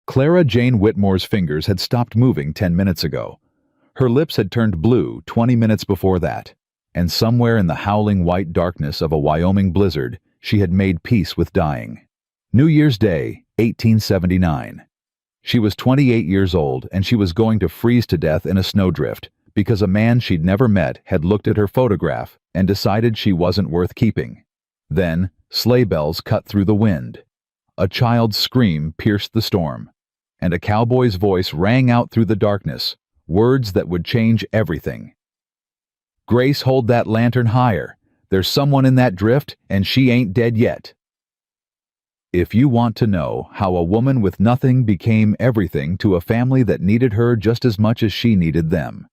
Clara Jane Whitmore's fingers had stopped moving 10 minutes ago. Her lips had turned blue 20 minutes before that, and somewhere in the howling white darkness of a Wyoming blizzard, she had made peace with dying. New Year's Day, 1879. She was 28 years old, and she was going to freeze to death in a snowdrift because a man she'd never met had looked at her photograph and decided she wasn't worth keeping. Then, sleigh bells cut through the wind. A child's scream pierced the storm, and a cowboy's voice rang out through the darkness, words that would change everything. "Grace, hold that lantern higher. There's someone in that drift, and she ain't dead yet." If you want to know how a woman with nothing became everything to a family that needed her just as much as she needed them,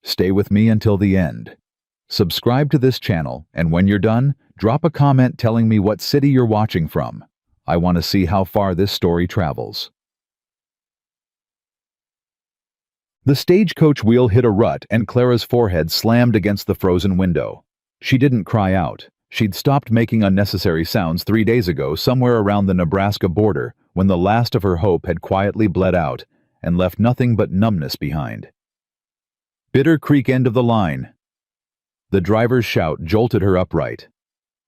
stay with me until the end. Subscribe to this channel, and when you're done, drop a comment telling me what city you're watching from. I want to see how far this story travels. The stagecoach wheel hit a rut and Clara's forehead slammed against the frozen window. She didn't cry out. She'd stopped making unnecessary sounds 3 days ago somewhere around the Nebraska border when the last of her hope had quietly bled out and left nothing but numbness behind. "Bitter Creek end of the line." The driver's shout jolted her upright.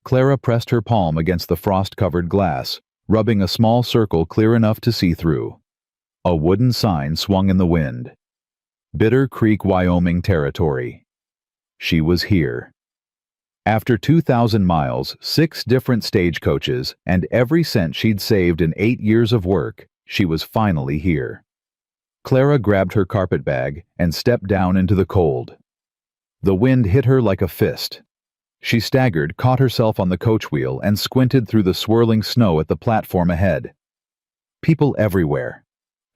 Clara pressed her palm against the frost-covered glass, rubbing a small circle clear enough to see through. A wooden sign swung in the wind. Bitter Creek, Wyoming territory. She was here. After 2,000 miles, 6 different stagecoaches, and every cent she'd saved in 8 years of work, she was finally here. Clara grabbed her carpet bag and stepped down into the cold. The wind hit her like a fist. She staggered, caught herself on the coach wheel, and squinted through the swirling snow at the platform ahead. People everywhere.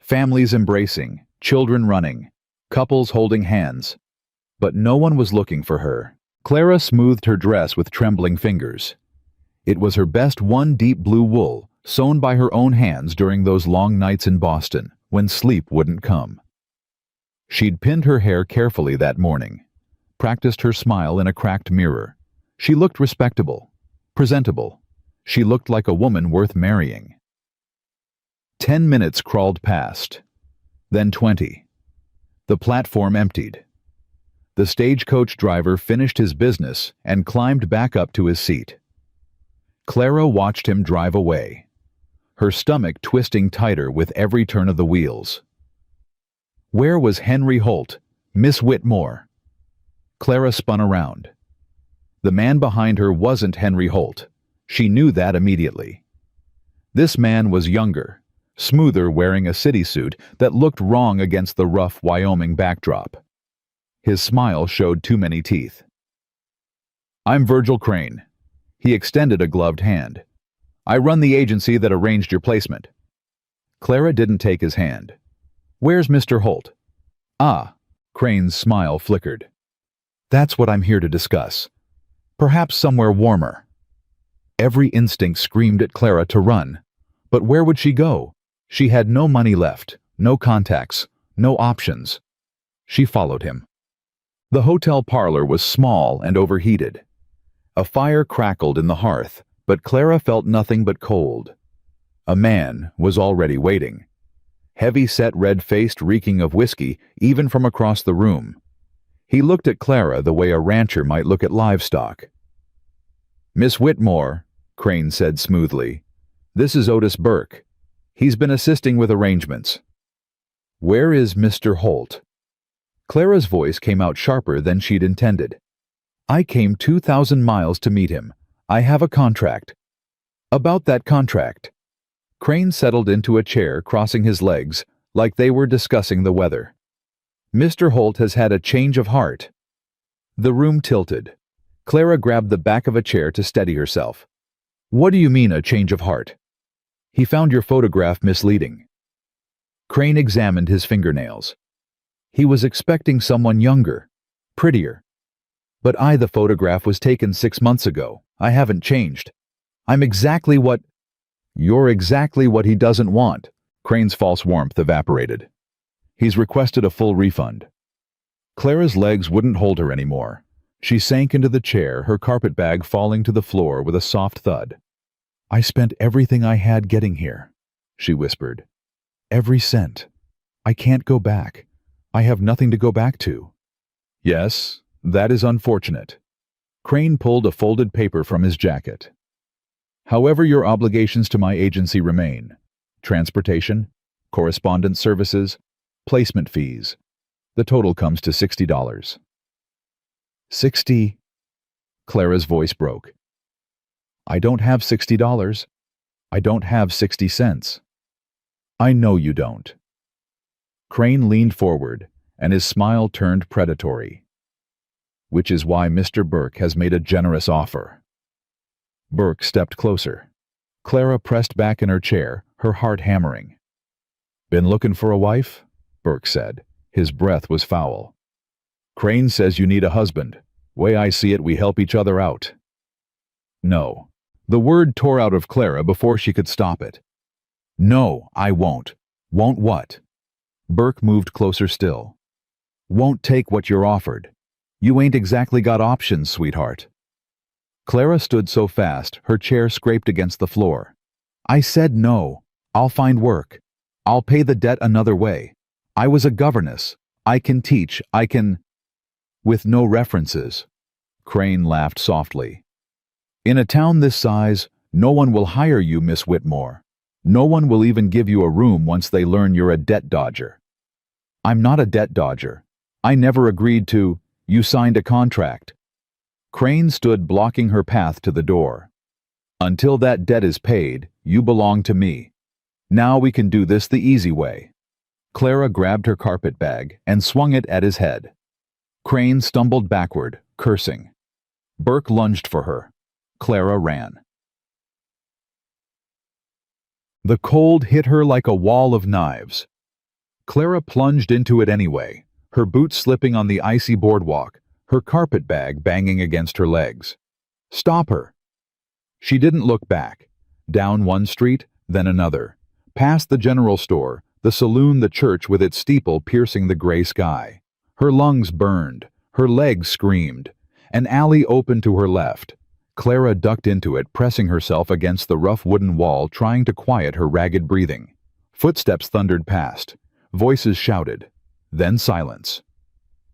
Families embracing, children running, couples holding hands. But no one was looking for her. Clara smoothed her dress with trembling fingers. It was her best one deep blue wool, sewn by her own hands during those long nights in Boston, when sleep wouldn't come. She'd pinned her hair carefully that morning, practiced her smile in a cracked mirror. She looked respectable, presentable. She looked like a woman worth marrying. 10 minutes crawled past, then 20. The platform emptied. The stagecoach driver finished his business and climbed back up to his seat. Clara watched him drive away, her stomach twisting tighter with every turn of the wheels. Where was Henry Holt, Miss Whitmore? Clara spun around. The man behind her wasn't Henry Holt. She knew that immediately. This man was younger, smoother, wearing a city suit that looked wrong against the rough Wyoming backdrop. His smile showed too many teeth. "I'm Virgil Crane." He extended a gloved hand. "I run the agency that arranged your placement." Clara didn't take his hand. "Where's Mr. Holt?" "Ah," Crane's smile flickered. "That's what I'm here to discuss. Perhaps somewhere warmer." Every instinct screamed at Clara to run. But where would she go? She had no money left, no contacts, no options. She followed him. The hotel parlor was small and overheated. A fire crackled in the hearth, but Clara felt nothing but cold. A man was already waiting. Heavy-set, red-faced, reeking of whiskey, even from across the room. He looked at Clara the way a rancher might look at livestock. "Miss Whitmore," Crane said smoothly, "this is Otis Burke. He's been assisting with arrangements." "Where is Mr. Holt?" Clara's voice came out sharper than she'd intended. "I came 2,000 miles to meet him. I have a contract." "About that contract." Crane settled into a chair, crossing his legs, like they were discussing the weather. "Mr. Holt has had a change of heart." The room tilted. Clara grabbed the back of a chair to steady herself. "What do you mean, a change of heart?" "He found your photograph misleading." Crane examined his fingernails. He was expecting someone younger, prettier. "But the photograph was taken 6 months ago. I haven't changed. I'm exactly what—" "You're exactly what he doesn't want." Crane's false warmth evaporated. "He's requested a full refund." Clara's legs wouldn't hold her anymore. She sank into the chair, her carpet bag falling to the floor with a soft thud. "I spent everything I had getting here," she whispered. Every cent. I can't go back. I have nothing to go back to. Yes, that is unfortunate. Crane pulled a folded paper from his jacket. However, your obligations to my agency remain. Transportation, correspondence services, placement fees. The total comes to $60. 60? Clara's voice broke. I don't have $60. I don't have 60 cents. I know you don't. Crane leaned forward, and his smile turned predatory. Which is why Mr. Burke has made a generous offer. Burke stepped closer. Clara pressed back in her chair, her heart hammering. Been looking for a wife? Burke said. His breath was foul. Crane says you need a husband. Way I see it, we help each other out. No. The word tore out of Clara before she could stop it. No, I won't. Won't what? Burke moved closer still. Won't take what you're offered. You ain't exactly got options, sweetheart. Clara stood so fast, her chair scraped against the floor. I said no. I'll find work. I'll pay the debt another way. I was a governess. I can teach. I can... With no references. Crane laughed softly. In a town this size, no one will hire you, Miss Whitmore. No one will even give you a room once they learn you're a debt dodger. I'm not a debt dodger. I never agreed to... You signed a contract. Crane stood blocking her path to the door. Until that debt is paid, you belong to me. Now we can do this the easy way. Clara grabbed her carpet bag and swung it at his head. Crane stumbled backward, cursing. Burke lunged for her. Clara ran. The cold hit her like a wall of knives. Clara plunged into it anyway, her boots slipping on the icy boardwalk, her carpet bag banging against her legs. Stop her! She didn't look back. Down one street, then another. Past the general store, the saloon, the church with its steeple piercing the gray sky. Her lungs burned. Her legs screamed. An alley opened to her left. Clara ducked into it, pressing herself against the rough wooden wall, trying to quiet her ragged breathing. Footsteps thundered past. Voices shouted. Then silence.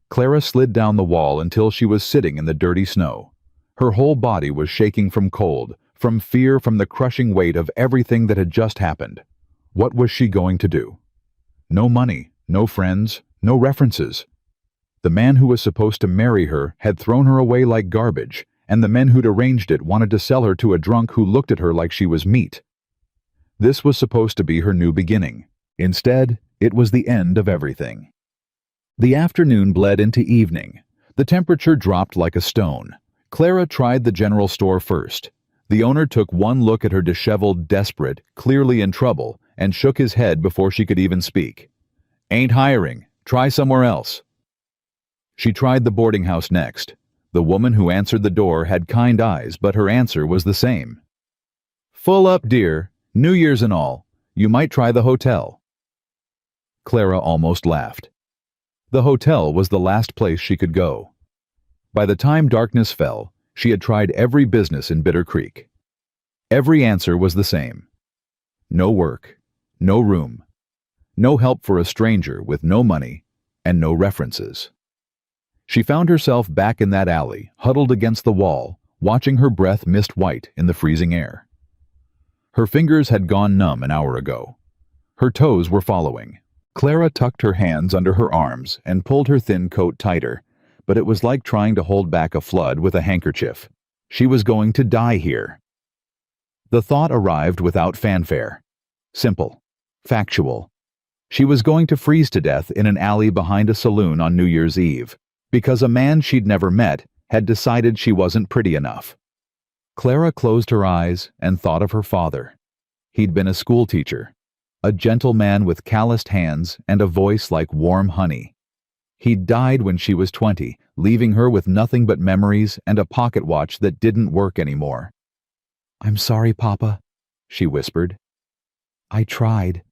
Clara slid down the wall until she was sitting in the dirty snow. Her whole body was shaking from cold, from fear, from the crushing weight of everything that had just happened. What was she going to do? No money, no friends, no references. The man who was supposed to marry her had thrown her away like garbage, and the men who'd arranged it wanted to sell her to a drunk who looked at her like she was meat. This was supposed to be her new beginning. Instead, it was the end of everything. The afternoon bled into evening. The temperature dropped like a stone. Clara tried the general store first. The owner took one look at her disheveled, desperate, clearly in trouble, and shook his head before she could even speak. Ain't hiring. Try somewhere else. She tried the boarding house next. The woman who answered the door had kind eyes, but her answer was the same. Full up, dear. New Year's and all. You might try the hotel. Clara almost laughed. The hotel was the last place she could go. By the time darkness fell, she had tried every business in Bitter Creek. Every answer was the same. No work, no room, no help for a stranger with no money, and no references. She found herself back in that alley, huddled against the wall, watching her breath mist white in the freezing air. Her fingers had gone numb an hour ago. Her toes were following. Clara tucked her hands under her arms and pulled her thin coat tighter, but it was like trying to hold back a flood with a handkerchief. She was going to die here. The thought arrived without fanfare. Simple. Factual. She was going to freeze to death in an alley behind a saloon on New Year's Eve, because a man she'd never met had decided she wasn't pretty enough. Clara closed her eyes and thought of her father. He'd been a schoolteacher, a gentle man with calloused hands and a voice like warm honey. He'd died when she was 20, leaving her with nothing but memories and a pocket watch that didn't work anymore. I'm sorry, Papa, she whispered. I tried.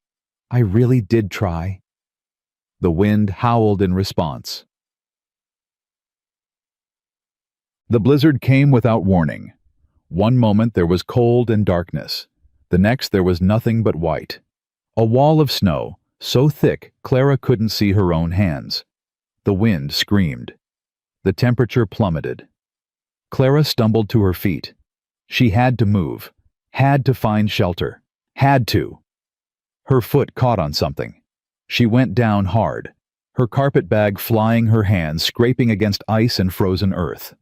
I really did try. The wind howled in response. The blizzard came without warning. One moment there was cold and darkness. The next there was nothing but white. A wall of snow, so thick Clara couldn't see her own hands. The wind screamed. The temperature plummeted. Clara stumbled to her feet. She had to move, had to find shelter, had to. Her foot caught on something. She went down hard, her carpet bag flying, her hands scraping against ice and frozen earth.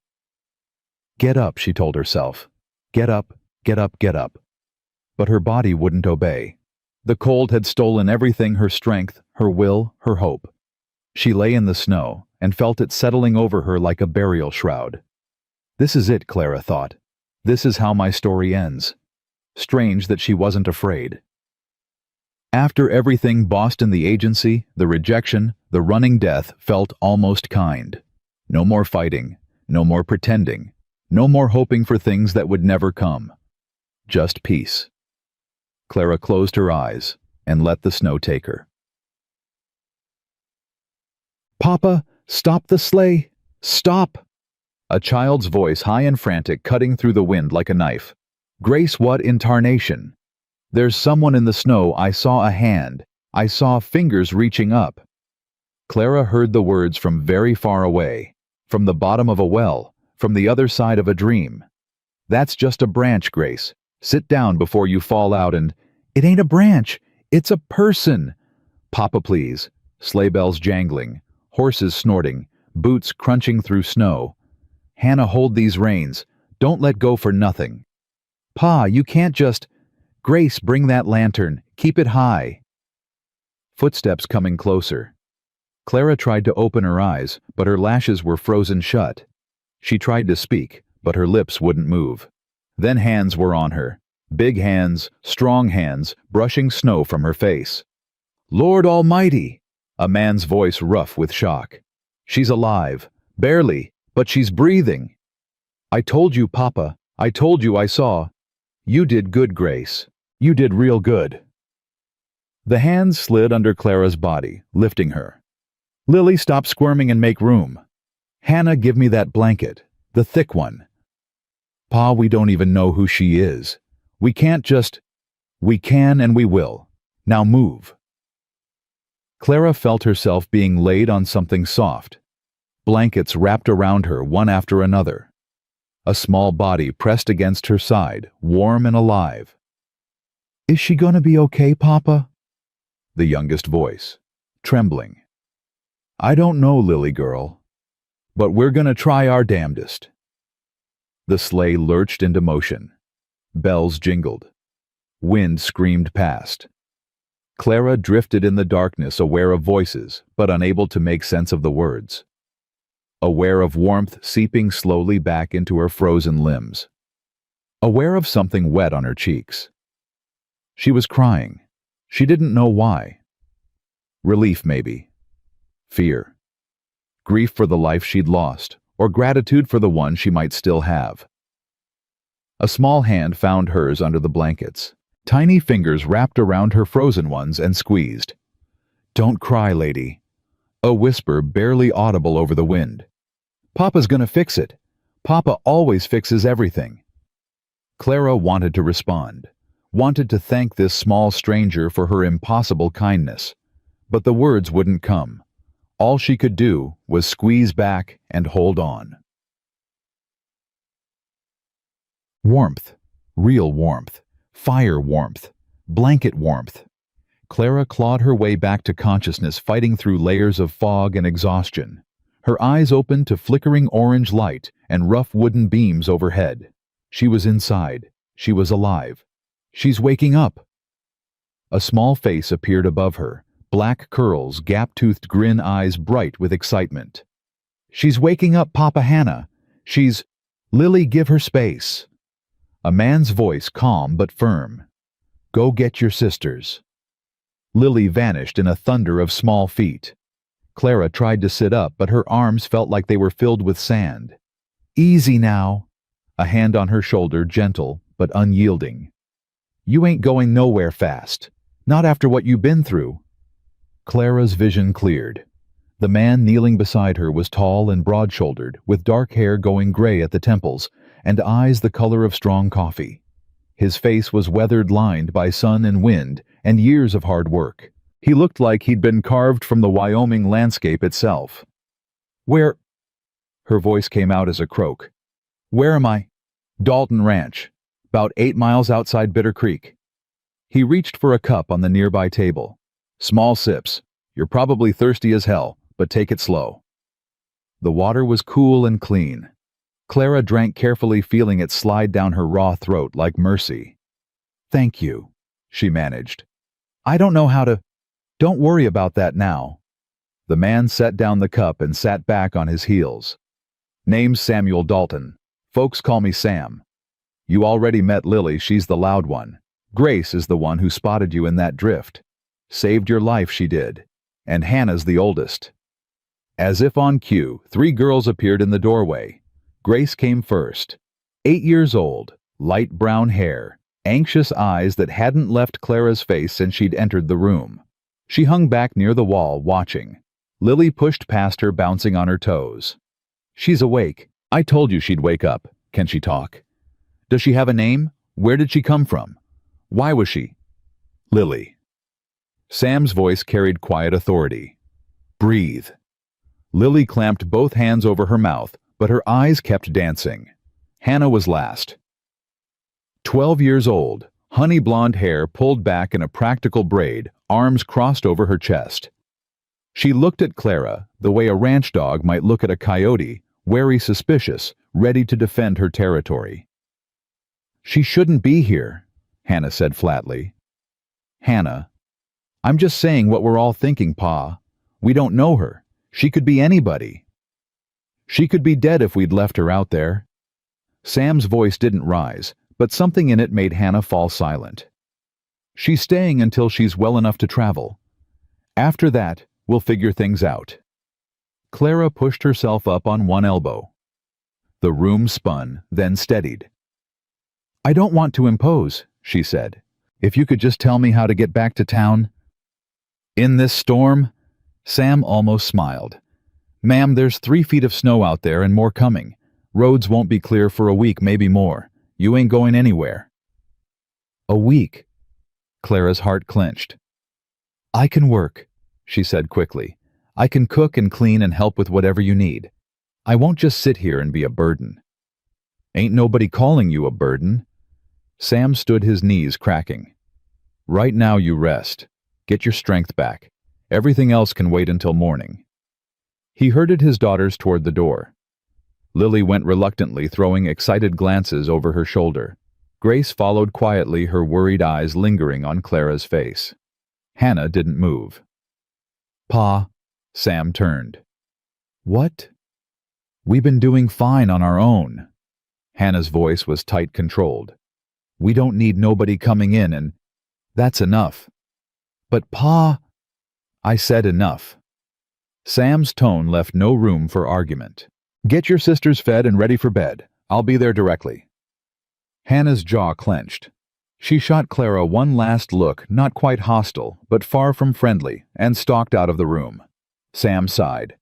Get up, she told herself. Get up, get up, get up. But her body wouldn't obey. The cold had stolen everything, her strength, her will, her hope. She lay in the snow and felt it settling over her like a burial shroud. This is it, Clara thought. This is how my story ends. Strange that she wasn't afraid. After everything, Boston, the agency, the rejection, the running death felt almost kind. No more fighting, no more pretending, no more hoping for things that would never come. Just peace. Clara closed her eyes and let the snow take her. Papa, stop the sleigh! Stop! A child's voice, high and frantic, cutting through the wind like a knife. Grace, what in tarnation? There's someone in the snow. I saw a hand. I saw fingers reaching up. Clara heard the words from very far away, from the bottom of a well, from the other side of a dream. That's just a branch, Grace. Sit down before you fall out and... It ain't a branch. It's a person. Papa, please. Sleigh bells jangling, horses snorting, boots crunching through snow. Hannah, hold these reins. Don't let go for nothing. Pa, you can't just... Grace, bring that lantern. Keep it high. Footsteps coming closer. Clara tried to open her eyes, but her lashes were frozen shut. She tried to speak, but her lips wouldn't move. Then hands were on her. Big hands, strong hands, brushing snow from her face. Lord Almighty! A man's voice rough with shock. She's alive. Barely, but she's breathing. I told you, Papa. I told you I saw. You did good, Grace. You did real good. The hands slid under Clara's body, lifting her. Lily, stop squirming and make room. Hannah, give me that blanket, the thick one. Pa, we don't even know who she is. We can't just... We can and we will. Now move. Clara felt herself being laid on something soft. Blankets wrapped around her one after another. A small body pressed against her side, warm and alive. Is she gonna be okay, Papa? The youngest voice, trembling. I don't know, Lily girl, but we're gonna try our damnedest. The sleigh lurched into motion. Bells jingled. Wind screamed past. Clara drifted in the darkness, aware of voices, but unable to make sense of the words. Aware of warmth seeping slowly back into her frozen limbs. Aware of something wet on her cheeks. She was crying. She didn't know why. Relief, maybe. Fear. Grief for the life she'd lost, or gratitude for the one she might still have. A small hand found hers under the blankets. Tiny fingers wrapped around her frozen ones and squeezed. Don't cry, lady. A whisper barely audible over the wind. Papa's gonna fix it. Papa always fixes everything. Clara wanted to respond, wanted to thank this small stranger for her impossible kindness, but the words wouldn't come. All she could do was squeeze back and hold on. Warmth, real warmth, fire warmth, blanket warmth. Clara clawed her way back to consciousness, fighting through layers of fog and exhaustion. Her eyes opened to flickering orange light and rough wooden beams overhead. She was inside. She was alive. She's waking up. A small face appeared above her, black curls, gap-toothed grin, eyes bright with excitement. She's waking up, Papa Hannah. She's... Lily, give her space. A man's voice, calm but firm. Go get your sisters. Lily vanished in a thunder of small feet. Clara tried to sit up, but her arms felt like they were filled with sand. Easy now. A hand on her shoulder, gentle but unyielding. You ain't going nowhere fast. Not after what you've been through. Clara's vision cleared. The man kneeling beside her was tall and broad-shouldered, with dark hair going gray at the temples, and eyes the color of strong coffee. His face was weathered, lined by sun and wind, and years of hard work. He looked like he'd been carved from the Wyoming landscape itself. Where? Her voice came out as a croak. Where am I? Dalton Ranch, about 8 miles outside Bitter Creek. He reached for a cup on the nearby table. Small sips. You're probably thirsty as hell, but take it slow. The water was cool and clean. Clara drank carefully, feeling it slide down her raw throat like mercy. Thank you, she managed. I don't know how to... Don't worry about that now. The man set down the cup and sat back on his heels. Name's Samuel Dalton. Folks call me Sam. You already met Lily, she's the loud one. Grace is the one who spotted you in that drift. Saved your life, she did. And Hannah's the oldest. As if on cue, 3 girls appeared in the doorway. Grace came first. 8 years old, light brown hair, anxious eyes that hadn't left Clara's face since she'd entered the room. She hung back near the wall, watching. Lily pushed past her, bouncing on her toes. She's awake. I told you she'd wake up. Can she talk? Does she have a name? Where did she come from? Why was she? Lily. Sam's voice carried quiet authority. Breathe. Lily clamped both hands over her mouth, but her eyes kept dancing. Hannah was last. 12 years old, honey blonde hair pulled back in a practical braid, arms crossed over her chest. She looked at Clara the way a ranch dog might look at a coyote, wary, suspicious, ready to defend her territory. She shouldn't be here, Hannah said flatly. Hannah, I'm just saying what we're all thinking, Pa. We don't know her. She could be anybody. She could be dead if we'd left her out there. Sam's voice didn't rise, but something in it made Hannah fall silent. She's staying until she's well enough to travel. After that, we'll figure things out. Clara pushed herself up on one elbow. The room spun, then steadied. I don't want to impose, she said. If you could just tell me how to get back to town. In this storm? Sam almost smiled. Ma'am, there's 3 feet of snow out there and more coming. Roads won't be clear for a week, maybe more. You ain't going anywhere. A week? Clara's heart clenched. I can work, she said quickly. I can cook and clean and help with whatever you need. I won't just sit here and be a burden. Ain't nobody calling you a burden. Sam stood, his knees cracking. Right now you rest. Get your strength back. Everything else can wait until morning. He herded his daughters toward the door. Lily went reluctantly, throwing excited glances over her shoulder. Grace followed quietly, her worried eyes lingering on Clara's face. Hannah didn't move. Pa, Sam turned. What? We've been doing fine on our own. Hannah's voice was tight, controlled. We don't need nobody coming in, and that's enough. But Pa, I said enough. Sam's tone left no room for argument. Get your sisters fed and ready for bed. I'll be there directly. Hannah's jaw clenched. She shot Clara one last look, not quite hostile, but far from friendly, and stalked out of the room. Sam sighed.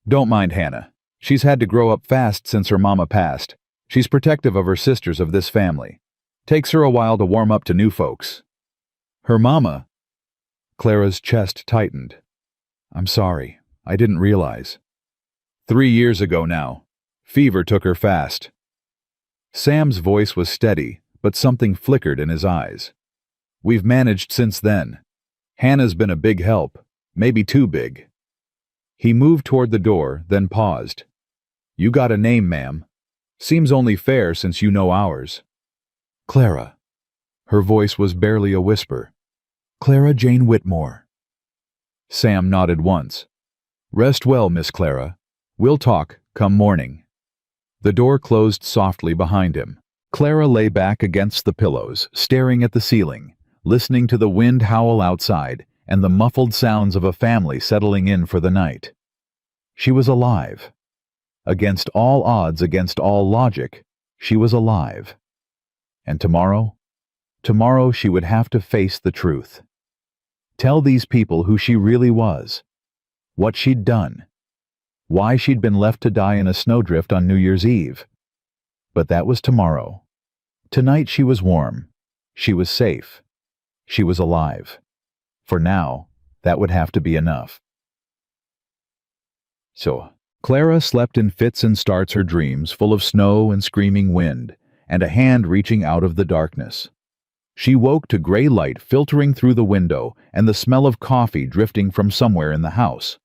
Don't mind Hannah. She's had to grow up fast since her mama passed. She's protective of her sisters, of this family. Takes her a while to warm up to new folks. Her mama? Clara's chest tightened. I'm sorry. I didn't realize. 3 years ago now. Fever took her fast. Sam's voice was steady, but something flickered in his eyes. We've managed since then. Hannah's been a big help, maybe too big. He moved toward the door, then paused. You got a name, ma'am. Seems only fair since you know ours. Clara. Her voice was barely a whisper. Clara Jane Whitmore. Sam nodded once. Rest well, Miss Clara. We'll talk, come morning. The door closed softly behind him. Clara lay back against the pillows, staring at the ceiling, listening to the wind howl outside and the muffled sounds of a family settling in for the night. She was alive. Against all odds, against all logic, she was alive. And tomorrow? Tomorrow she would have to face the truth. Tell these people who she really was, what she'd done, why she'd been left to die in a snowdrift on New Year's Eve. But that was tomorrow. Tonight she was warm. She was safe. She was alive. For now, that would have to be enough. So, Clara slept in fits and starts, her dreams full of snow and screaming wind, and a hand reaching out of the darkness. She woke to gray light filtering through the window and the smell of coffee drifting from somewhere in the house.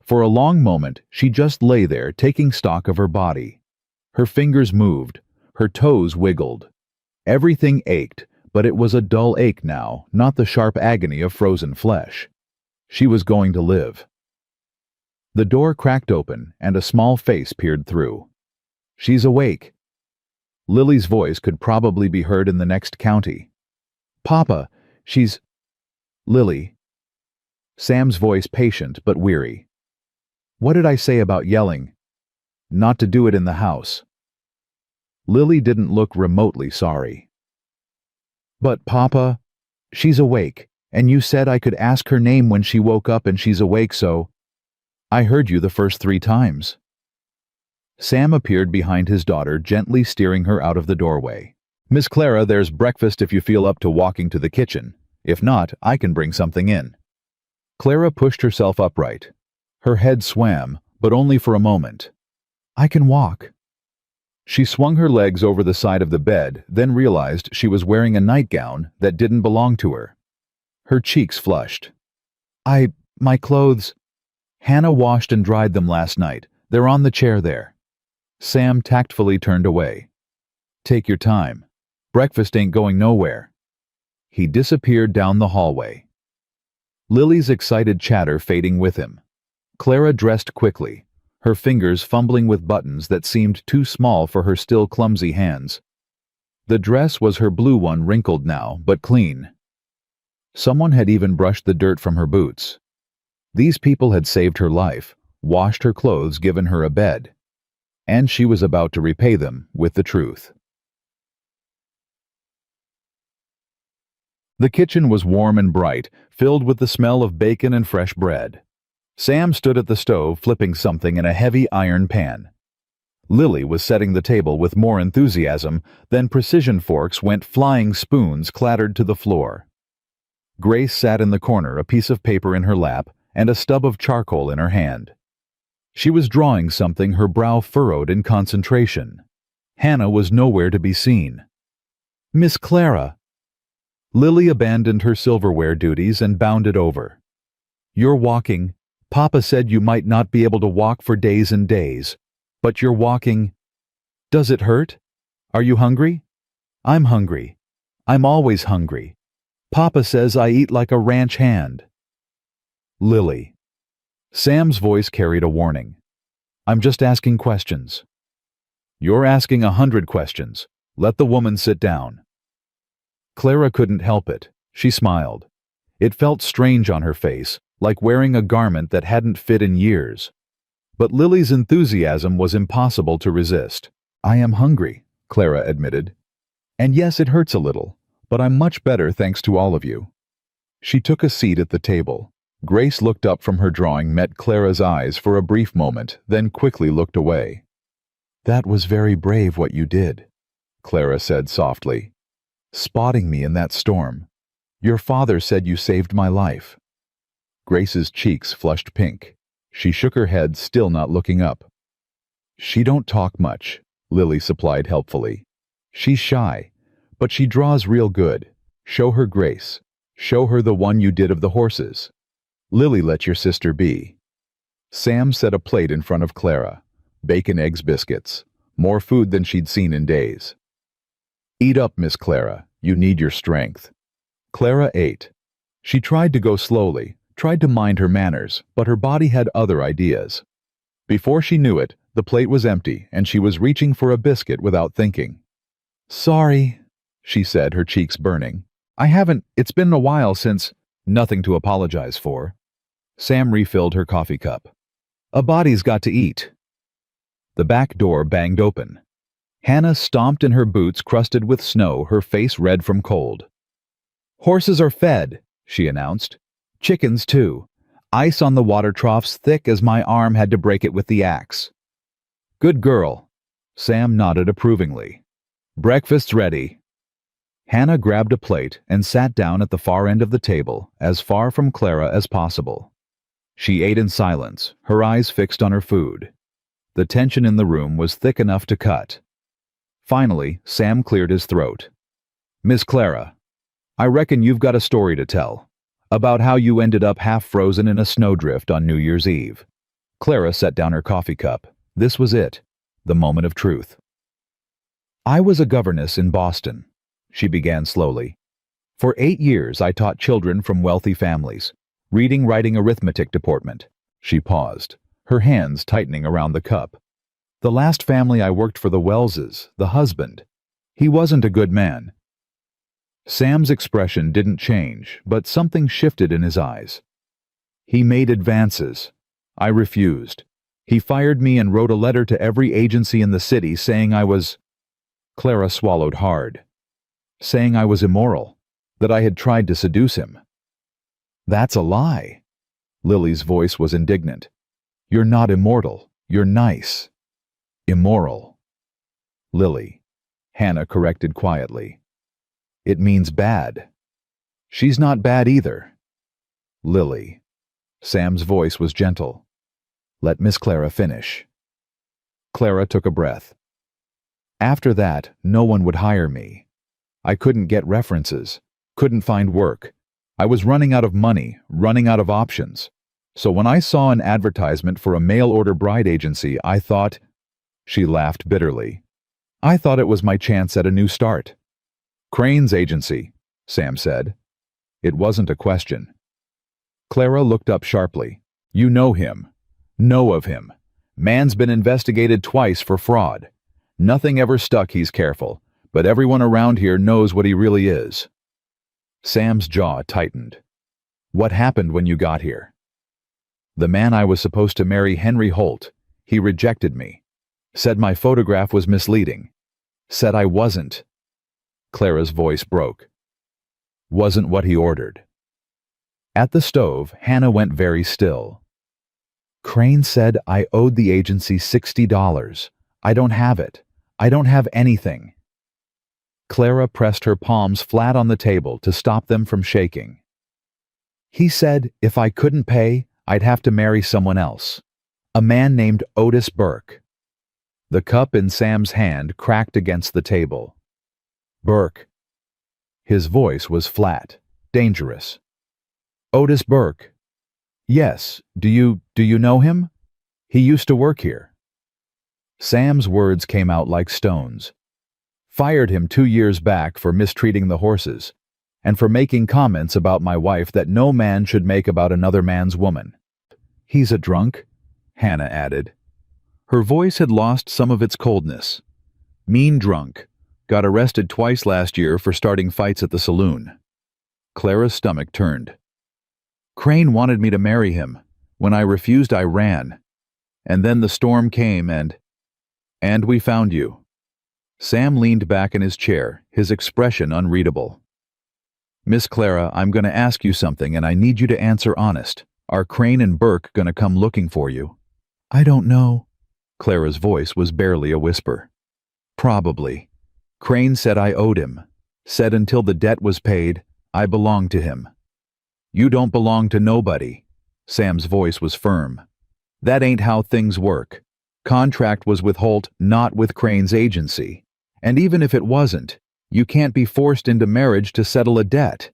For a long moment, she just lay there taking stock of her body. Her fingers moved, her toes wiggled. Everything ached, but it was a dull ache now, not the sharp agony of frozen flesh. She was going to live. The door cracked open, and a small face peered through. "She's awake." Lily's voice could probably be heard in the next county. "Papa, she's—" "Lily." Sam's voice patient but weary. "What did I say about yelling? Not to do it in the house." Lily didn't look remotely sorry. "But, Papa, she's awake, and you said I could ask her name when she woke up, and she's awake, so—" "I heard you the first 3 times." Sam appeared behind his daughter, gently steering her out of the doorway. "Miss Clara, there's breakfast if you feel up to walking to the kitchen. If not, I can bring something in." Clara pushed herself upright. Her head swam, but only for a moment. "I can walk." She swung her legs over the side of the bed, then realized she was wearing a nightgown that didn't belong to her. Her cheeks flushed. My clothes—" "Hannah washed and dried them last night. They're on the chair there." Sam tactfully turned away. "Take your time. Breakfast ain't going nowhere." He disappeared down the hallway. Lily's excited chatter fading with him. Clara dressed quickly, her fingers fumbling with buttons that seemed too small for her still clumsy hands. The dress was her blue one, wrinkled now, but clean. Someone had even brushed the dirt from her boots. These people had saved her life, washed her clothes, given her a bed. And she was about to repay them with the truth. The kitchen was warm and bright, filled with the smell of bacon and fresh bread. Sam stood at the stove flipping something in a heavy iron pan. Lily was setting the table with more enthusiasm, then precision forks went flying, spoons clattered to the floor. Grace sat in the corner, a piece of paper in her lap and a stub of charcoal in her hand. She was drawing something, her brow furrowed in concentration. Hannah was nowhere to be seen. "Miss Clara!" Lily abandoned her silverware duties and bounded over. "You're walking. Papa said you might not be able to walk for days and days. But you're walking. Does it hurt? Are you hungry?" "I'm hungry. I'm always hungry. Papa says I eat like a ranch hand." "Lily." Sam's voice carried a warning. "I'm just asking questions." "You're asking 100 questions. Let the woman sit down." Clara couldn't help it. She smiled. It felt strange on her face, like wearing a garment that hadn't fit in years. But Lily's enthusiasm was impossible to resist. "I am hungry," Clara admitted. "And yes, it hurts a little, but I'm much better thanks to all of you." She took a seat at the table. Grace looked up from her drawing, met Clara's eyes for a brief moment, then quickly looked away. "That was very brave what you did," Clara said softly. "Spotting me in that storm. Your father said you saved my life." Grace's cheeks flushed pink. She shook her head, still not looking up. "She don't talk much," Lily supplied helpfully. "She's shy, but she draws real good. Show her Grace. Show her the one you did of the horses. Lily, let your sister be." Sam set a plate in front of Clara. Bacon, eggs, biscuits. More food than she'd seen in days. "Eat up, Miss Clara. You need your strength." Clara ate. She tried to go slowly, tried to mind her manners, but her body had other ideas. Before she knew it, the plate was empty, and she was reaching for a biscuit without thinking. "Sorry," she said, her cheeks burning. It's been a while since—" "Nothing to apologize for." Sam refilled her coffee cup. "A body's got to eat." The back door banged open. Hannah stomped in her boots crusted with snow, her face red from cold. "Horses are fed," she announced. "Chickens, too. Ice on the water troughs thick as my arm had to break it with the axe." "Good girl." Sam nodded approvingly. "Breakfast's ready." Hannah grabbed a plate and sat down at the far end of the table, as far from Clara as possible. She ate in silence, her eyes fixed on her food. The tension in the room was thick enough to cut. Finally, Sam cleared his throat. "Miss Clara, I reckon you've got a story to tell. About how you ended up half frozen in a snowdrift on New Year's Eve." Clara set down her coffee cup. This was it, the moment of truth. "I was a governess in Boston," she began slowly. "For 8 years I taught children from wealthy families. Reading, writing, arithmetic department." She paused, her hands tightening around the cup. "The last family I worked for, the Welleses, the husband. He wasn't a good man." Sam's expression didn't change, but something shifted in his eyes. "He made advances. I refused. He fired me and wrote a letter to every agency in the city saying I was—" Clara swallowed hard. "Saying I was immoral, that I had tried to seduce him." "That's a lie." Lily's voice was indignant. "You're not immortal. You're nice." "Immoral." "Lily," Hannah corrected quietly. "It means bad." "She's not bad either." "Lily." Sam's voice was gentle. "Let Miss Clara finish." Clara took a breath. "After that, no one would hire me. I couldn't get references, couldn't find work. I was running out of money, running out of options. So when I saw an advertisement for a mail-order bride agency, I thought—" She laughed bitterly. "I thought it was my chance at a new start." "Crane's agency," Sam said. It wasn't a question. Clara looked up sharply. "You know him. Know of him. Man's been investigated twice for fraud. Nothing ever stuck, he's careful, but everyone around here knows what he really is." Sam's jaw tightened. "What happened when you got here?" "The man I was supposed to marry, Henry Holt, he rejected me. Said my photograph was misleading. Said I wasn't." Clara's voice broke. "Wasn't what he ordered." At the stove, Hannah went very still. "Crane said I owed the agency $60. I don't have it. I don't have anything." Clara pressed her palms flat on the table to stop them from shaking. "He said if I couldn't pay, I'd have to marry someone else. A man named Otis Burke." The cup in Sam's hand cracked against the table. "Burke." His voice was flat, dangerous. "Otis Burke. Yes, do you know him? He used to work here." Sam's words came out like stones. "Fired him 2 years back for mistreating the horses, and for making comments about my wife that no man should make about another man's woman." "He's a drunk," Hannah added. Her voice had lost some of its coldness. "Mean drunk. Got arrested twice last year for starting fights at the saloon." Clara's stomach turned. "Crane wanted me to marry him. When I refused, I ran. And then the storm came and we found you." Sam leaned back in his chair, his expression unreadable. "Miss Clara, I'm going to ask you something and I need you to answer honest. Are Crane and Burke going to come looking for you?" "I don't know." Clara's voice was barely a whisper. "Probably. Crane said I owed him. Said until the debt was paid, I belonged to him." "You don't belong to nobody." Sam's voice was firm. "That ain't how things work. Contract was with Holt, not with Crane's agency. And even if it wasn't, you can't be forced into marriage to settle a debt.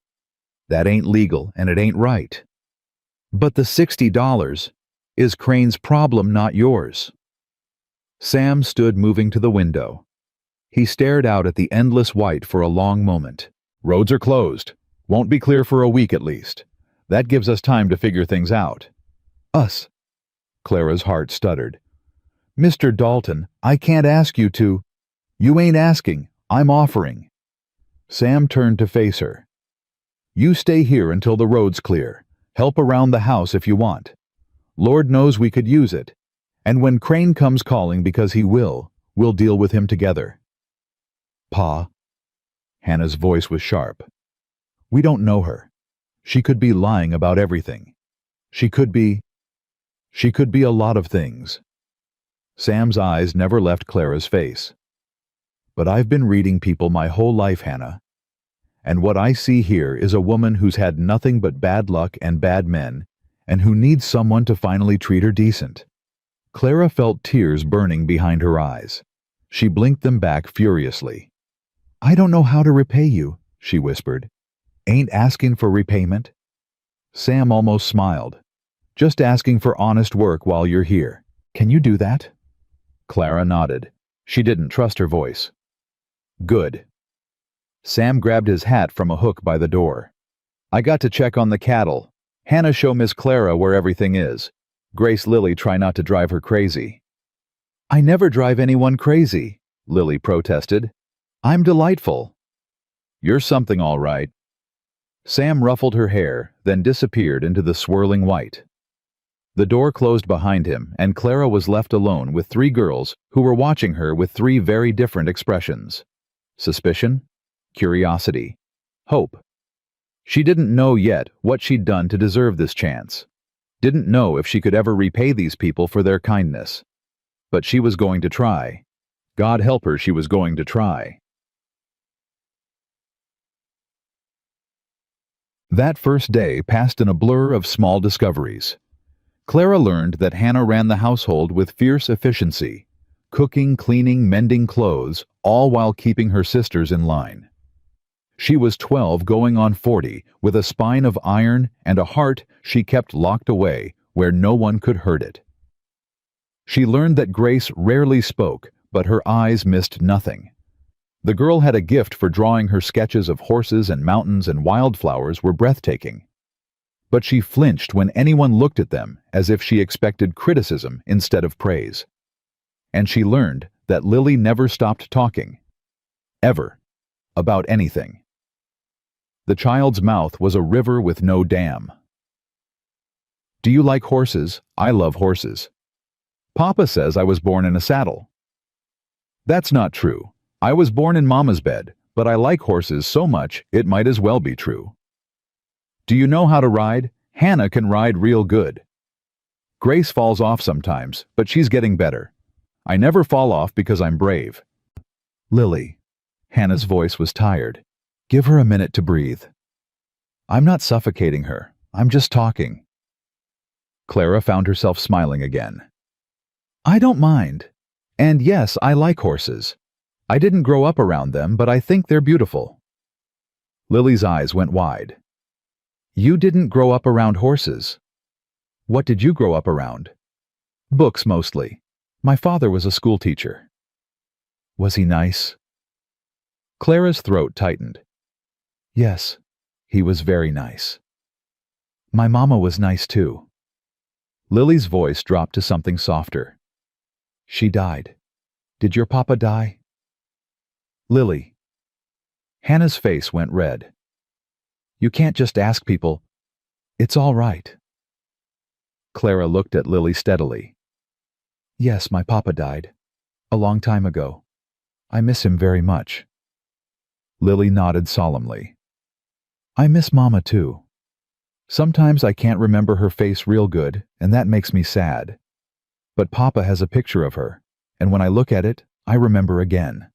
That ain't legal and it ain't right." "But the $60 is Crane's problem, not yours." Sam stood moving to the window. He stared out at the endless white for a long moment. "Roads are closed. Won't be clear for a week at least. That gives us time to figure things out." "Us?" Clara's heart stuttered. "Mr. Dalton, I can't ask you to—" "You ain't asking. I'm offering." Sam turned to face her. "You stay here until the road's clear. Help around the house if you want. Lord knows we could use it. And when Crane comes calling, because he will, we'll deal with him together." "Pa." Hannah's voice was sharp. "We don't know her. She could be lying about everything. She could be a lot of things." Sam's eyes never left Clara's face. "But I've been reading people my whole life, Hannah. And what I see here is a woman who's had nothing but bad luck and bad men, and who needs someone to finally treat her decent." Clara felt tears burning behind her eyes. She blinked them back furiously. "I don't know how to repay you," she whispered. "Ain't asking for repayment." Sam almost smiled. "Just asking for honest work while you're here. Can you do that?" Clara nodded. She didn't trust her voice. "Good." Sam grabbed his hat from a hook by the door. "I got to check on the cattle. Hannah, show Miss Clara where everything is. Grace, Lily, try not to drive her crazy." "I never drive anyone crazy," Lily protested. "I'm delightful." "You're something all right." Sam ruffled her hair, then disappeared into the swirling white. The door closed behind him, and Clara was left alone with three girls who were watching her with three very different expressions: suspicion, curiosity, hope. She didn't know yet what she'd done to deserve this chance. Didn't know if she could ever repay these people for their kindness. But she was going to try. God help her, she was going to try. That first day passed in a blur of small discoveries. Clara learned that Hannah ran the household with fierce efficiency, cooking, cleaning, mending clothes, all while keeping her sisters in line. She was 12 going on 40, with a spine of iron and a heart she kept locked away where no one could hurt it. She learned that Grace rarely spoke, but her eyes missed nothing. The girl had a gift for drawing. Her sketches of horses and mountains and wildflowers were breathtaking. But she flinched when anyone looked at them as if she expected criticism instead of praise. And she learned that Lily never stopped talking. Ever. About anything. The child's mouth was a river with no dam. "Do you like horses? I love horses. Papa says I was born in a saddle." "That's not true. I was born in Mama's bed, but I like horses so much it might as well be true." "Do you know how to ride? Hannah can ride real good." "Grace falls off sometimes, but she's getting better. I never fall off because I'm brave." "Lily." Hannah's voice was tired. "Give her a minute to breathe." "I'm not suffocating her. I'm just talking." Clara found herself smiling again. "I don't mind. And yes, I like horses. I didn't grow up around them, but I think they're beautiful." Lily's eyes went wide. "You didn't grow up around horses. What did you grow up around?" "Books mostly. My father was a schoolteacher." "Was he nice?" Clara's throat tightened. "Yes, he was very nice. My mama was nice too." Lily's voice dropped to something softer. "She died. Did your papa die?" "Lily." Hannah's face went red. "You can't just ask people. It's all right." Clara looked at Lily steadily. "Yes, my papa died. A long time ago. I miss him very much." Lily nodded solemnly. "I miss Mama too. Sometimes I can't remember her face real good, and that makes me sad. But Papa has a picture of her, and when I look at it, I remember again."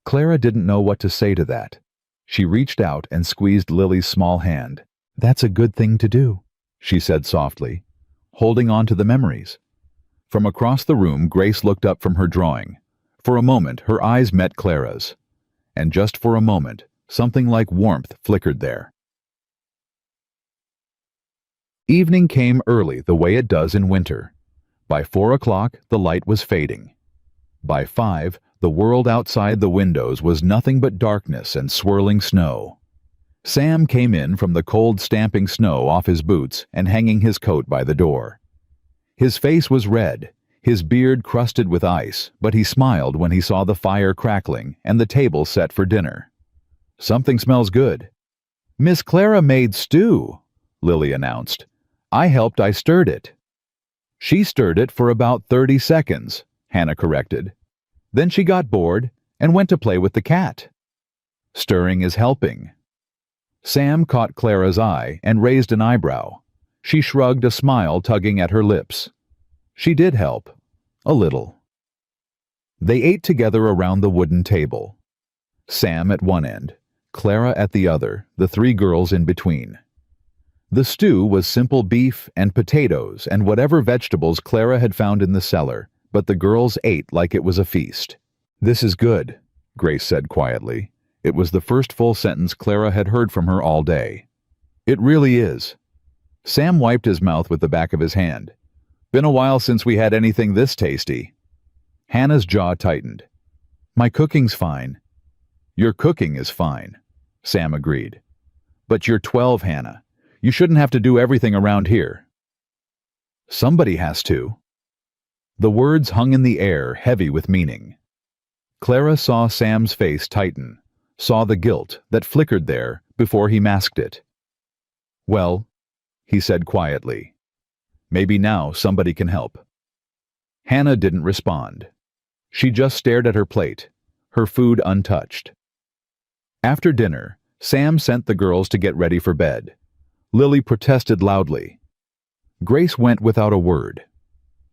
Clara didn't know what to say to that. She reached out and squeezed Lily's small hand. "That's a good thing to do," she said softly, holding on to the memories. From across the room, Grace looked up from her drawing. For a moment, her eyes met Clara's. And just for a moment, something like warmth flickered there. Evening came early the way it does in winter. By 4 o'clock, the light was fading. By 5, the world outside the windows was nothing but darkness and swirling snow. Sam came in from the cold, stamping snow off his boots and hanging his coat by the door. His face was red, his beard crusted with ice, but he smiled when he saw the fire crackling and the table set for dinner. "Something smells good." "Miss Clara made stew," Lily announced. I stirred it." "She stirred it for about 30 seconds, Hannah corrected. "Then she got bored and went to play with the cat." "Stirring is helping." Sam caught Clara's eye and raised an eyebrow. She shrugged, a smile tugging at her lips. She did help. A little. They ate together around the wooden table. Sam at one end, Clara at the other, the three girls in between. The stew was simple beef and potatoes and whatever vegetables Clara had found in the cellar, but the girls ate like it was a feast. "This is good," Grace said quietly. It was the first full sentence Clara had heard from her all day. "It really is." Sam wiped his mouth with the back of his hand. "Been a while since we had anything this tasty." Hannah's jaw tightened. "My cooking's fine." "Your cooking is fine," Sam agreed. "But you're 12, Hannah. You shouldn't have to do everything around here." "Somebody has to." The words hung in the air, heavy with meaning. Clara saw Sam's face tighten, saw the guilt that flickered there before he masked it. "Well," he said quietly, "maybe now somebody can help." Hannah didn't respond. She just stared at her plate, her food untouched. After dinner, Sam sent the girls to get ready for bed. Lily protested loudly. Grace went without a word.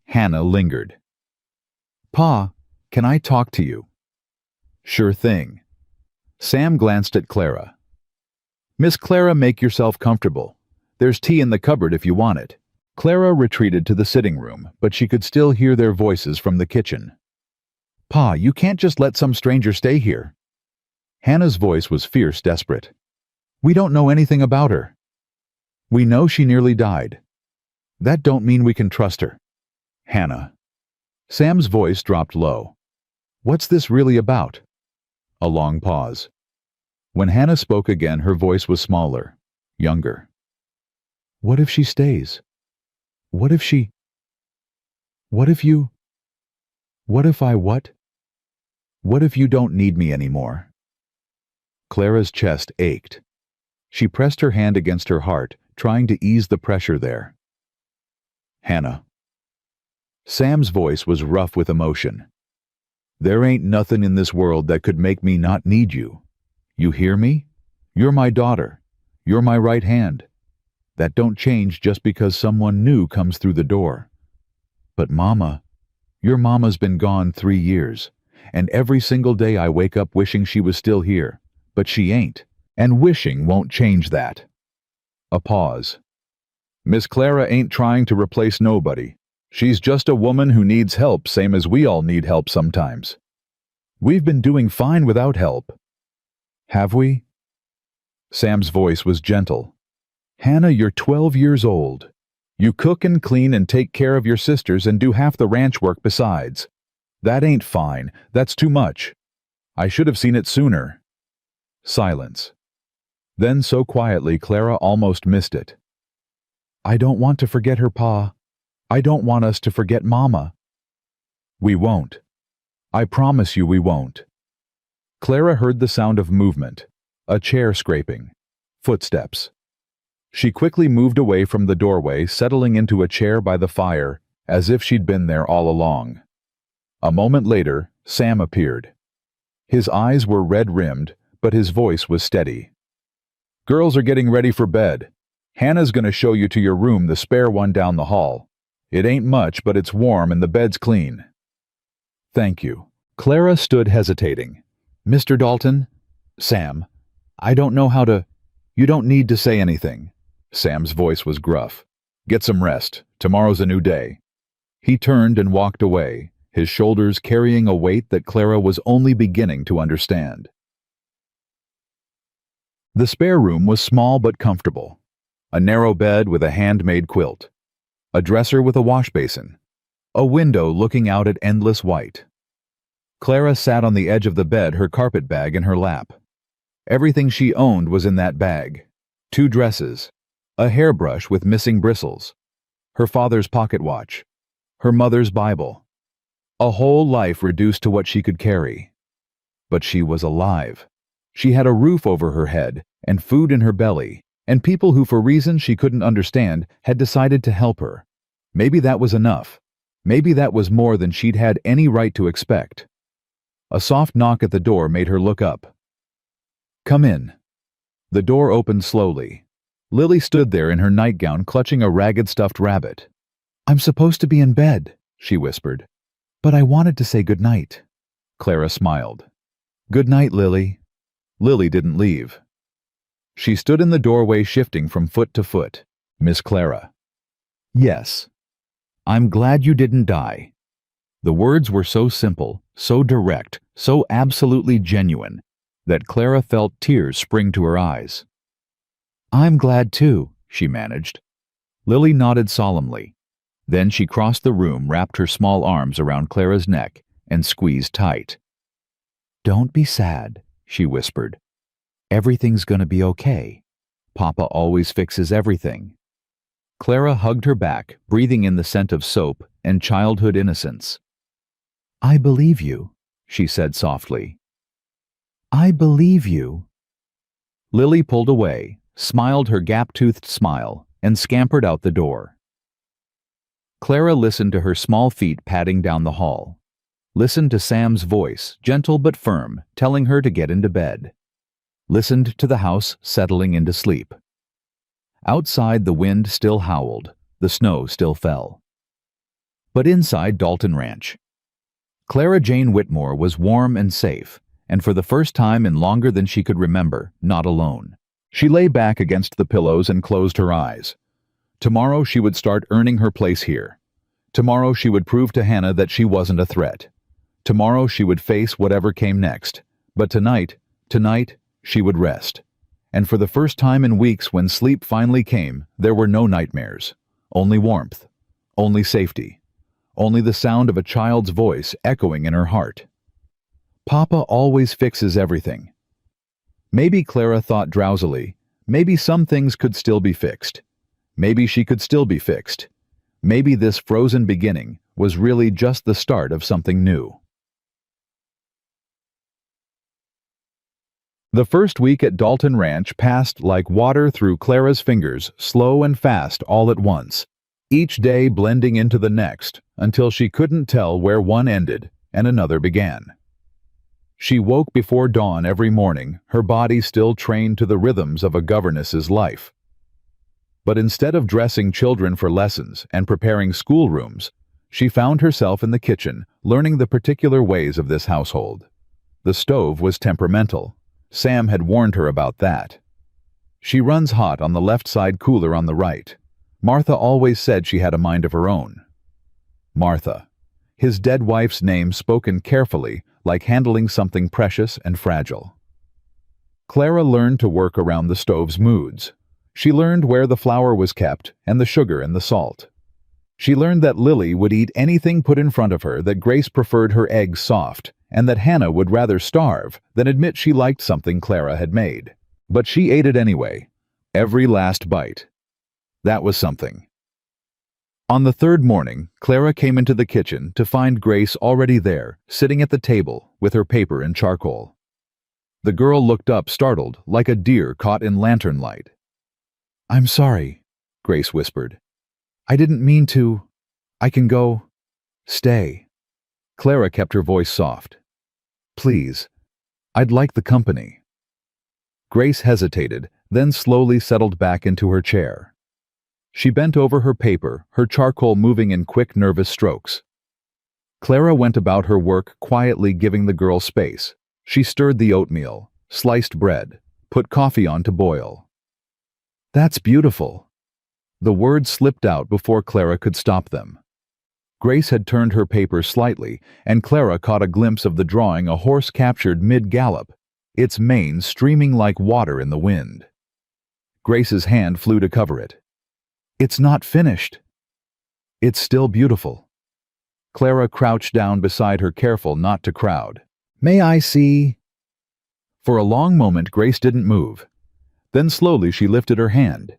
Hannah lingered. "Pa, can I talk to you?" "Sure thing." Sam glanced at Clara. "Miss Clara, make yourself comfortable. There's tea in the cupboard if you want it." Clara retreated to the sitting room, but she could still hear their voices from the kitchen. "Pa, you can't just let some stranger stay here." Hannah's voice was fierce, desperate. "We don't know anything about her. We know she nearly died. That don't mean we can trust her." "Hannah." Sam's voice dropped low. "What's this really about?" A long pause. When Hannah spoke again, her voice was smaller, younger. "What if she stays? What if she... What if you... What if I what? What if you don't need me anymore?" Clara's chest ached. She pressed her hand against her heart, trying to ease the pressure there. "Hannah." Sam's voice was rough with emotion. "There ain't nothing in this world that could make me not need you. You hear me? You're my daughter. You're my right hand. That don't change just because someone new comes through the door. But Mama, your Mama's been gone 3 years, and every single day I wake up wishing she was still here, but she ain't, and wishing won't change that." A pause. "Miss Clara ain't trying to replace nobody. She's just a woman who needs help, same as we all need help sometimes. We've been doing fine without help." "Have we?" Sam's voice was gentle. "Hannah, you're 12 years old. You cook and clean and take care of your sisters and do half the ranch work besides. That ain't fine. That's too much. I should have seen it sooner." Silence. Then so quietly Clara almost missed it. "I don't want to forget her, Pa. I don't want us to forget Mama." "We won't. I promise you we won't." Clara heard the sound of movement, a chair scraping, footsteps. She quickly moved away from the doorway, settling into a chair by the fire, as if she'd been there all along. A moment later, Sam appeared. His eyes were red-rimmed, but his voice was steady. "Girls are getting ready for bed. Hannah's gonna show you to your room, the spare one down the hall. It ain't much, but it's warm and the bed's clean." "Thank you." Clara stood hesitating. "Mr. Dalton?" "Sam, I don't know how to—" "You don't need to say anything." Sam's voice was gruff. "Get some rest. Tomorrow's a new day." He turned and walked away, his shoulders carrying a weight that Clara was only beginning to understand. The spare room was small but comfortable. A narrow bed with a handmade quilt. A dresser with a wash basin. A window looking out at endless white. Clara sat on the edge of the bed, her carpet bag in her lap. Everything she owned was in that bag. 2 dresses. A hairbrush with missing bristles. Her father's pocket watch. Her mother's Bible. A whole life reduced to what she could carry. But she was alive. She had a roof over her head and food in her belly, and people who, for reasons she couldn't understand, had decided to help her. Maybe that was enough. Maybe that was more than she'd had any right to expect. A soft knock at the door made her look up. "Come in." The door opened slowly. Lily stood there in her nightgown, clutching a ragged stuffed rabbit. "I'm supposed to be in bed," she whispered. "But I wanted to say good night." Clara smiled. "Good night, Lily." Lily didn't leave. She stood in the doorway shifting from foot to foot. Miss Clara. Yes. I'm glad you didn't die. The words were so simple, so direct, so absolutely genuine, that Clara felt tears spring to her eyes. I'm glad too, she managed. Lily nodded solemnly. Then she crossed the room, wrapped her small arms around Clara's neck, and squeezed tight. Don't be sad, she whispered. Everything's gonna be okay. Papa always fixes everything. Clara hugged her back, breathing in the scent of soap and childhood innocence. I believe you, she said softly. I believe you. Lily pulled away, smiled her gap-toothed smile, and scampered out the door. Clara listened to her small feet padding down the hall. Listened to Sam's voice, gentle but firm, telling her to get into bed. Listened to the house settling into sleep. Outside, the wind still howled, the snow still fell. But inside Dalton Ranch, Clara Jane Whitmore was warm and safe, and for the first time in longer than she could remember, not alone. She lay back against the pillows and closed her eyes. Tomorrow she would start earning her place here. Tomorrow she would prove to Hannah that she wasn't a threat. Tomorrow she would face whatever came next. But tonight, she would rest. And for the first time in weeks, when sleep finally came, there were no nightmares. Only warmth. Only safety. Only the sound of a child's voice echoing in her heart. Papa always fixes everything. Maybe, Clara thought drowsily, maybe some things could still be fixed. Maybe she could still be fixed. Maybe this frozen beginning was really just the start of something new. The first week at Dalton Ranch passed like water through Clara's fingers, slow and fast all at once, each day blending into the next until she couldn't tell where one ended and another began. She woke before dawn every morning, her body still trained to the rhythms of a governess's life. But instead of dressing children for lessons and preparing schoolrooms, she found herself in the kitchen, learning the particular ways of this household. The stove was temperamental. Sam had warned her about that. She runs hot on the left side, cooler on the right. Martha always said she had a mind of her own. Martha, his dead wife's name spoken carefully, like handling something precious and fragile. Clara learned to work around the stove's moods. She learned where the flour was kept and the sugar and the salt. She learned that Lily would eat anything put in front of her, that Grace preferred her eggs soft, and that Hannah would rather starve than admit she liked something Clara had made. But she ate it anyway, every last bite. That was something. On the third morning, Clara came into the kitchen to find Grace already there, sitting at the table with her paper and charcoal. The girl looked up, startled, like a deer caught in lantern light. I'm sorry, Grace whispered. I didn't mean to. I can go. Stay. Clara kept her voice soft. Please, I'd like the company. Grace hesitated, then slowly settled back into her chair. She bent over her paper, her charcoal moving in quick, nervous strokes. Clara went about her work, quietly giving the girl space. She stirred the oatmeal, sliced bread, put coffee on to boil. That's beautiful. The words slipped out before Clara could stop them. Grace had turned her paper slightly, and Clara caught a glimpse of the drawing a horse captured mid-gallop, its mane streaming like water in the wind. Grace's hand flew to cover it. It's not finished. It's still beautiful. Clara crouched down beside her, careful not to crowd. May I see? For a long moment Grace didn't move. Then slowly she lifted her hand.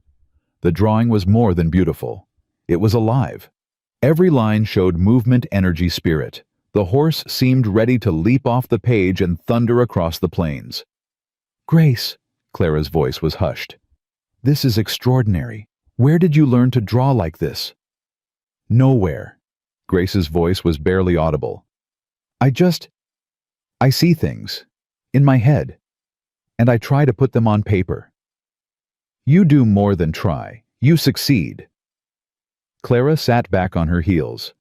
The drawing was more than beautiful. It was alive. Every line showed movement, energy, spirit. The horse seemed ready to leap off the page and thunder across the plains. Grace, Clara's voice was hushed. This is extraordinary. Where did you learn to draw like this? Nowhere. Grace's voice was barely audible. I see things. In my head. And I try to put them on paper. You do more than try. You succeed. Clara sat back on her heels.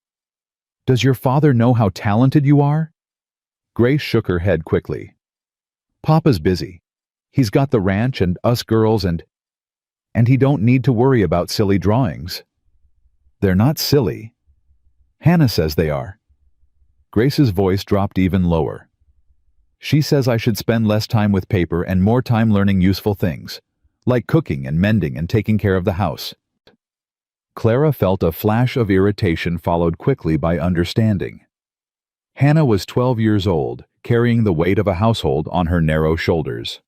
Does your father know how talented you are? Grace shook her head quickly. Papa's busy. He's got the ranch and us girls and he don't need to worry about silly drawings. They're not silly. Hannah says they are. Grace's voice dropped even lower. She says I should spend less time with paper and more time learning useful things, like cooking and mending and taking care of the house. Clara felt a flash of irritation followed quickly by understanding. Hannah was 12 years old, carrying the weight of a household on her narrow shoulders.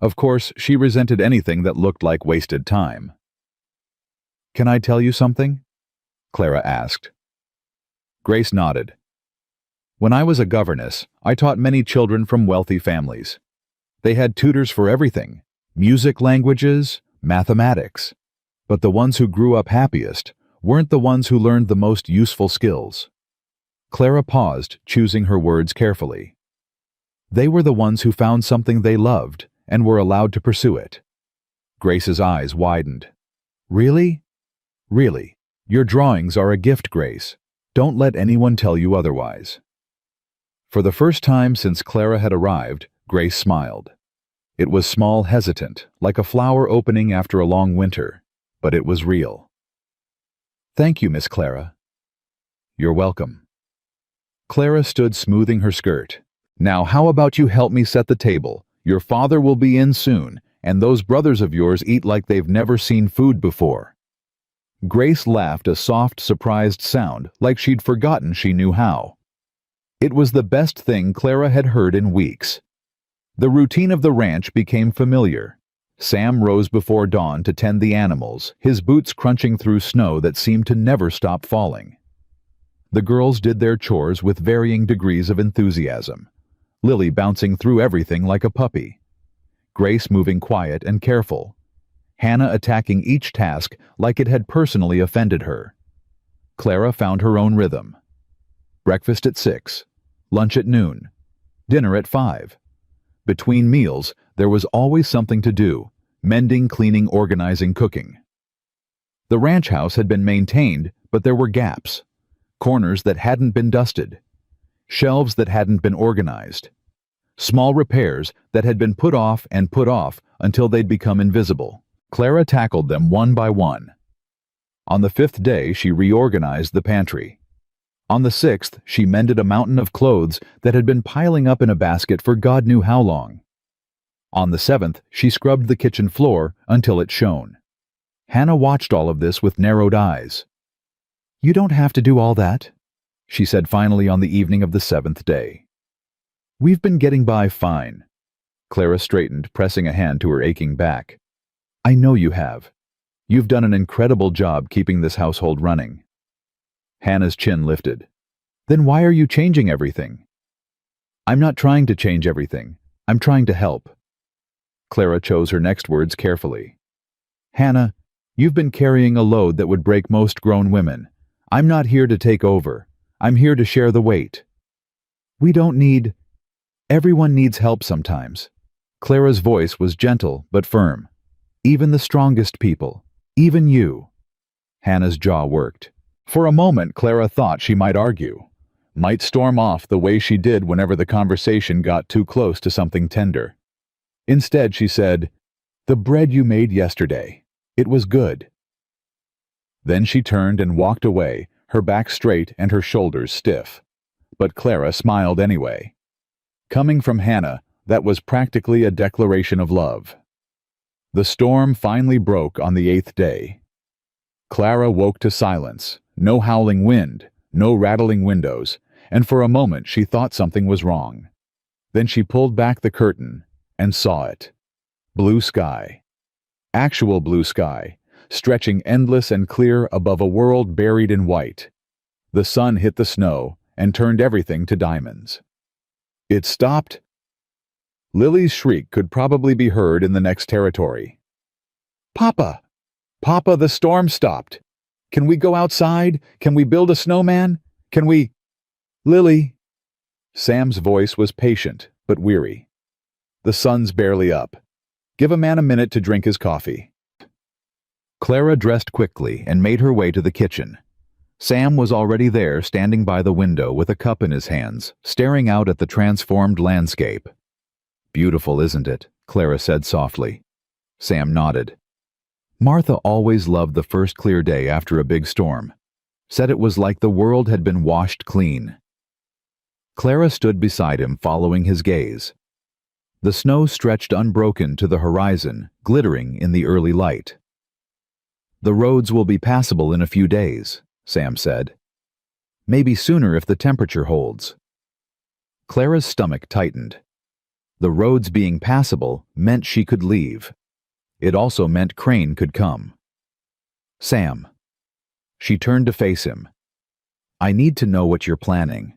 Of course, she resented anything that looked like wasted time. "Can I tell you something?" Clara asked. Grace nodded. "When I was a governess, I taught many children from wealthy families. They had tutors for everything: music, languages, mathematics. But the ones who grew up happiest weren't the ones who learned the most useful skills." Clara paused, choosing her words carefully. They were the ones who found something they loved and were allowed to pursue it. Grace's eyes widened. "Really? Really? Your drawings are a gift, Grace. Don't let anyone tell you otherwise." For the first time since Clara had arrived, Grace smiled. It was small, hesitant, like a flower opening after a long winter, but it was real. "Thank you, Miss Clara." "You're welcome." Clara stood smoothing her skirt. "Now how about you help me set the table? Your father will be in soon, and those brothers of yours eat like they've never seen food before." Grace laughed a soft, surprised sound, like she'd forgotten she knew how. It was the best thing Clara had heard in weeks. The routine of the ranch became familiar. Sam rose before dawn to tend the animals, his boots crunching through snow that seemed to never stop falling. The girls did their chores with varying degrees of enthusiasm, Lily bouncing through everything like a puppy, Grace moving quiet and careful, Hannah attacking each task like it had personally offended her. Clara found her own rhythm. Breakfast at 6, lunch at noon, dinner at 5. Between meals, there was always something to do: mending, cleaning, organizing, cooking. The ranch house had been maintained, but there were gaps. Corners that hadn't been dusted. Shelves that hadn't been organized. Small repairs that had been put off until they'd become invisible. Clara tackled them one by one. On the 5th day, she reorganized the pantry. On the 6th, she mended a mountain of clothes that had been piling up in a basket for God knew how long. On the 7th, she scrubbed the kitchen floor until it shone. Hannah watched all of this with narrowed eyes. "You don't have to do all that," she said finally on the evening of the 7th day. "We've been getting by fine." Clara straightened, pressing a hand to her aching back. "I know you have. You've done an incredible job keeping this household running." Hannah's chin lifted. "Then why are you changing everything?" "I'm not trying to change everything. I'm trying to help." Clara chose her next words carefully. "Hannah, you've been carrying a load that would break most grown women. I'm not here to take over. I'm here to share the weight." "We don't need... Everyone needs help sometimes." Clara's voice was gentle but firm. "Even the strongest people. Even you." Hannah's jaw worked. For a moment, Clara thought she might argue, might storm off the way she did whenever the conversation got too close to something tender. Instead, she said, "The bread you made yesterday. It was good." Then she turned and walked away, her back straight and her shoulders stiff. But Clara smiled anyway. Coming from Hannah, that was practically a declaration of love. The storm finally broke on the 8th day. Clara woke to silence, no howling wind, no rattling windows, and for a moment she thought something was wrong. Then she pulled back the curtain and saw it. Blue sky. Actual blue sky, stretching endless and clear above a world buried in white. The sun hit the snow and turned everything to diamonds. It stopped. Lily's shriek could probably be heard in the next territory. "Papa! Papa, the storm stopped! Can we go outside? Can we build a snowman? Can we—" "Lily!" Sam's voice was patient, but weary. "The sun's barely up. Give a man a minute to drink his coffee." Clara dressed quickly and made her way to the kitchen. Sam was already there, standing by the window with a cup in his hands, staring out at the transformed landscape. "Beautiful, isn't it?" Clara said softly. Sam nodded. Martha always loved the first clear day after a big storm. Said it was like the world had been washed clean. Clara stood beside him, following his gaze. The snow stretched unbroken to the horizon, glittering in the early light. The roads will be passable in a few days, Sam said. Maybe sooner if the temperature holds. Clara's stomach tightened. The roads being passable meant she could leave. It also meant Crane could come. Sam. She turned to face him. I need to know what you're planning.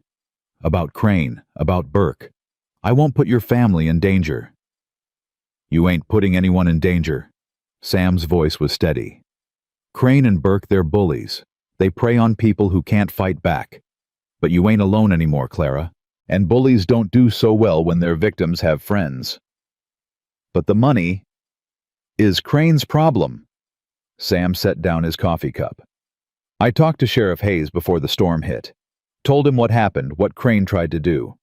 About Crane, about Burke. I won't put your family in danger. You ain't putting anyone in danger. Sam's voice was steady. Crane and Burke, they're bullies. They prey on people who can't fight back. But you ain't alone anymore, Clara. And bullies don't do so well when their victims have friends. But the money is Crane's problem. Sam set down his coffee cup. I talked to Sheriff Hayes before the storm hit. Told him what happened, what Crane tried to do.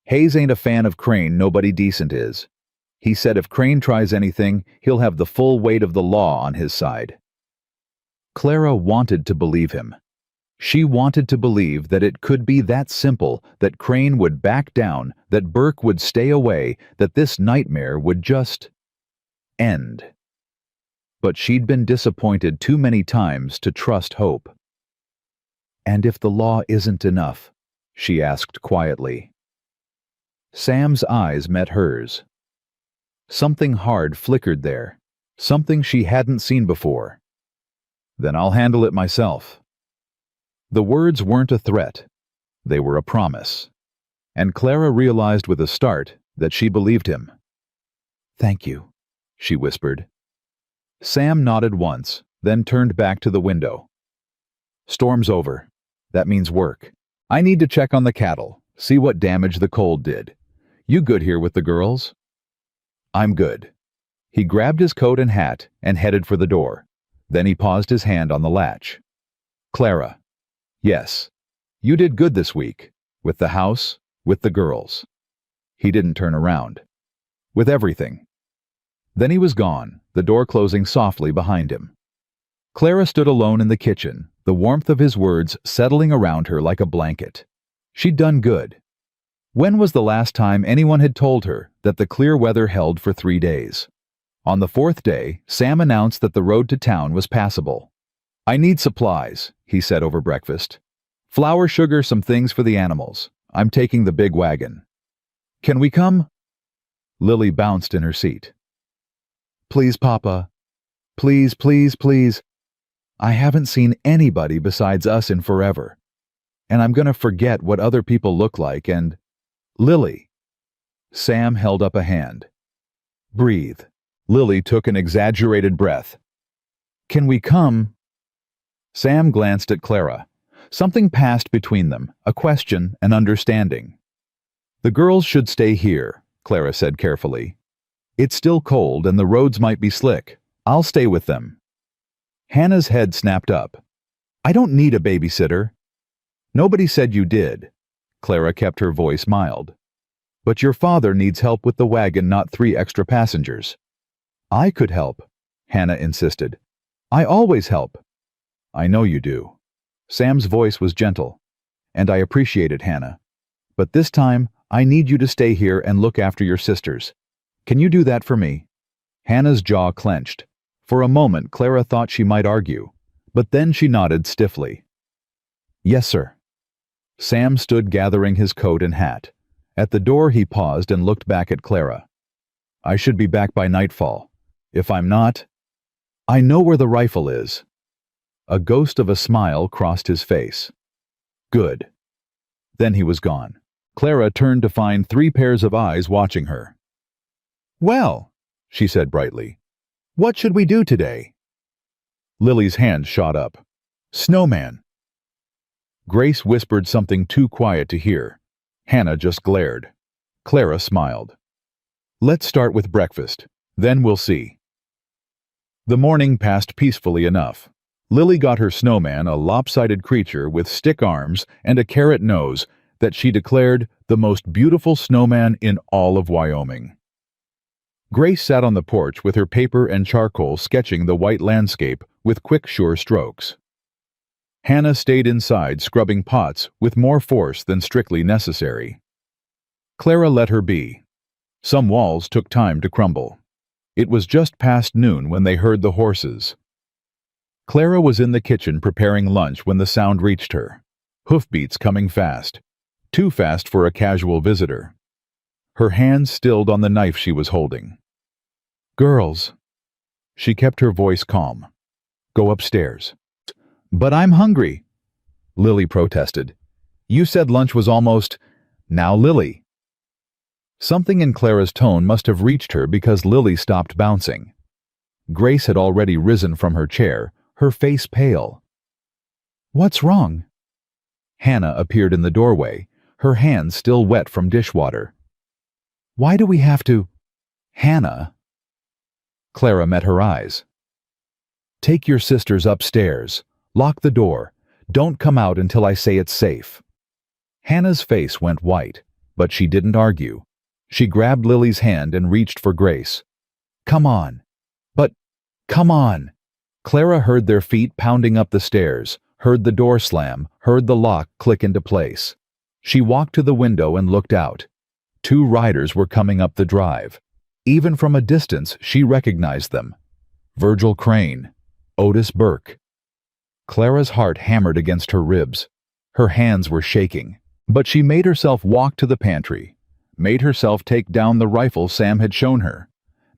Hayes ain't a fan of Crane, nobody decent is. He said if Crane tries anything, he'll have the full weight of the law on his side. Clara wanted to believe him. She wanted to believe that it could be that simple, that Crane would back down, that Burke would stay away, that this nightmare would just end. But she'd been disappointed too many times to trust hope. And if the law isn't enough? She asked quietly. Sam's eyes met hers. Something hard flickered there, something she hadn't seen before. Then I'll handle it myself. The words weren't a threat. They were a promise. And Clara realized with a start that she believed him. Thank you, she whispered. Sam nodded once, then turned back to the window. Storm's over. That means work. I need to check on the cattle, see what damage the cold did. You good here with the girls? I'm good. He grabbed his coat and hat and headed for the door. Then he paused his hand on the latch. Clara. Yes. You did good this week. With the house, with the girls. He didn't turn around. With everything. Then he was gone, the door closing softly behind him. Clara stood alone in the kitchen, the warmth of his words settling around her like a blanket. She'd done good. When was the last time anyone had told her that the clear weather held for 3 days? On the 4th day, Sam announced that the road to town was passable. I need supplies, he said over breakfast. Flour, sugar, some things for the animals. I'm taking the big wagon. Can we come? Lily bounced in her seat. Please, Papa. Please, please, please. I haven't seen anybody besides us in forever. And I'm gonna forget what other people look like and... Lily. Sam held up a hand. Breathe. Lily took an exaggerated breath. Can we come? Sam glanced at Clara. Something passed between them, a question, an understanding. The girls should stay here, Clara said carefully. It's still cold and the roads might be slick. I'll stay with them. Hannah's head snapped up. I don't need a babysitter. Nobody said you did. Clara kept her voice mild. But your father needs help with the wagon, not 3 extra passengers. I could help, Hannah insisted. I always help. I know you do. Sam's voice was gentle. And I appreciate it, Hannah. But this time, I need you to stay here and look after your sisters. Can you do that for me? Hannah's jaw clenched. For a moment, Clara thought she might argue. But then she nodded stiffly. Yes, sir. Sam stood gathering his coat and hat. At the door he paused and looked back at Clara. I should be back by nightfall. If I'm not, I know where the rifle is. A ghost of a smile crossed his face. Good. Then he was gone. Clara turned to find 3 pairs of eyes watching her. Well, she said brightly, what should we do today? Lily's hand shot up. Snowman. Grace whispered something too quiet to hear. Hannah just glared. Clara smiled. Let's start with breakfast. Then we'll see. The morning passed peacefully enough. Lily got her snowman, a lopsided creature with stick arms and a carrot nose that she declared the most beautiful snowman in all of Wyoming. Grace sat on the porch with her paper and charcoal sketching the white landscape with quick, sure strokes. Hannah stayed inside scrubbing pots with more force than strictly necessary. Clara let her be. Some walls took time to crumble. It was just past noon when they heard the horses. Clara was in the kitchen preparing lunch when the sound reached her. Hoofbeats coming fast. Too fast for a casual visitor. Her hands stilled on the knife she was holding. "Girls." She kept her voice calm. "Go upstairs." "But I'm hungry," Lily protested. "You said lunch was almost—" "Now, Lily." Something in Clara's tone must have reached her because Lily stopped bouncing. Grace had already risen from her chair, her face pale. "What's wrong?" Hannah appeared in the doorway, her hands still wet from dishwater. "Why do we have to—" "Hannah." Clara met her eyes. "Take your sisters upstairs. Lock the door. Don't come out until I say it's safe." Hannah's face went white, but she didn't argue. She grabbed Lily's hand and reached for Grace. "Come on." "But, come on." Clara heard their feet pounding up the stairs, heard the door slam, heard the lock click into place. She walked to the window and looked out. 2 riders were coming up the drive. Even from a distance, she recognized them. Virgil Crane, Otis Burke. Clara's heart hammered against her ribs. Her hands were shaking, but she made herself walk to the pantry, made herself take down the rifle Sam had shown her,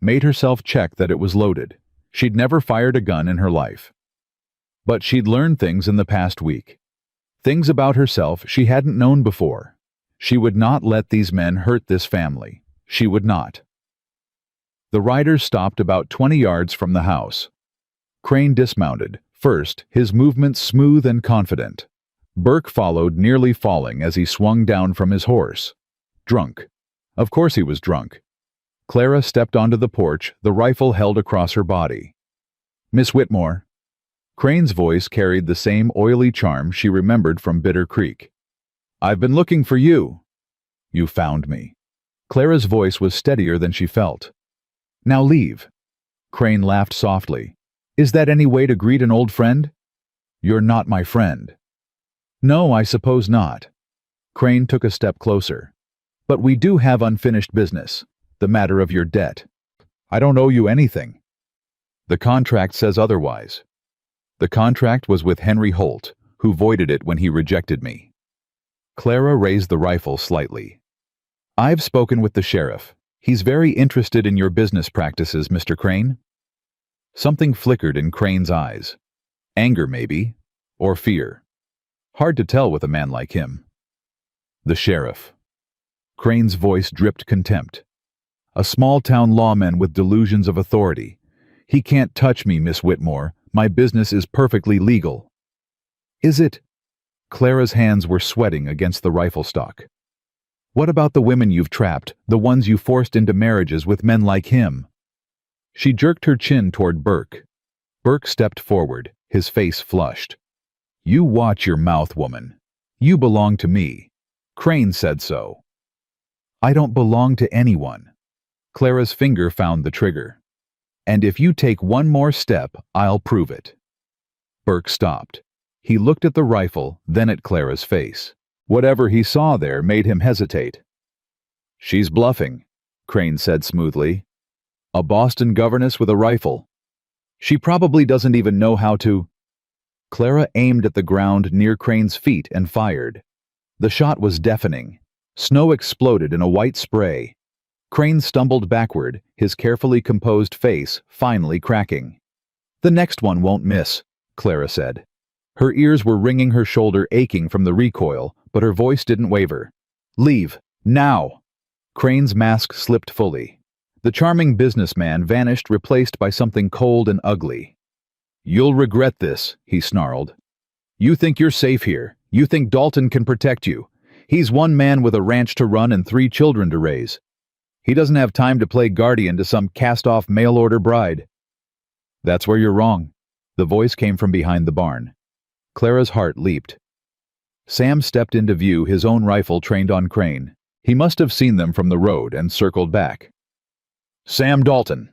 made herself check that it was loaded. She'd never fired a gun in her life. But she'd learned things in the past week. Things about herself she hadn't known before. She would not let these men hurt this family. She would not. The riders stopped about 20 yards from the house. Crane dismounted, first, his movements smooth and confident. Burke followed, nearly falling as he swung down from his horse. Drunk. Of course he was drunk. Clara stepped onto the porch, the rifle held across her body. "Miss Whitmore." Crane's voice carried the same oily charm she remembered from Bitter Creek. "I've been looking for you." "You found me." Clara's voice was steadier than she felt. "Now leave." Crane laughed softly. "Is that any way to greet an old friend?" "You're not my friend." "No, I suppose not." Crane took a step closer. "But we do have unfinished business. The matter of your debt." "I don't owe you anything." "The contract says otherwise." "The contract was with Henry Holt, who voided it when he rejected me." Clara raised the rifle slightly. "I've spoken with the sheriff. He's very interested in your business practices, Mr. Crane." Something flickered in Crane's eyes. Anger, maybe, or fear. Hard to tell with a man like him. "The sheriff." Crane's voice dripped contempt. "A small-town lawman with delusions of authority. He can't touch me, Miss Whitmore. My business is perfectly legal." "Is it?" Clara's hands were sweating against the rifle stock. "What about the women you've trapped, the ones you forced into marriages with men like him?" She jerked her chin toward Burke. Burke stepped forward, his face flushed. "You watch your mouth, woman. You belong to me. Crane said so." "I don't belong to anyone." Clara's finger found the trigger. "And if you take one more step, I'll prove it." Burke stopped. He looked at the rifle, then at Clara's face. Whatever he saw there made him hesitate. "She's bluffing," Crane said smoothly. "A Boston governess with a rifle. She probably doesn't even know how to—" Clara aimed at the ground near Crane's feet and fired. The shot was deafening. Snow exploded in a white spray. Crane stumbled backward, his carefully composed face finally cracking. "The next one won't miss," Clara said. Her ears were ringing, her shoulder aching from the recoil, but her voice didn't waver. "Leave. Now!" Crane's mask slipped fully. The charming businessman vanished, replaced by something cold and ugly. "You'll regret this," he snarled. "You think you're safe here. You think Dalton can protect you. He's one man with a ranch to run and 3 children to raise. He doesn't have time to play guardian to some cast-off mail-order bride." "That's where you're wrong." The voice came from behind the barn. Clara's heart leaped. Sam stepped into view, his own rifle trained on Crane. He must have seen them from the road and circled back. Sam Dalton.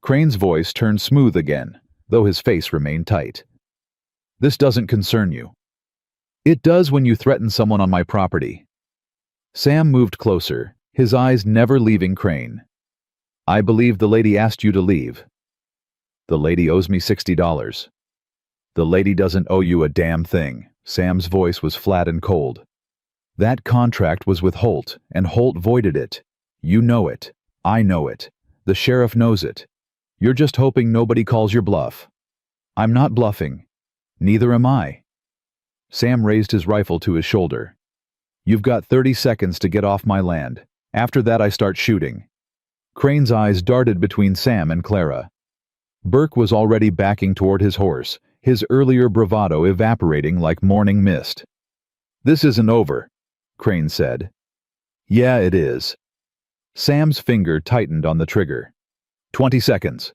Crane's voice turned smooth again, though his face remained tight. This doesn't concern you. It does when you threaten someone on my property. Sam moved closer, his eyes never leaving Crane. I believe the lady asked you to leave. The lady owes me $60. The lady doesn't owe you a damn thing. Sam's voice was flat and cold. That contract was with Holt, and Holt voided it. You know it. I know it. The sheriff knows it. You're just hoping nobody calls your bluff. I'm not bluffing. Neither am I. Sam raised his rifle to his shoulder. You've got 30 seconds to get off my land. After that I start shooting. Crane's eyes darted between Sam and Clara. Burke was already backing toward his horse, his earlier bravado evaporating like morning mist. This isn't over, Crane said. Yeah, it is. Sam's finger tightened on the trigger. 20 seconds.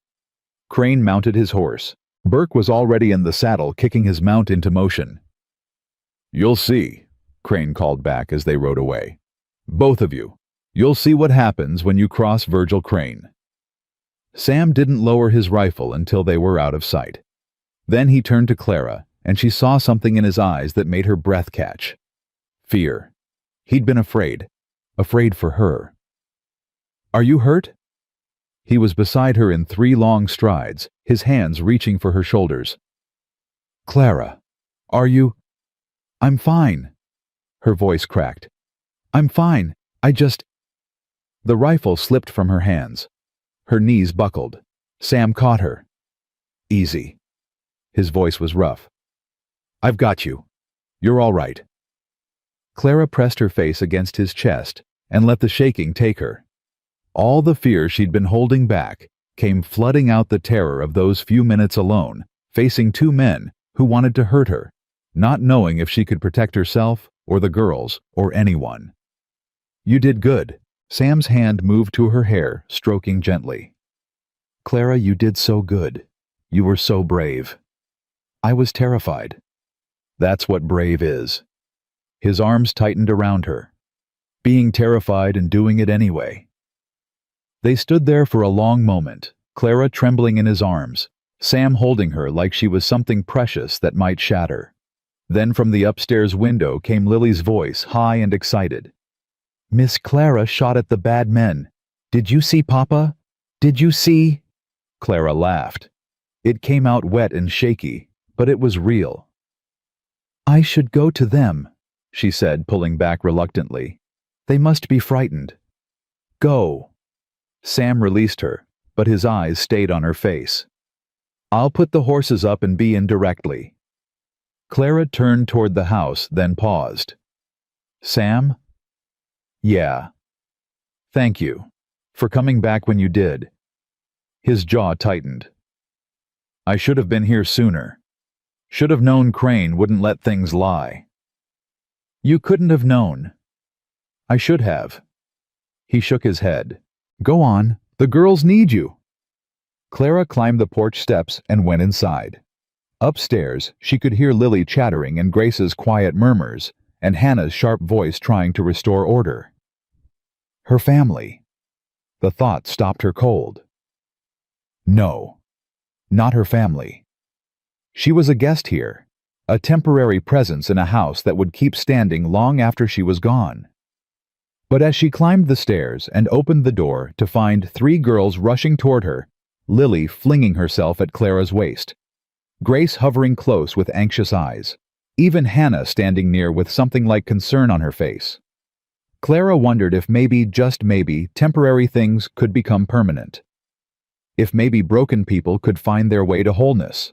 Crane mounted his horse. Burke was already in the saddle, kicking his mount into motion. You'll see, Crane called back as they rode away. Both of you. You'll see what happens when you cross Virgil Crane. Sam didn't lower his rifle until they were out of sight. Then he turned to Clara, and she saw something in his eyes that made her breath catch. Fear. He'd been afraid. Afraid for her. Are you hurt? He was beside her in 3 long strides, his hands reaching for her shoulders. Clara, are you? I'm fine. Her voice cracked. I'm fine. The rifle slipped from her hands. Her knees buckled. Sam caught her. Easy. His voice was rough. I've got you. You're all right. Clara pressed her face against his chest and let the shaking take her. All the fear she'd been holding back came flooding out, the terror of those few minutes alone, facing 2 men who wanted to hurt her, not knowing if she could protect herself or the girls or anyone. You did good. Sam's hand moved to her hair, stroking gently. Clara, you did so good. You were so brave. I was terrified. That's what brave is. His arms tightened around her. Being terrified and doing it anyway. They stood there for a long moment, Clara trembling in his arms, Sam holding her like she was something precious that might shatter. Then from the upstairs window came Lily's voice, high and excited. Miss Clara shot at the bad men. Did you see Papa? Did you see? Clara laughed. It came out wet and shaky, but it was real. I should go to them, she said, pulling back reluctantly. They must be frightened. Go. Sam released her, but his eyes stayed on her face. I'll put the horses up and be in directly. Clara turned toward the house, then paused. Sam? Yeah. Thank you. For coming back when you did. His jaw tightened. I should have been here sooner. Should have known Crane wouldn't let things lie. You couldn't have known. I should have. He shook his head. Go on, the girls need you. Clara climbed the porch steps and went inside. Upstairs, she could hear Lily chattering and Grace's quiet murmurs, and Hannah's sharp voice trying to restore order. Her family. The thought stopped her cold. No, not her family. She was a guest here, a temporary presence in a house that would keep standing long after she was gone. But as she climbed the stairs and opened the door to find 3 girls rushing toward her, Lily flinging herself at Clara's waist, Grace hovering close with anxious eyes, even Hannah standing near with something like concern on her face. Clara wondered if maybe, just maybe, temporary things could become permanent. If maybe broken people could find their way to wholeness.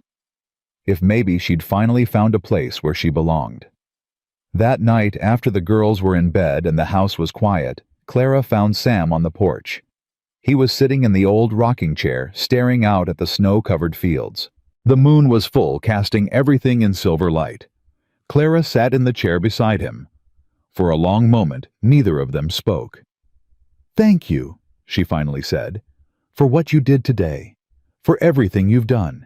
If maybe she'd finally found a place where she belonged. That night, after the girls were in bed and the house was quiet, Clara found Sam on the porch. He was sitting in the old rocking chair, staring out at the snow-covered fields. The moon was full, casting everything in silver light. Clara sat in the chair beside him. For a long moment, neither of them spoke. Thank you, she finally said, for what you did today, for everything you've done.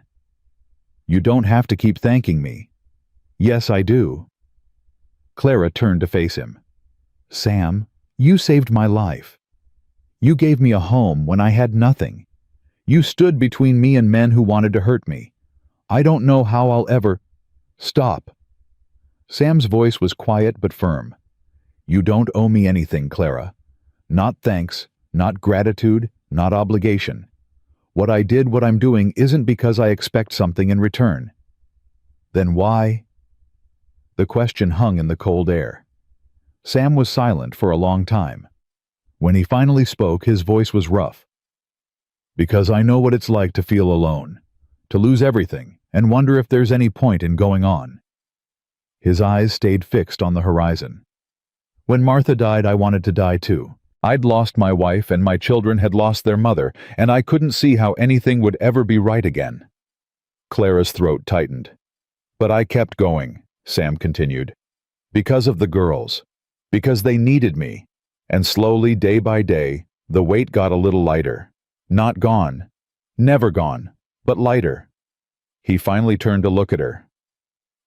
You don't have to keep thanking me. Yes, I do. Clara turned to face him. Sam, you saved my life. You gave me a home when I had nothing. You stood between me and men who wanted to hurt me. I don't know how I'll ever—" "Stop." Sam's voice was quiet but firm. "You don't owe me anything, Clara. Not thanks, not gratitude, not obligation. What I'm doing isn't because I expect something in return." "Then why?" The question hung in the cold air. Sam was silent for a long time. When he finally spoke, his voice was rough. "Because I know what it's like to feel alone, to lose everything, and wonder if there's any point in going on." His eyes stayed fixed on the horizon. "When Martha died, I wanted to die too. I'd lost my wife and my children had lost their mother, and I couldn't see how anything would ever be right again." Clara's throat tightened. "But I kept going," Sam continued. "Because of the girls. Because they needed me. And slowly, day by day, the weight got a little lighter. Not gone. Never gone. But lighter." He finally turned to look at her.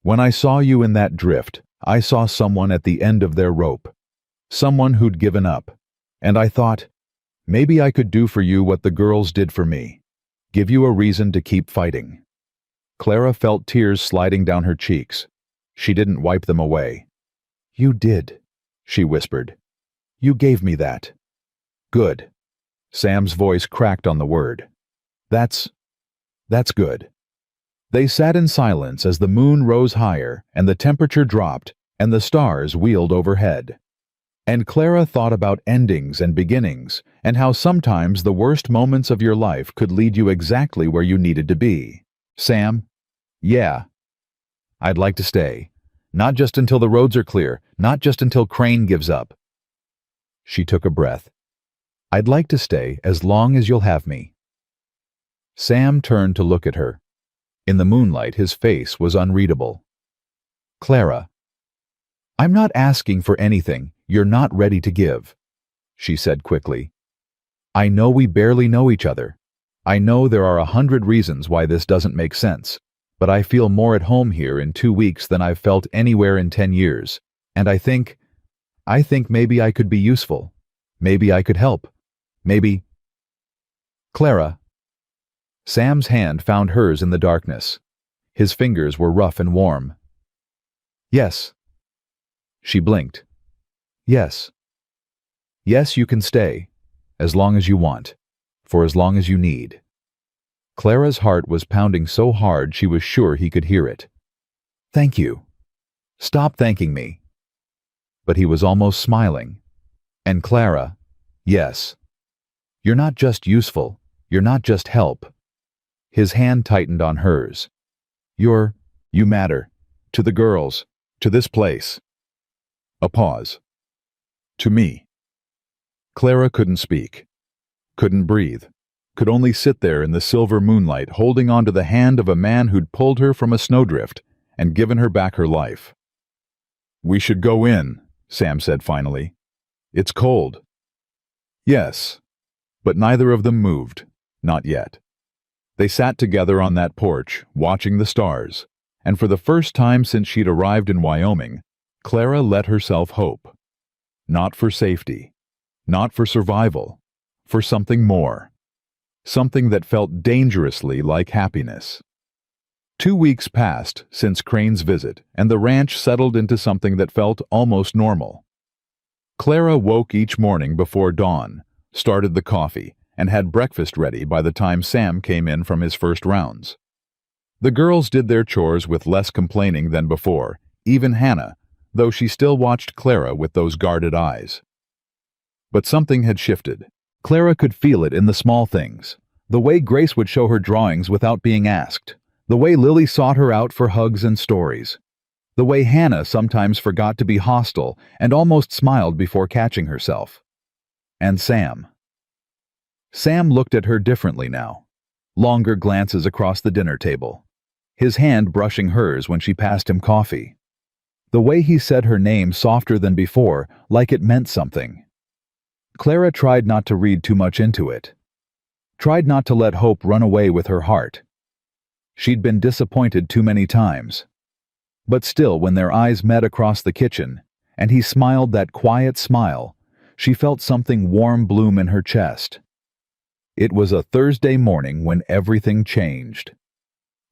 "When I saw you in that drift, I saw someone at the end of their rope. Someone who'd given up. And I thought, maybe I could do for you what the girls did for me. Give you a reason to keep fighting." Clara felt tears sliding down her cheeks. She didn't wipe them away. "You did," she whispered. "You gave me that." "Good." Sam's voice cracked on the word. That's good." They sat in silence as the moon rose higher and the temperature dropped and the stars wheeled overhead. And Clara thought about endings and beginnings and how sometimes the worst moments of your life could lead you exactly where you needed to be. "Sam?" "Yeah. I'd like to stay. Not just until the roads are clear, not just until Crane gives up." She took a breath. "I'd like to stay as long as you'll have me." Sam turned to look at her. In the moonlight, his face was unreadable. "Clara, I'm not asking for anything you're not ready to give," she said quickly. "I know we barely know each other. I know there are 100 reasons why this doesn't make sense, but I feel more at home here in 2 weeks than I've felt anywhere in 10 years, and I think maybe I could be useful. Maybe I could help. Maybe—" "Clara." Sam's hand found hers in the darkness. His fingers were rough and warm. "Yes." She blinked. "Yes. Yes, you can stay. As long as you want. For as long as you need." Clara's heart was pounding so hard she was sure he could hear it. "Thank you. Stop thanking me." But he was almost smiling. "And Clara, yes. You're not just useful. You're not just help." His hand tightened on hers. You matter. To the girls. To this place." A pause. "To me." Clara couldn't speak. Couldn't breathe. Could only sit there in the silver moonlight holding on to the hand of a man who'd pulled her from a snowdrift and given her back her life. "We should go in," Sam said finally. "It's cold." "Yes." But neither of them moved. Not yet. They sat together on that porch, watching the stars, and for the first time since she'd arrived in Wyoming, Clara let herself hope. Not for safety. Not for survival. For something more. Something that felt dangerously like happiness. 2 weeks passed since Crane's visit, and the ranch settled into something that felt almost normal. Clara woke each morning before dawn, started the coffee, and had breakfast ready by the time Sam came in from his first rounds. The girls did their chores with less complaining than before, even Hannah, though she still watched Clara with those guarded eyes. But something had shifted. Clara could feel it in the small things. The way Grace would show her drawings without being asked. The way Lily sought her out for hugs and stories. The way Hannah sometimes forgot to be hostile and almost smiled before catching herself. And Sam. Sam looked at her differently now. Longer glances across the dinner table. His hand brushing hers when she passed him coffee. The way he said her name softer than before, like it meant something. Clara tried not to read too much into it. Tried not to let hope run away with her heart. She'd been disappointed too many times. But still, when their eyes met across the kitchen, and he smiled that quiet smile, she felt something warm bloom in her chest. It was a Thursday morning when everything changed.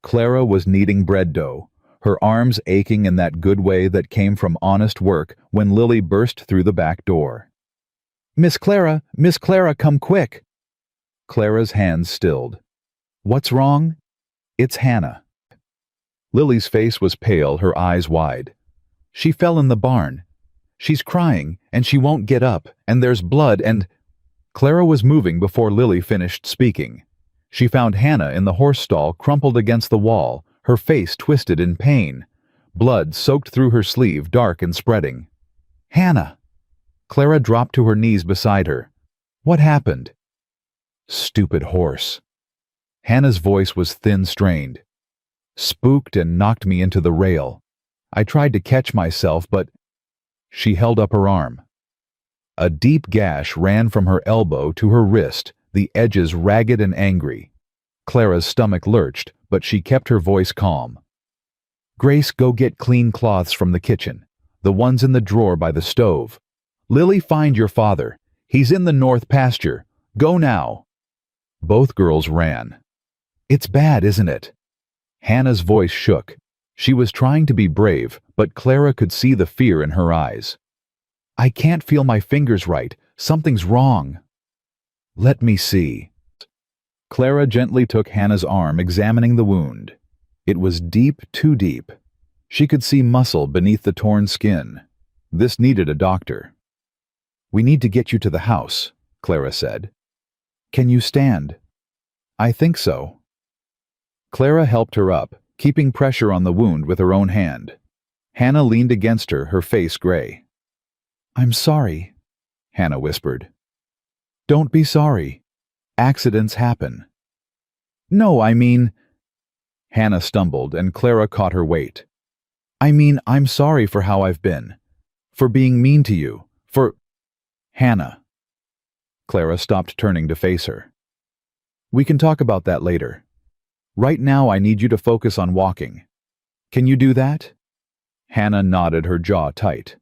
Clara was kneading bread dough, her arms aching in that good way that came from honest work when Lily burst through the back door. Miss Clara, come quick!" Clara's hands stilled. "What's wrong?" "It's Hannah." Lily's face was pale, her eyes wide. "She fell in the barn. She's crying, and she won't get up, and there's blood and—" Clara was moving before Lily finished speaking. She found Hannah in the horse stall, crumpled against the wall, her face twisted in pain. Blood soaked through her sleeve, dark and spreading. "Hannah!" Clara dropped to her knees beside her. "What happened?" "Stupid horse." Hannah's voice was thin-strained. "Spooked and knocked me into the rail. I tried to catch myself, but—" She held up her arm. A deep gash ran from her elbow to her wrist, the edges ragged and angry. Clara's stomach lurched, but she kept her voice calm. "Grace, go get clean cloths from the kitchen, the ones in the drawer by the stove. Lily, find your father. He's in the north pasture. Go now." Both girls ran. "It's bad, isn't it?" Hannah's voice shook. She was trying to be brave, but Clara could see the fear in her eyes. "I can't feel my fingers right. Something's wrong." "Let me see." Clara gently took Hannah's arm, examining the wound. It was deep, too deep. She could see muscle beneath the torn skin. This needed a doctor. "We need to get you to the house," Clara said. "Can you stand?" "I think so." Clara helped her up, keeping pressure on the wound with her own hand. Hannah leaned against her, her face gray. "I'm sorry," Hannah whispered. "Don't be sorry. Accidents happen." "No, I mean—" Hannah stumbled, and Clara caught her weight. "I mean, I'm sorry for how I've been. For being mean to you. For—" "Hannah." Clara stopped turning to face her. "We can talk about that later. Right now I need you to focus on walking. Can you do that?" Hannah nodded, her jaw tight.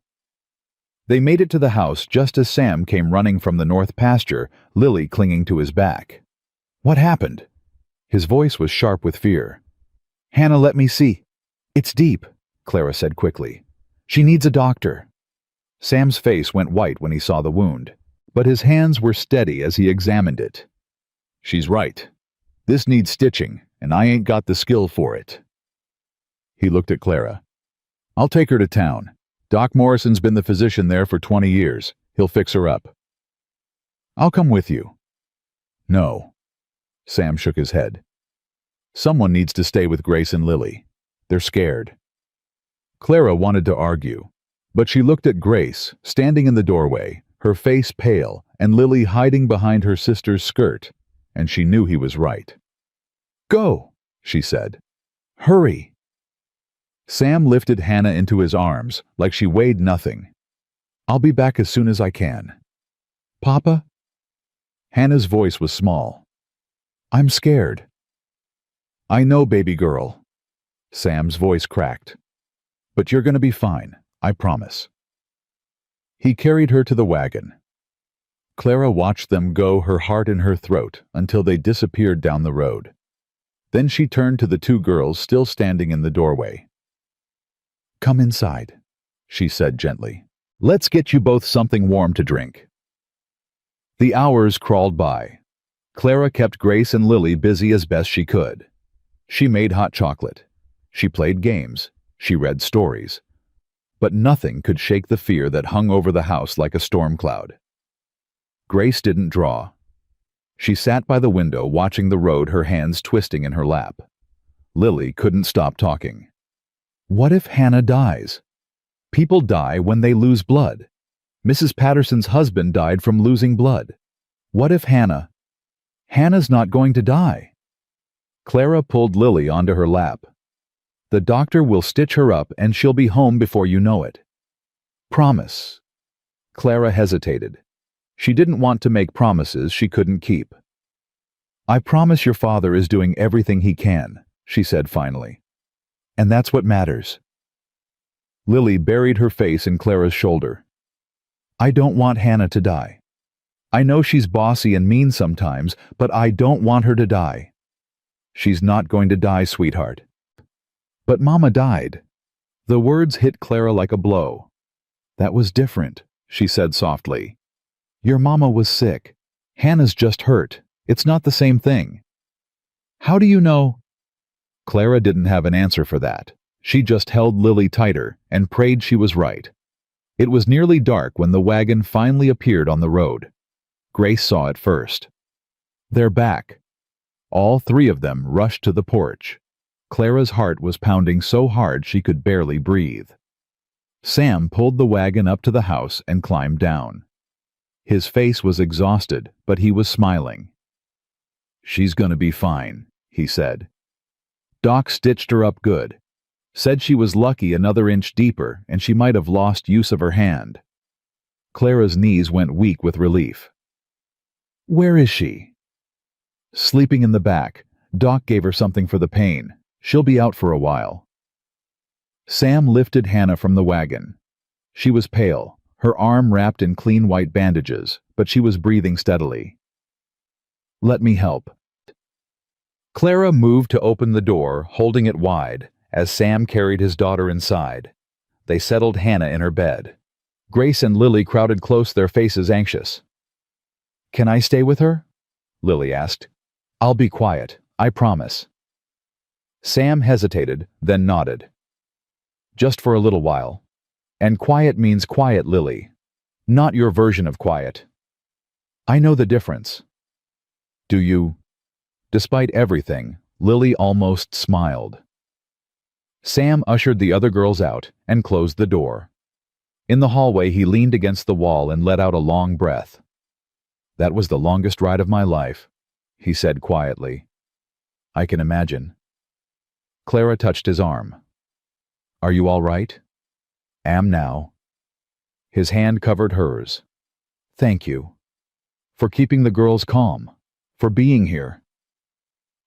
They made it to the house just as Sam came running from the north pasture, Lily clinging to his back. "What happened?" His voice was sharp with fear. "Hannah, let me see." "It's deep," Clara said quickly. "She needs a doctor." Sam's face went white when he saw the wound, but his hands were steady as he examined it. "She's right. This needs stitching, and I ain't got the skill for it." He looked at Clara. "I'll take her to town. Doc Morrison's been the physician there for 20 years. He'll fix her up." "I'll come with you." "No." Sam shook his head. "Someone needs to stay with Grace and Lily. They're scared." Clara wanted to argue, but she looked at Grace, standing in the doorway, her face pale, and Lily hiding behind her sister's skirt, and she knew he was right. "Go," she said. "Hurry." Sam lifted Hannah into his arms like she weighed nothing. "I'll be back as soon as I can." "Papa?" Hannah's voice was small. "I'm scared." "I know, baby girl." Sam's voice cracked. "But you're going to be fine, I promise." He carried her to the wagon. Clara watched them go, her heart in her throat, until they disappeared down the road. Then she turned to the two girls still standing in the doorway. "Come inside," she said gently. "Let's get you both something warm to drink." The hours crawled by. Clara kept Grace and Lily busy as best she could. She made hot chocolate. She played games. She read stories. But nothing could shake the fear that hung over the house like a storm cloud. Grace didn't draw. She sat by the window watching the road, her hands twisting in her lap. Lily couldn't stop talking. What if Hannah dies? People die when they lose blood. Mrs. Patterson's husband died from losing blood. What if Hannah? Hannah's not going to die. Clara pulled Lily onto her lap. "The doctor will stitch her up and she'll be home before you know it." "Promise." Clara hesitated. She didn't want to make promises she couldn't keep. "I promise your father is doing everything he can," she said finally. "And that's what matters." Lily buried her face in Clara's shoulder. I don't want Hannah to die. I know she's bossy and mean sometimes, but I don't want her to die. She's not going to die, sweetheart. But Mama died. The words hit Clara like a blow. That was different, she said softly. Your mama was sick. Hannah's just hurt. It's not the same thing. How do you know? Clara didn't have an answer for that. She just held Lily tighter and prayed she was right. It was nearly dark when the wagon finally appeared on the road. Grace saw it first. They're back. All three of them rushed to the porch. Clara's heart was pounding so hard she could barely breathe. Sam pulled the wagon up to the house and climbed down. His face was exhausted, but he was smiling. She's gonna be fine, he said. Doc stitched her up good. Said she was lucky another inch deeper and she might have lost use of her hand. Clara's knees went weak with relief. Where is she? Sleeping in the back. Doc gave her something for the pain. She'll be out for a while. Sam lifted Hannah from the wagon. She was pale, her arm wrapped in clean white bandages, but she was breathing steadily. Let me help. Clara moved to open the door, holding it wide, as Sam carried his daughter inside. They settled Hannah in her bed. Grace and Lily crowded close, their faces anxious. Can I stay with her? Lily asked. I'll be quiet, I promise. Sam hesitated, then nodded. Just for a little while. And quiet means quiet, Lily. Not your version of quiet. I know the difference. Do you? Despite everything, Lily almost smiled. Sam ushered the other girls out and closed the door. In the hallway, he leaned against the wall and let out a long breath. That was the longest ride of my life, he said quietly. I can imagine. Clara touched his arm. Are you all right? Am now. His hand covered hers. Thank you. For keeping the girls calm. For being here.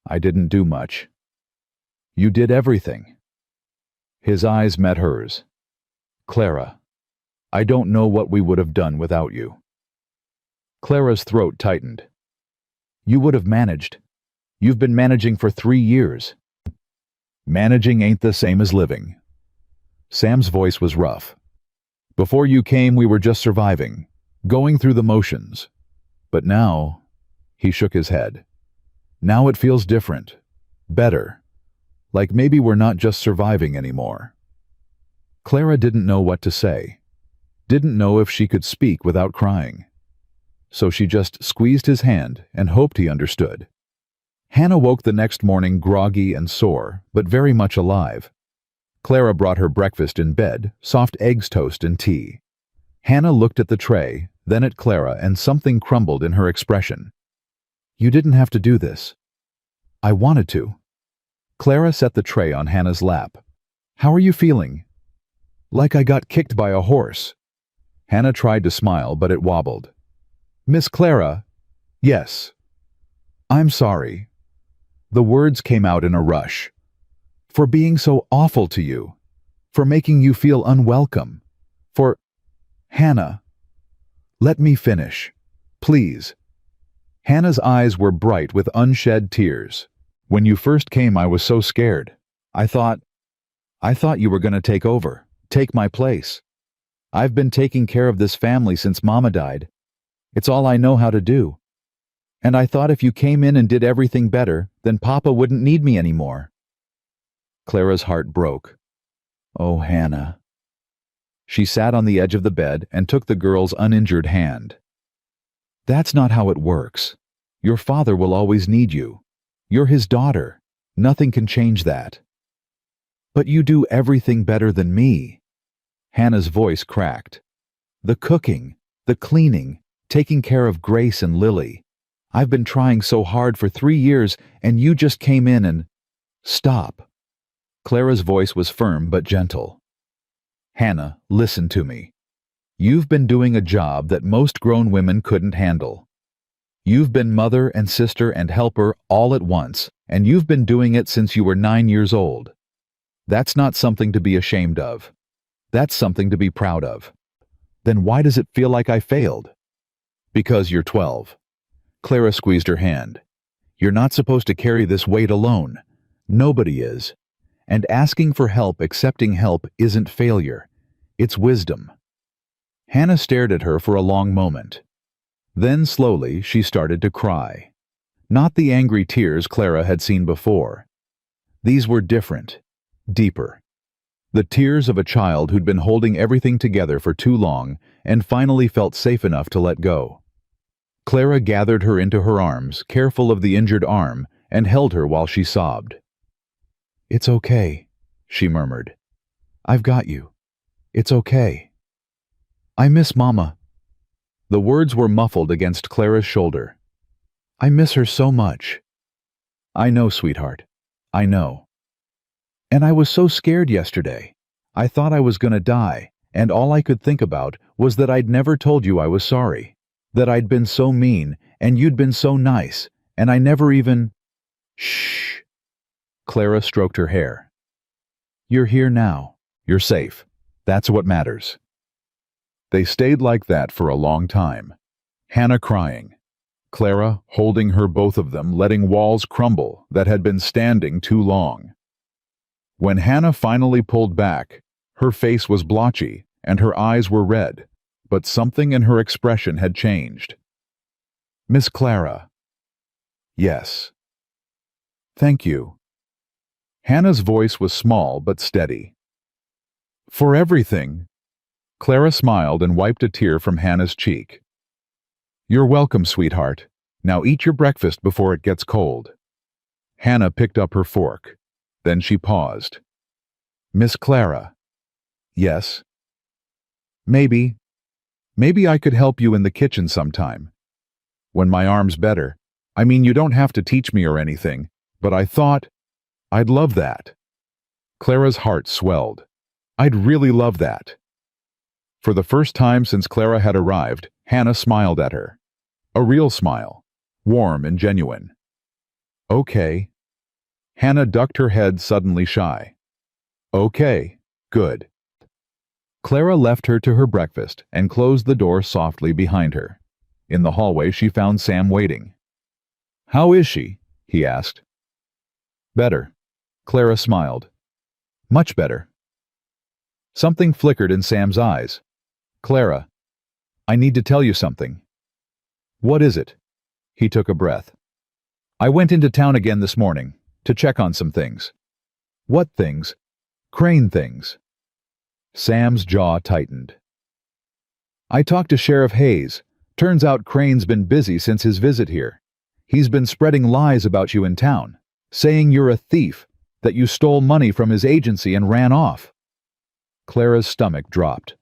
I didn't do much. You did everything. His eyes met hers. Clara, I don't know what we would have done without you. Clara's throat tightened. You would have managed. You've been managing for 3 years. Managing ain't the same as living. Sam's voice was rough. Before you came, we were just surviving, going through the motions. But now, he shook his head. Now it feels different. Better. Like maybe we're not just surviving anymore. Clara didn't know what to say. Didn't know if she could speak without crying. So she just squeezed his hand and hoped he understood. Hannah woke the next morning groggy and sore, but very much alive. Clara brought her breakfast in bed, soft eggs, toast, and tea. Hannah looked at the tray, then at Clara, and something crumbled in her expression. You didn't have to do this. I wanted to. Clara set the tray on Hannah's lap. How are you feeling? Like I got kicked by a horse. Hannah tried to smile, but it wobbled. Miss Clara? Yes. I'm sorry. The words came out in a rush. For being so awful to you. For making you feel unwelcome. For... Hannah. Let me finish. Please. Hannah's eyes were bright with unshed tears. When you first came, I was so scared. I thought you were going to take over, take my place. I've been taking care of this family since Mama died. It's all I know how to do. And I thought if you came in and did everything better, then Papa wouldn't need me anymore. Clara's heart broke. Oh, Hannah. She sat on the edge of the bed and took the girl's uninjured hand. That's not how it works. Your father will always need you. You're his daughter. Nothing can change that. But you do everything better than me. Hannah's voice cracked. The cooking, the cleaning, taking care of Grace and Lily. I've been trying so hard for 3 years, and you just came in and... Stop. Clara's voice was firm but gentle. Hannah, listen to me. You've been doing a job that most grown women couldn't handle. You've been mother and sister and helper all at once, and you've been doing it since you were 9 years old. That's not something to be ashamed of. That's something to be proud of. Then why does it feel like I failed? Because you're 12. Clara squeezed her hand. You're not supposed to carry this weight alone. Nobody is. And asking for help, accepting help, isn't failure. It's wisdom. Hannah stared at her for a long moment. Then slowly she started to cry. Not the angry tears Clara had seen before. These were different, deeper. The tears of a child who'd been holding everything together for too long and finally felt safe enough to let go. Clara gathered her into her arms, careful of the injured arm, and held her while she sobbed. "It's okay," she murmured. "I've got you. It's okay. I miss Mama." The words were muffled against Clara's shoulder. "I miss her so much." "I know, sweetheart. I know. And I was so scared yesterday. I thought I was gonna die, and all I could think about was that I'd never told you I was sorry. That I'd been so mean, and you'd been so nice, and I never even—" "Shh." Clara stroked her hair. "You're here now. You're safe. That's what matters." They stayed like that for a long time. Hannah crying. Clara holding her, both of them letting walls crumble that had been standing too long. When Hannah finally pulled back, her face was blotchy and her eyes were red, but something in her expression had changed. "Miss Clara." "Yes." "Thank you." Hannah's voice was small but steady. "For everything." Clara smiled and wiped a tear from Hannah's cheek. "You're welcome, sweetheart. Now eat your breakfast before it gets cold." Hannah picked up her fork. Then she paused. "Miss Clara." "Yes." Maybe I could help you in the kitchen sometime. When my arm's better. I mean, you don't have to teach me or anything, but I thought I'd love that." Clara's heart swelled. "I'd really love that." For the first time since Clara had arrived, Hannah smiled at her. A real smile, warm and genuine. "Okay." Hannah ducked her head, suddenly shy. "Okay, good." Clara left her to her breakfast and closed the door softly behind her. In the hallway she found Sam waiting. "How is she?" he asked. "Better." Clara smiled. "Much better." Something flickered in Sam's eyes. "Clara, I need to tell you something." "What is it?" He took a breath. "I went into town again this morning to check on some things." "What things?" "Crane things." Sam's jaw tightened. "I talked to Sheriff Hayes. Turns out Crane's been busy since his visit here. He's been spreading lies about you in town, saying you're a thief, that you stole money from his agency and ran off." Clara's stomach dropped.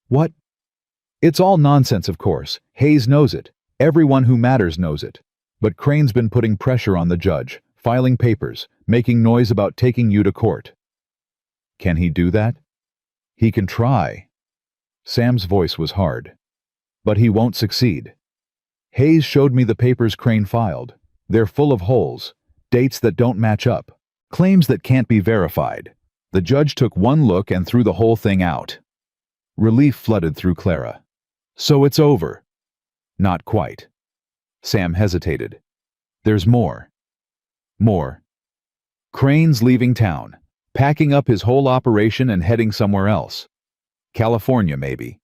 "What?" "It's all nonsense, of course. Hayes knows it. Everyone who matters knows it. But Crane's been putting pressure on the judge, filing papers, making noise about taking you to court." "Can he do that?" "He can try." Sam's voice was hard. "But he won't succeed. Hayes showed me the papers Crane filed. They're full of holes, dates that don't match up, claims that can't be verified. The judge took one look and threw the whole thing out." Relief flooded through Clara. "So it's over." "Not quite." Sam hesitated. "There's more." "More." "Crane's leaving town, packing up his whole operation and heading somewhere else. California, maybe.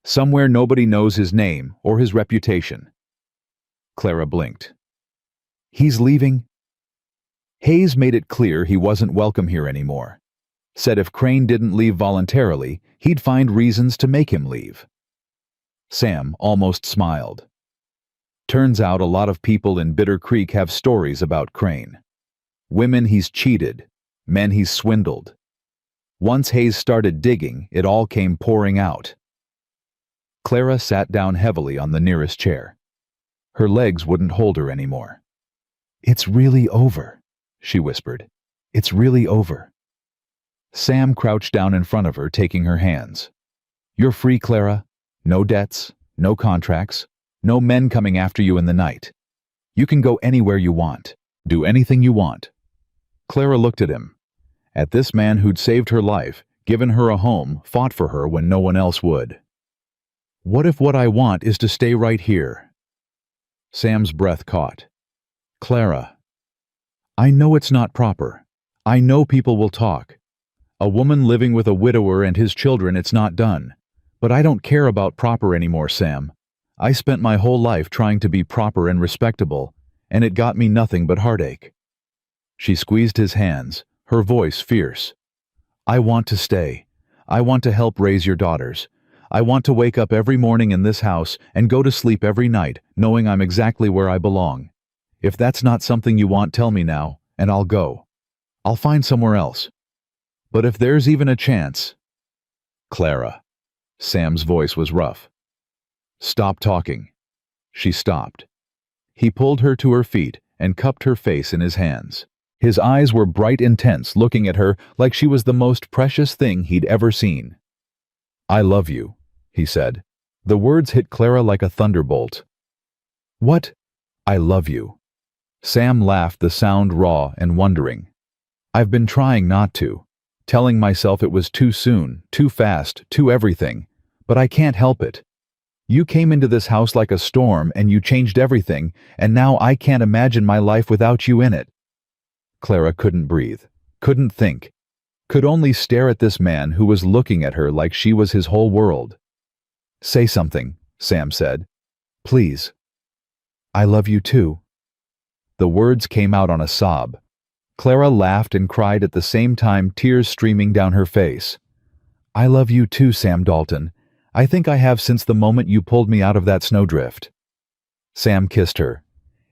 Somewhere nobody knows his name or his reputation." Clara blinked. "He's leaving?" "Hayes made it clear he wasn't welcome here anymore. Said if Crane didn't leave voluntarily, he'd find reasons to make him leave." Sam almost smiled. "Turns out a lot of people in Bitter Creek have stories about Crane. Women he's cheated, men he's swindled. Once Hayes started digging, it all came pouring out." Clara sat down heavily on the nearest chair. Her legs wouldn't hold her anymore. "It's really over," she whispered. "It's really over." Sam crouched down in front of her, taking her hands. "You're free, Clara. No debts, no contracts, no men coming after you in the night. You can go anywhere you want, do anything you want." Clara looked at him. At this man who'd saved her life, given her a home, fought for her when no one else would. What if what I want is to stay right here? Sam's breath caught. Clara, I know it's not proper. I know people will talk. A woman living with a widower and his children, it's not done. But I don't care about proper anymore, Sam. I spent my whole life trying to be proper and respectable, and it got me nothing but heartache. She squeezed his hands, her voice fierce. I want to stay. I want to help raise your daughters. I want to wake up every morning in this house and go to sleep every night, knowing I'm exactly where I belong. If that's not something you want, tell me now, and I'll go. I'll find somewhere else. But if there's even a chance... Clara. Sam's voice was rough. Stop talking. She stopped. He pulled her to her feet and cupped her face in his hands. His eyes were bright, intense, looking at her like she was the most precious thing he'd ever seen. I love you, he said. The words hit Clara like a thunderbolt. What? I love you. Sam laughed, the sound raw and wondering. I've been trying not to, telling myself it was too soon, too fast, too everything, but I can't help it. You came into this house like a storm and you changed everything, and now I can't imagine my life without you in it. Clara couldn't breathe, couldn't think, could only stare at this man who was looking at her like she was his whole world. Say something, Sam said. Please. I love you too. The words came out on a sob. Clara laughed and cried at the same time, tears streaming down her face. I love you too, Sam Dalton. I think I have since the moment you pulled me out of that snowdrift. Sam kissed her.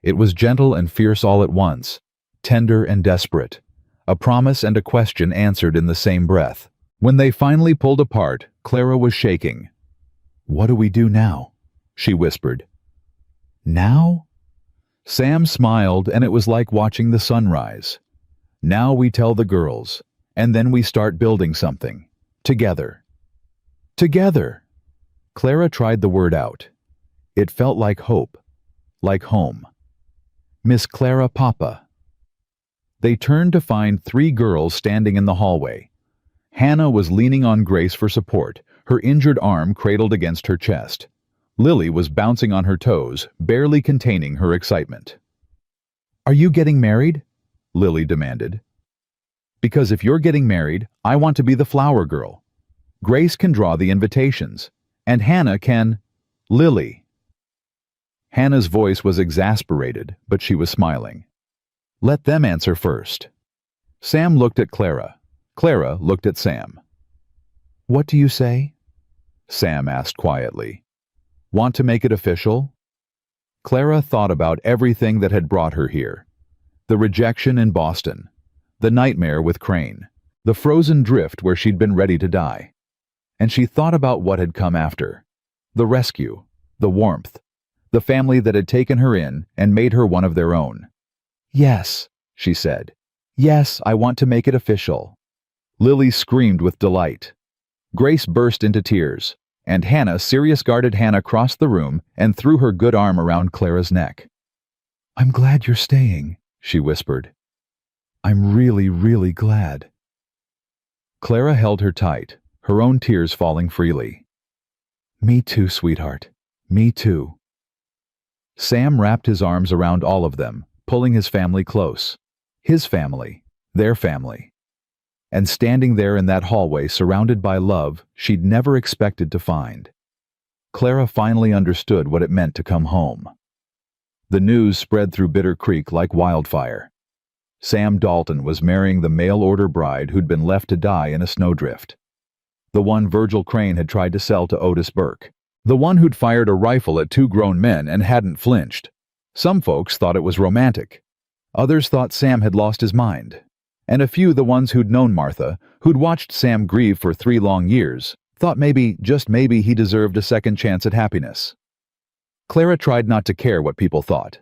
It was gentle and fierce all at once, tender and desperate, a promise and a question answered in the same breath. When they finally pulled apart, Clara was shaking. What do we do now? She whispered. Now? Sam smiled, and it was like watching the sunrise. Now we tell the girls, and then we start building something. Together. Together! Clara tried the word out. It felt like hope, like home. Miss Clara Papa. They turned to find 3 girls standing in the hallway. Hannah was leaning on Grace for support, her injured arm cradled against her chest. Lily was bouncing on her toes, barely containing her excitement. Are you getting married? Lily demanded. Because if you're getting married, I want to be the flower girl. Grace can draw the invitations, and Hannah can... Lily. Hannah's voice was exasperated, but she was smiling. Let them answer first. Sam looked at Clara. Clara looked at Sam. What do you say? Sam asked quietly. Want to make it official? Clara thought about everything that had brought her here. The rejection in Boston, the nightmare with Crane, the frozen drift where she'd been ready to die. And she thought about what had come after. The rescue, the warmth, the family that had taken her in and made her one of their own. Yes, she said. Yes, I want to make it official. Lily screamed with delight. Grace burst into tears, and Guarded Hannah crossed the room and threw her good arm around Clara's neck. I'm glad you're staying, she whispered. I'm really, really glad. Clara held her tight, her own tears falling freely. Me too, sweetheart. Me too. Sam wrapped his arms around all of them, pulling his family close. His family, their family. And standing there in that hallway surrounded by love she'd never expected to find. Clara finally understood what it meant to come home. The news spread through Bitter Creek like wildfire. Sam Dalton was marrying the mail-order bride who'd been left to die in a snowdrift. The one Virgil Crane had tried to sell to Otis Burke. The one who'd fired a rifle at 2 grown men and hadn't flinched. Some folks thought it was romantic. Others thought Sam had lost his mind. And a few, the ones who'd known Martha, who'd watched Sam grieve for 3 long years, thought maybe, just maybe, he deserved a second chance at happiness. Clara tried not to care what people thought.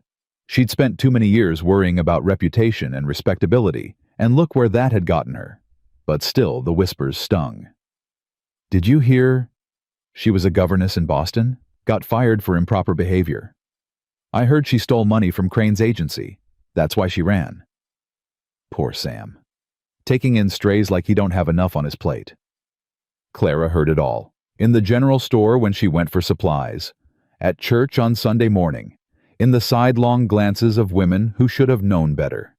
She'd spent too many years worrying about reputation and respectability, and look where that had gotten her. But still, the whispers stung. Did you hear? She was a governess in Boston, got fired for improper behavior. I heard she stole money from Crane's agency. That's why she ran. Poor Sam. Taking in strays like he don't have enough on his plate. Clara heard it all, In the general store when she went for supplies. At church on Sunday morning. In the sidelong glances of women who should have known better.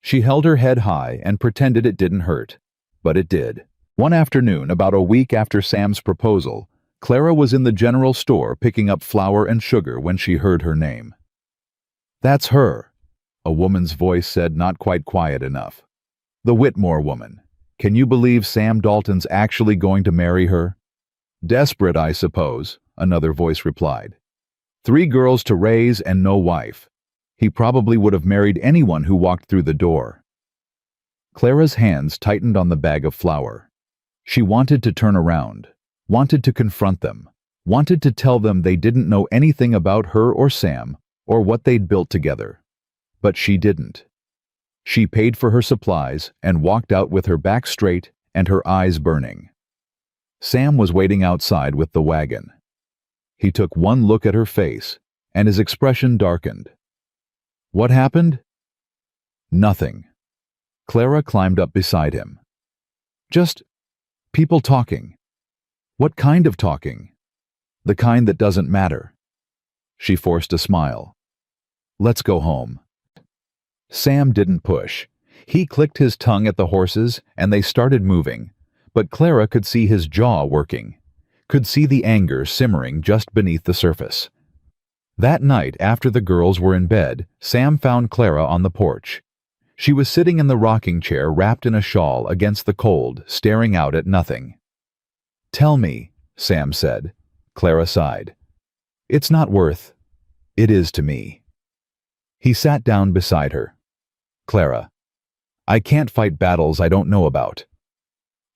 She held her head high and pretended it didn't hurt. But it did. One afternoon, about a week after Sam's proposal, Clara was in the general store picking up flour and sugar when she heard her name. "That's her," a woman's voice said, not quite quiet enough. "The Whitmore woman. Can you believe Sam Dalton's actually going to marry her?" "Desperate, I suppose," another voice replied. "3 girls to raise and no wife. He probably would have married anyone who walked through the door." Clara's hands tightened on the bag of flour. She wanted to turn around, wanted to confront them, wanted to tell them they didn't know anything about her or Sam or what they'd built together. But she didn't. She paid for her supplies and walked out with her back straight and her eyes burning. Sam was waiting outside with the wagon. He took one look at her face, and his expression darkened. "What happened?" "Nothing." Clara climbed up beside him. "Just people talking." "What kind of talking?" "The kind that doesn't matter." She forced a smile. "Let's go home." Sam didn't push. He clicked his tongue at the horses, and they started moving. But Clara could see his jaw working, could see the anger simmering just beneath the surface. That night, after the girls were in bed, Sam found Clara on the porch. She was sitting in the rocking chair wrapped in a shawl against the cold, staring out at nothing. "Tell me," Sam said. Clara sighed. "It's not worth. It is to me." He sat down beside her. "Clara, I can't fight battles I don't know about."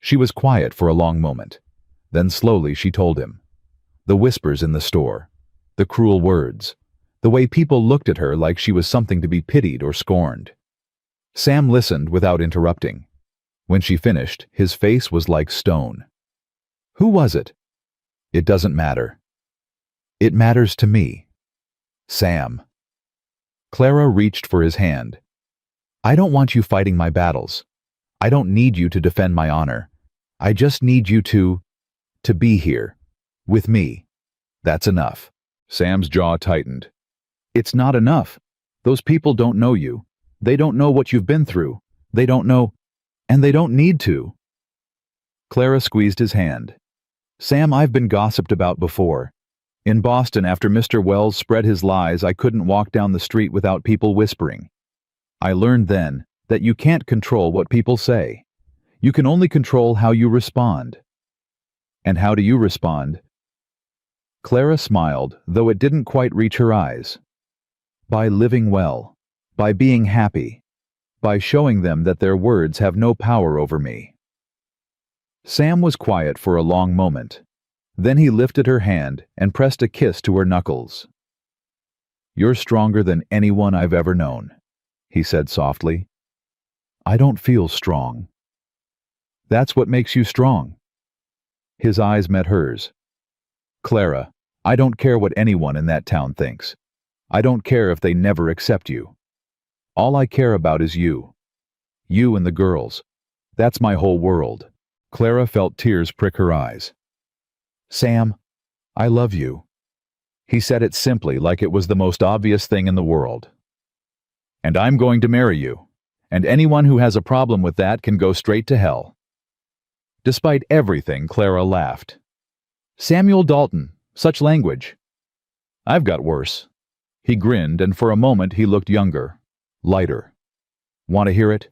She was quiet for a long moment. Then slowly she told him. The whispers in the store, the cruel words, the way people looked at her like she was something to be pitied or scorned. Sam listened without interrupting. When she finished, his face was like stone. "Who was it?" "It doesn't matter." "It matters to me." "Sam." Clara reached for his hand. "I don't want you fighting my battles. I don't need you to defend my honor. I just need you to be here. With me. That's enough." Sam's jaw tightened. "It's not enough. Those people don't know you. They don't know what you've been through. They don't know, and they don't need to." Clara squeezed his hand. "Sam, I've been gossiped about before. In Boston, after Mr. Wells spread his lies, I couldn't walk down the street without people whispering. I learned then that you can't control what people say. You can only control how you respond." "And how do you respond?" Clara smiled, though it didn't quite reach her eyes. "By living well. By being happy. By showing them that their words have no power over me." Sam was quiet for a long moment. Then he lifted her hand and pressed a kiss to her knuckles. "You're stronger than anyone I've ever known," he said softly. "I don't feel strong." "That's what makes you strong." His eyes met hers. "Clara, I don't care what anyone in that town thinks. I don't care if they never accept you. All I care about is you. You and the girls. That's my whole world." Clara felt tears prick her eyes. "Sam, I love you." He said it simply, like it was the most obvious thing in the world. "And I'm going to marry you. And anyone who has a problem with that can go straight to hell." Despite everything, Clara laughed. "Samuel Dalton, such language." "I've got worse." He grinned, and for a moment he looked younger, lighter. "Want to hear it?"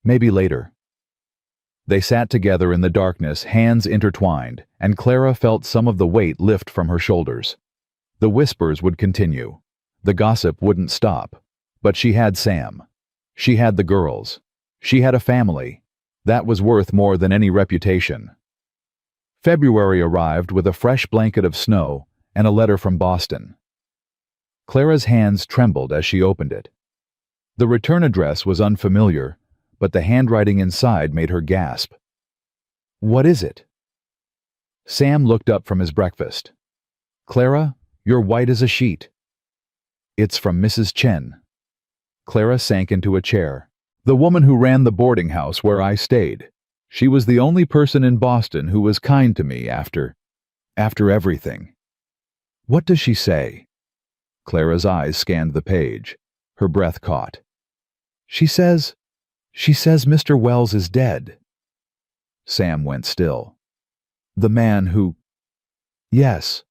"Maybe later." They sat together in the darkness, hands intertwined, and Clara felt some of the weight lift from her shoulders. The whispers would continue. The gossip wouldn't stop. But she had Sam. She had the girls. She had a family. That was worth more than any reputation. February arrived with a fresh blanket of snow and a letter from Boston. Clara's hands trembled as she opened it. The return address was unfamiliar, but the handwriting inside made her gasp. "What is it?" Sam looked up from his breakfast. "Clara, you're white as a sheet." "It's from Mrs. Chen." Clara sank into a chair. "The woman who ran the boarding house where I stayed. She was the only person in Boston who was kind to me after everything. What does she say? Clara's eyes scanned the page. Her breath caught. She says Mr. Wells is dead. Sam went still. The man who... Yes.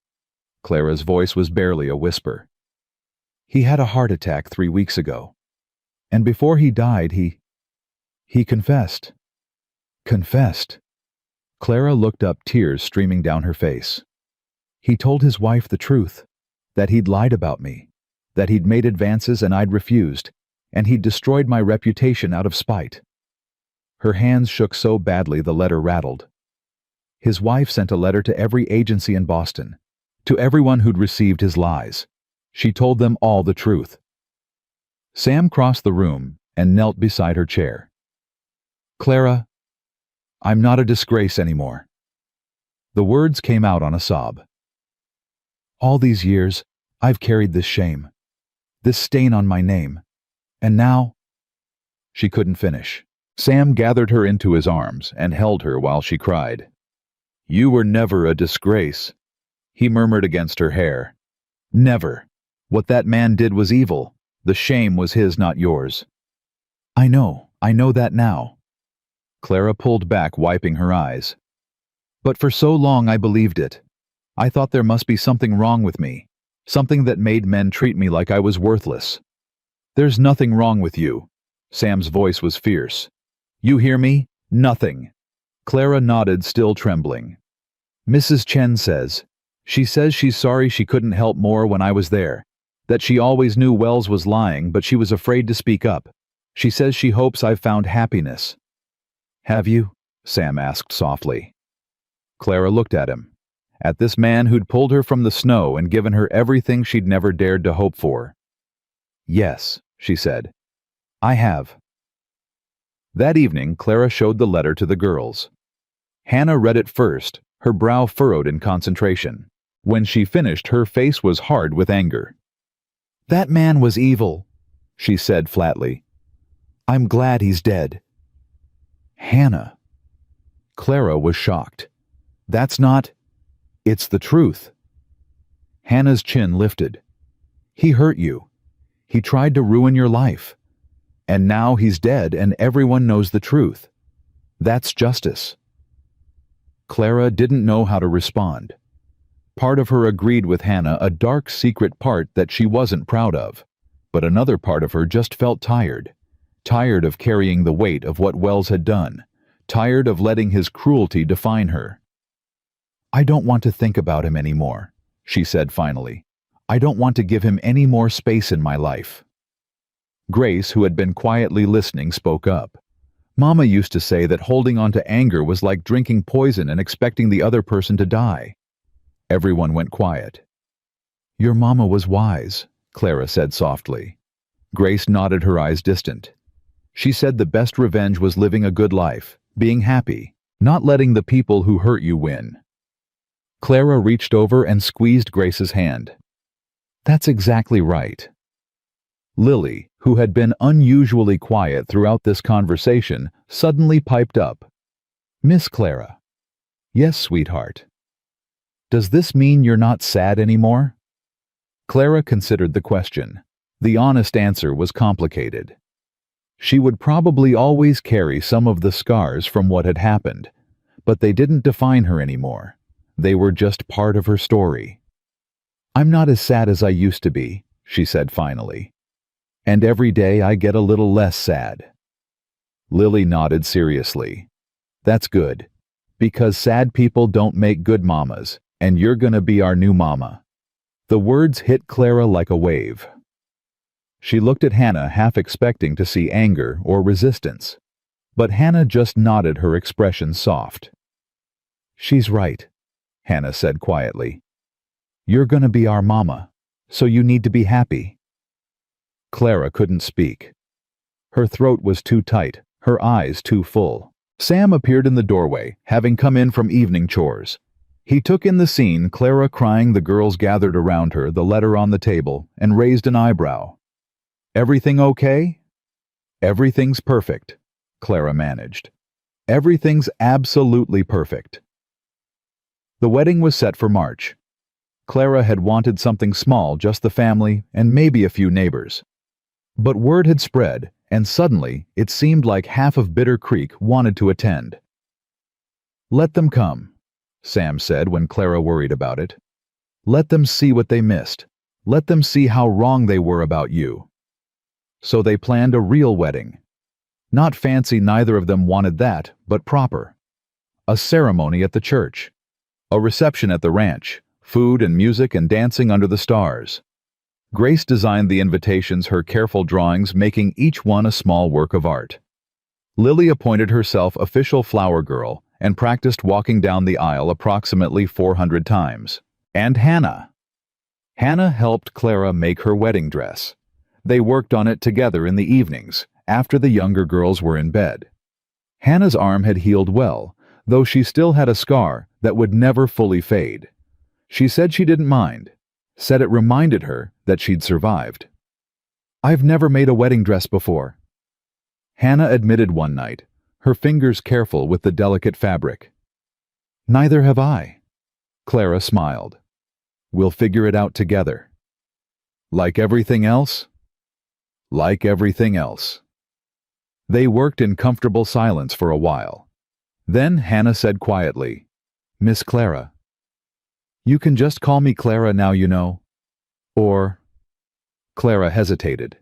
Clara's voice was barely a whisper. He had a heart attack 3 weeks ago. And before he died, he confessed. Confessed. Clara looked up, tears streaming down her face. He told his wife the truth, that he'd lied about me, that he'd made advances and I'd refused, and he'd destroyed my reputation out of spite. Her hands shook so badly the letter rattled. His wife sent a letter to every agency in Boston, to everyone who'd received his lies. She told them all the truth. Sam crossed the room and knelt beside her chair. Clara, I'm not a disgrace anymore. The words came out on a sob. All these years, I've carried this shame, this stain on my name, and now... She couldn't finish. Sam gathered her into his arms and held her while she cried. You were never a disgrace, he murmured against her hair. Never. What that man did was evil. The shame was his, not yours. I know that now. Clara pulled back, wiping her eyes. But for so long I believed it. I thought there must be something wrong with me, something that made men treat me like I was worthless. There's nothing wrong with you. Sam's voice was fierce. You hear me? Nothing. Clara nodded, still trembling. Mrs. Chen says she's sorry she couldn't help more when I was there, that she always knew Wells was lying, but she was afraid to speak up. She says she hopes I've found happiness. Have you? Sam asked softly. Clara looked at him, at this man who'd pulled her from the snow and given her everything she'd never dared to hope for. Yes, she said. I have. That evening, Clara showed the letter to the girls. Hannah read it first, her brow furrowed in concentration. When she finished, her face was hard with anger. That man was evil, she said flatly. I'm glad he's dead. Hannah. Clara was shocked. That's not... It's the truth. Hannah's chin lifted. He hurt you. He tried to ruin your life. And now he's dead and everyone knows the truth. That's justice. Clara didn't know how to respond. Part of her agreed with Hannah, a dark secret part that she wasn't proud of. But another part of her just felt tired. Tired of carrying the weight of what Wells had done. Tired of letting his cruelty define her. I don't want to think about him anymore, she said finally. I don't want to give him any more space in my life. Grace, who had been quietly listening, spoke up. Mama used to say that holding on to anger was like drinking poison and expecting the other person to die. Everyone went quiet. Your mama was wise, Clara said softly. Grace nodded, her eyes distant. She said the best revenge was living a good life, being happy, not letting the people who hurt you win. Clara reached over and squeezed Grace's hand. That's exactly right. Lily, who had been unusually quiet throughout this conversation, suddenly piped up. Miss Clara. Yes, sweetheart. Does this mean you're not sad anymore? Clara considered the question. The honest answer was complicated. She would probably always carry some of the scars from what had happened, but they didn't define her anymore. They were just part of her story. I'm not as sad as I used to be, she said finally. And every day I get a little less sad. Lily nodded seriously. That's good, because sad people don't make good mamas, and you're gonna be our new mama. The words hit Clara like a wave. She looked at Hannah, half expecting to see anger or resistance. But Hannah just nodded, her expression soft. She's right, Hannah said quietly. You're gonna be our mama, so you need to be happy. Clara couldn't speak. Her throat was too tight, her eyes too full. Sam appeared in the doorway, having come in from evening chores. He took in the scene, Clara crying, the girls gathered around her, the letter on the table, and raised an eyebrow. Everything okay? Everything's perfect, Clara managed. Everything's absolutely perfect. The wedding was set for March. Clara had wanted something small, just the family and maybe a few neighbors. But word had spread, and suddenly it seemed like half of Bitter Creek wanted to attend. "Let them come," Sam said when Clara worried about it. "Let them see what they missed. Let them see how wrong they were about you." So they planned a real wedding. Not fancy, neither of them wanted that, but proper. A ceremony at the church. A reception at the ranch. Food and music and dancing under the stars. Grace designed the invitations, her careful drawings making each one a small work of art. Lily appointed herself official flower girl and practiced walking down the aisle approximately 400 times. And Hannah. Hannah helped Clara make her wedding dress. They worked on it together in the evenings, after the younger girls were in bed. Hannah's arm had healed well, though she still had a scar that would never fully fade. She said she didn't mind, said it reminded her that she'd survived. "I've never made a wedding dress before," Hannah admitted one night, her fingers careful with the delicate fabric. "Neither have I," Clara smiled. "We'll figure it out together." Like everything else? Like everything else. They worked in comfortable silence for a while. Then Hannah said quietly, "Miss Clara. You can just call me Clara now, you know." Or, Clara hesitated.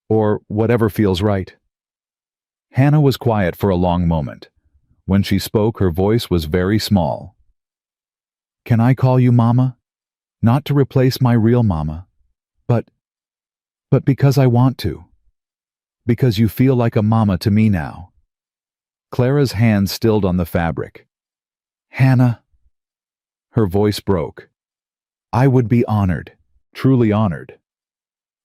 Or whatever feels right. Hannah was quiet for a long moment. When she spoke, her voice was very small. "Can I call you Mama? Not to replace my real Mama, but because I want to. Because you feel like a mama to me now." Clara's hand stilled on the fabric. "Hannah." Her voice broke. "I would be honored, truly honored."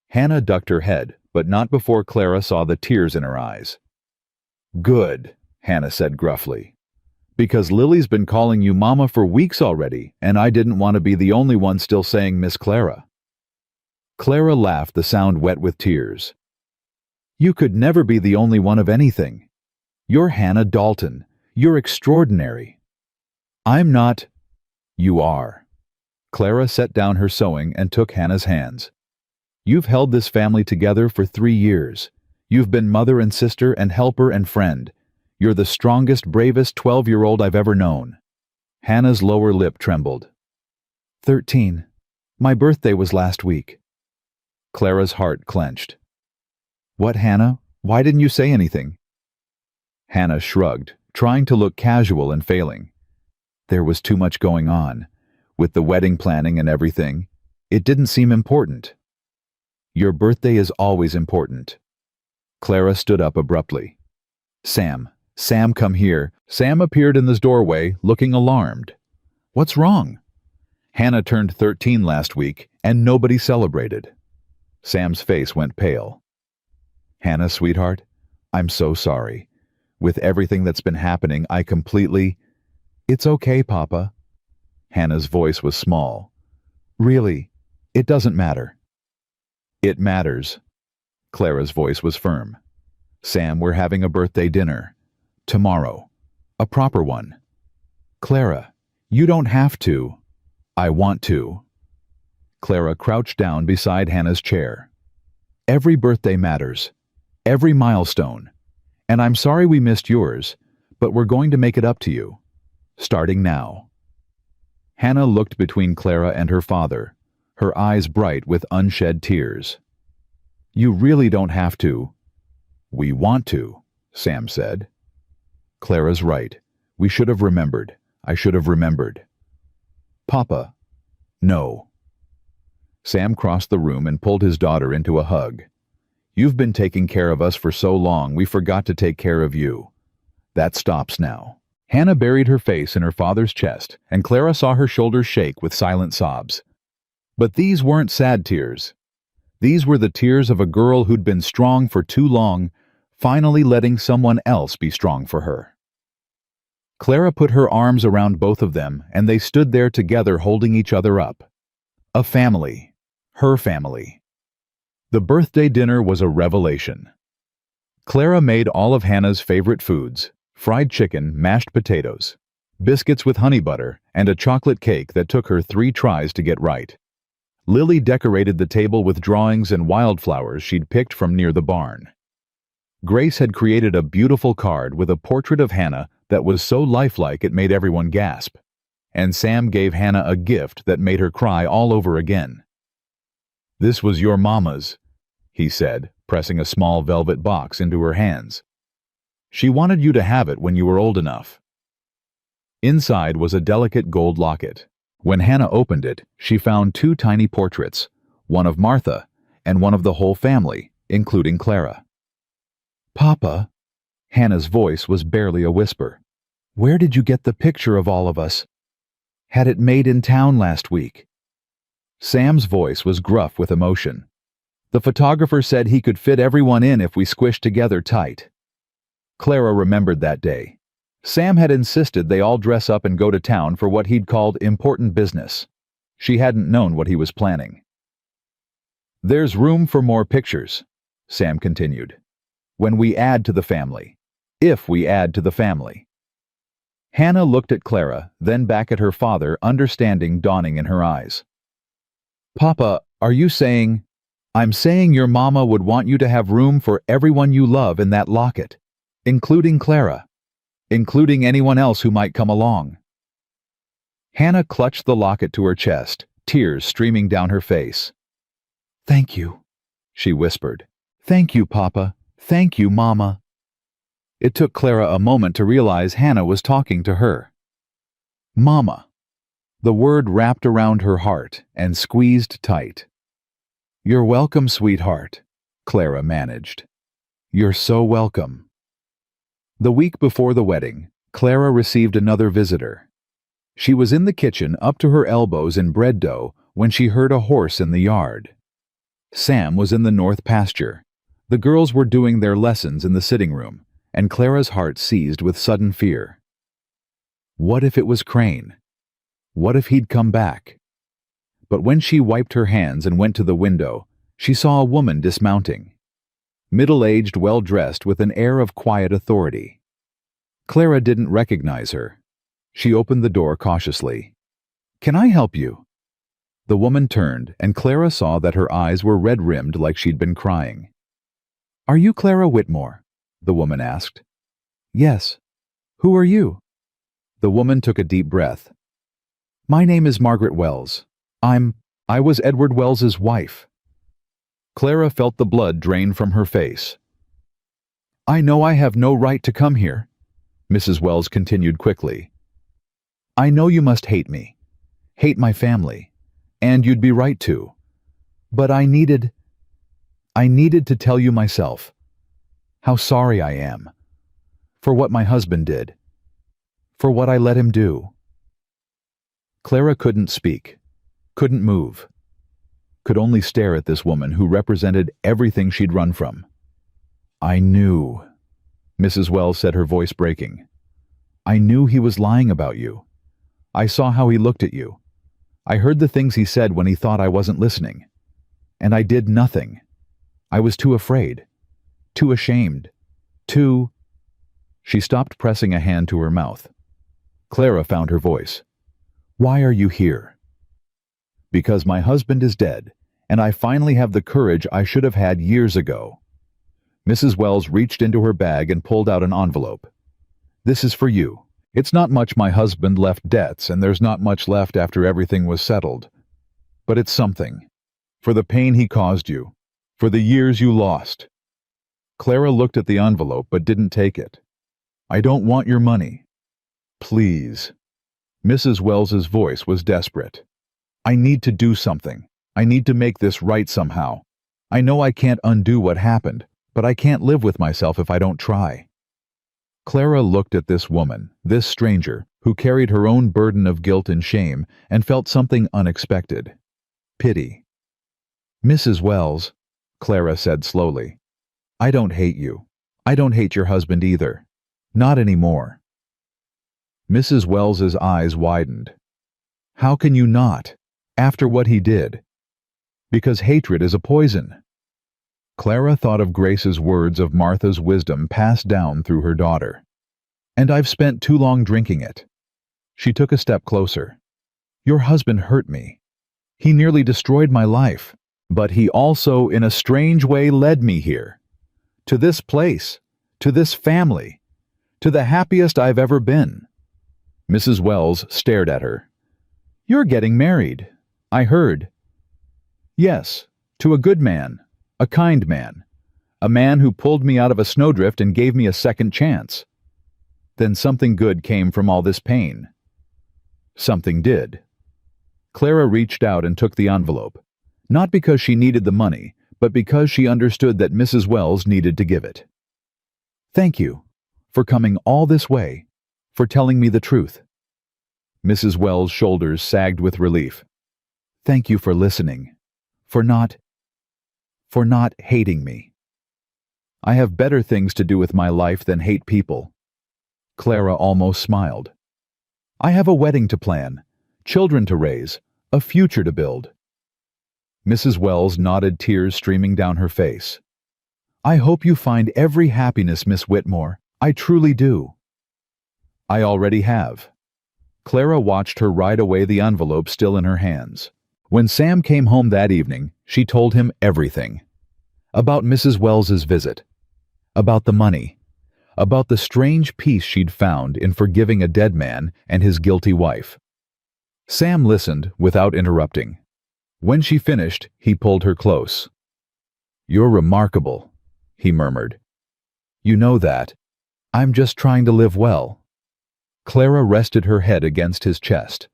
Hannah ducked her head, but not before Clara saw the tears in her eyes. "Good," Hannah said gruffly. "Because Lily's been calling you Mama for weeks already, and I didn't want to be the only one still saying Miss Clara." Clara laughed, the sound wet with tears. "You could never be the only one of anything. You're Hannah Dalton. You're extraordinary." "I'm not." "You are." Clara set down her sewing and took Hannah's hands. "You've held this family together for 3 years. You've been mother and sister and helper and friend. You're the strongest, bravest 12-year-old I've ever known." Hannah's lower lip trembled. 13. My birthday was last week." Clara's heart clenched. "What, Hannah? Why didn't you say anything?" Hannah shrugged, trying to look casual and failing. There was too much going on. With the wedding planning and everything, it didn't seem important. "Your birthday is always important." Clara stood up abruptly. Sam, come here." Sam appeared in the doorway, looking alarmed. "What's wrong?" "Hannah turned 13 last week, and nobody celebrated." Sam's face went pale. "Hannah, sweetheart, I'm so sorry. With everything that's been happening, I completely—" "It's okay, Papa." Hannah's voice was small. "Really, it doesn't matter." "It matters." Clara's voice was firm. "Sam, we're having a birthday dinner. Tomorrow. A proper one." "Clara, you don't have to." "I want to." Clara crouched down beside Hannah's chair. "Every birthday matters. Every milestone. And I'm sorry we missed yours, but we're going to make it up to you. Starting now." Hannah looked between Clara and her father, her eyes bright with unshed tears. "You really don't have to." "We want to," Sam said. "Clara's right. We should have remembered. I should have remembered." "Papa." "No." Sam crossed the room and pulled his daughter into a hug. "You've been taking care of us for so long, we forgot to take care of you. That stops now." Hannah buried her face in her father's chest, and Clara saw her shoulders shake with silent sobs. But these weren't sad tears. These were the tears of a girl who'd been strong for too long, finally letting someone else be strong for her. Clara put her arms around both of them, and they stood there together holding each other up. A family. Her family. The birthday dinner was a revelation. Clara made all of Hannah's favorite foods, fried chicken, mashed potatoes, biscuits with honey butter, and a chocolate cake that took her 3 tries to get right. Lily decorated the table with drawings and wildflowers she'd picked from near the barn. Grace had created a beautiful card with a portrait of Hannah that was so lifelike it made everyone gasp. And Sam gave Hannah a gift that made her cry all over again. "This was your mama's," he said, pressing a small velvet box into her hands. "She wanted you to have it when you were old enough." Inside was a delicate gold locket. When Hannah opened it, she found 2 tiny portraits, one of Martha and one of the whole family, including Clara. "Papa," Hannah's voice was barely a whisper, "where did you get the picture of all of us? Had it made in town last week." Sam's voice was gruff with emotion. "The photographer said he could fit everyone in if we squished together tight." Clara remembered that day. Sam had insisted they all dress up and go to town for what he'd called important business. She hadn't known what he was planning. "There's room for more pictures," Sam continued, "when we add to the family. If we add to the family." Hannah looked at Clara, then back at her father, understanding dawning in her eyes. "Papa, are you saying—" "I'm saying your mama would want you to have room for everyone you love in that locket, including Clara, including anyone else who might come along." Hannah clutched the locket to her chest, tears streaming down her face. "Thank you," she whispered. "Thank you, Papa. Thank you, Mama." It took Clara a moment to realize Hannah was talking to her. Mama. The word wrapped around her heart and squeezed tight. "You're welcome, sweetheart," Clara managed. "You're so welcome." The week before the wedding, Clara received another visitor. She was in the kitchen up to her elbows in bread dough when she heard a horse in the yard. Sam was in the north pasture. The girls were doing their lessons in the sitting room, and Clara's heart seized with sudden fear. What if it was Crane? What if he'd come back? But when she wiped her hands and went to the window, she saw a woman dismounting. Middle-aged, well-dressed, with an air of quiet authority. Clara didn't recognize her. She opened the door cautiously. "Can I help you?" The woman turned, and Clara saw that her eyes were red-rimmed like she'd been crying. "Are you Clara Whitmore?" the woman asked. "Yes. Who are you?" The woman took a deep breath. "My name is Margaret Wells. I was Edward Wells's wife." Clara felt the blood drain from her face. "I know I have no right to come here," Mrs. Wells continued quickly. "I know you must hate me, hate my family, and you'd be right to. But I needed to tell you myself how sorry I am for what my husband did, for what I let him do." Clara couldn't speak, couldn't move, could only stare at this woman who represented everything she'd run from. "I knew," Mrs. Wells said, her voice breaking. "I knew he was lying about you. I saw how he looked at you. I heard the things he said when he thought I wasn't listening. And I did nothing. I was too afraid, too ashamed, too—" She stopped, pressing a hand to her mouth. Clara found her voice. "Why are you here?" "Because my husband is dead, and I finally have the courage I should have had years ago." Mrs. Wells reached into her bag and pulled out an envelope. "This is for you. It's not much. My husband left debts, and there's not much left after everything was settled. But it's something. For the pain he caused you. For the years you lost." Clara looked at the envelope but didn't take it. "I don't want your money. Please." Mrs. Wells's voice was desperate. "I need to do something. I need to make this right somehow. I know I can't undo what happened, but I can't live with myself if I don't try." Clara looked at this woman, this stranger, who carried her own burden of guilt and shame, and felt something unexpected. Pity. "Mrs. Wells," Clara said slowly, "I don't hate you. I don't hate your husband either. Not anymore." Mrs. Wells's eyes widened. "How can you not, after what he did?" "Because hatred is a poison." Clara thought of Grace's words of Martha's wisdom passed down through her daughter. And I've spent too long drinking it." She took a step closer. "Your husband hurt me. He nearly destroyed my life. But he also, in a strange way, led me here. To this place. To this family. To the happiest I've ever been." Mrs. Wells stared at her. "You're getting married. I heard." "Yes, to a good man. A kind man. A man who pulled me out of a snowdrift and gave me a second chance." "Then something good came from all this pain." "Something did." Clara reached out and took the envelope, not because she needed the money, but because she understood that Mrs. Wells needed to give it. "Thank you, for coming all this way, for telling me the truth." Mrs. Wells' shoulders sagged with relief. "Thank you for listening, for not hating me. I have better things to do with my life than hate people." Clara almost smiled. "I have a wedding to plan, children to raise, a future to build." Mrs. Wells nodded, tears streaming down her face. "I hope you find every happiness, Miss Whitmore. I truly do." "I already have." Clara watched her ride away, the envelope still in her hands. When Sam came home that evening, she told him everything. About Mrs. Wells's visit. About the money. About the strange peace she'd found in forgiving a dead man and his guilty wife. Sam listened without interrupting. When she finished, he pulled her close. "You're remarkable," he murmured. "You know that. I'm just trying to live well." Clara rested her head against his chest.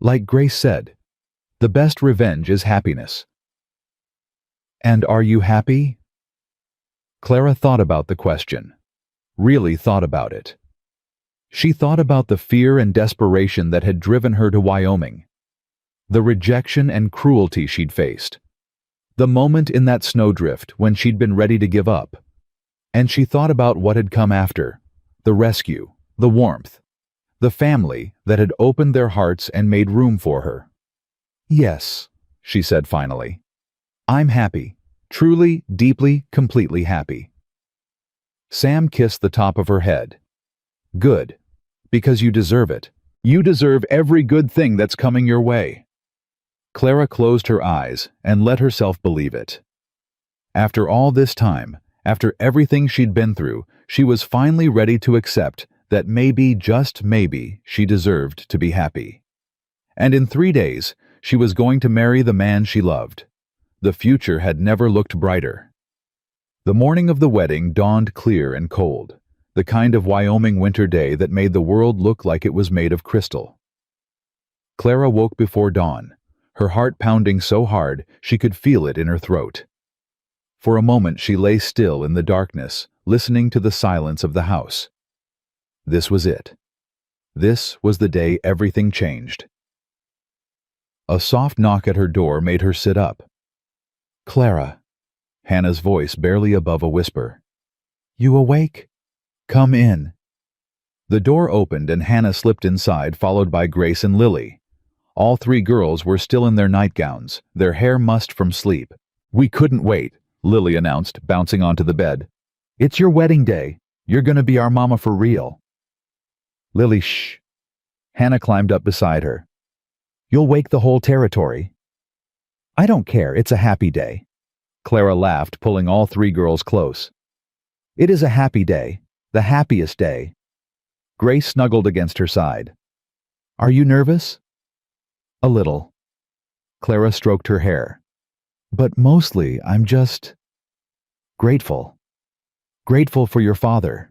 "Like Grace said, the best revenge is happiness." "And are you happy?" Clara thought about the question. Really thought about it. She thought about the fear and desperation that had driven her to Wyoming. The rejection and cruelty she'd faced. The moment in that snowdrift when she'd been ready to give up. And she thought about what had come after. The rescue, the warmth, the family that had opened their hearts and made room for her. "Yes," she said finally. "I'm happy. Truly, deeply, completely happy." Sam kissed the top of her head. "Good. Because you deserve it. You deserve every good thing that's coming your way." Clara closed her eyes and let herself believe it. After all this time, after everything she'd been through, she was finally ready to accept that maybe, just maybe, she deserved to be happy. And in 3 days, she was going to marry the man she loved. The future had never looked brighter. The morning of the wedding dawned clear and cold, the kind of Wyoming winter day that made the world look like it was made of crystal. Clara woke before dawn, her heart pounding so hard she could feel it in her throat. For a moment she lay still in the darkness, listening to the silence of the house. This was it. This was the day everything changed. A soft knock at her door made her sit up. "Clara," Hannah's voice barely above a whisper. "You awake? Come in." The door opened and Hannah slipped inside, followed by Grace and Lily. All 3 girls were still in their nightgowns, their hair mussed from sleep. "We couldn't wait," Lily announced, bouncing onto the bed. "It's your wedding day. You're gonna be our mama for real." "Lily, shh." Hannah climbed up beside her. "You'll wake the whole territory." "I don't care, it's a happy day." Clara laughed, pulling all 3 girls close. "It is a happy day, the happiest day." Grace snuggled against her side. "Are you nervous?" "A little." Clara stroked her hair. "But mostly, I'm just grateful. Grateful for your father.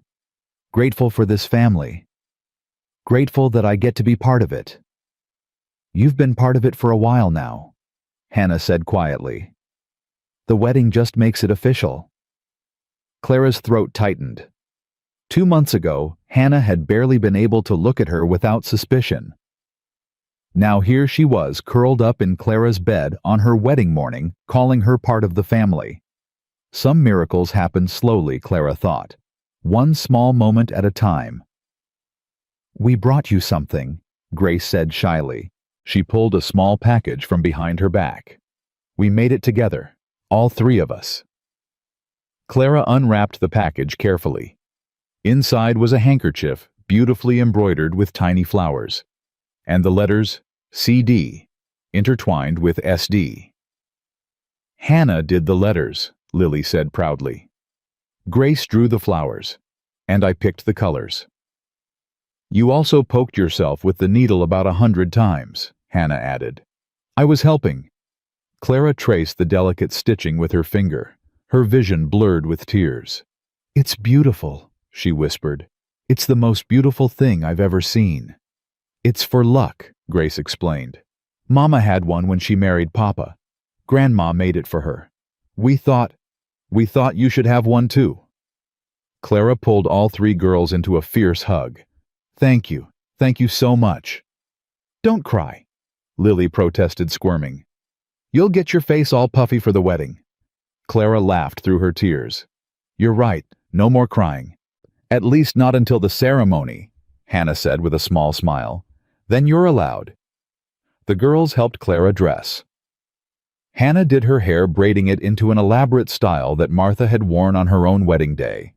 Grateful for this family. Grateful that I get to be part of it." "You've been part of it for a while now," Hannah said quietly. "The wedding just makes it official." Clara's throat tightened. 2 months ago, Hannah had barely been able to look at her without suspicion. Now here she was, curled up in Clara's bed on her wedding morning, calling her part of the family. Some miracles happened slowly, Clara thought. One small moment at a time. "We brought you something," Grace said shyly. She pulled a small package from behind her back. "We made it together, all 3 of us." Clara unwrapped the package carefully. Inside was a handkerchief, beautifully embroidered with tiny flowers, and the letters CD intertwined with SD. Hannah did the letters, Lily said proudly. Grace drew the flowers, and I picked the colors. You also poked yourself with the needle about 100 times, Hannah added. I was helping. Clara traced the delicate stitching with her finger, her vision blurred with tears. It's beautiful, she whispered. It's the most beautiful thing I've ever seen. It's for luck, Grace explained. Mama had one when she married Papa. Grandma made it for her. We thought you should have one too. Clara pulled all three girls into a fierce hug. Thank you so much. Don't cry, Lily protested, squirming. You'll get your face all puffy for the wedding. Clara laughed through her tears. You're right, no more crying. At least not until the ceremony, Hannah said with a small smile. Then you're allowed. The girls helped Clara dress. Hannah did her hair, braiding it into an elaborate style that Martha had worn on her own wedding day.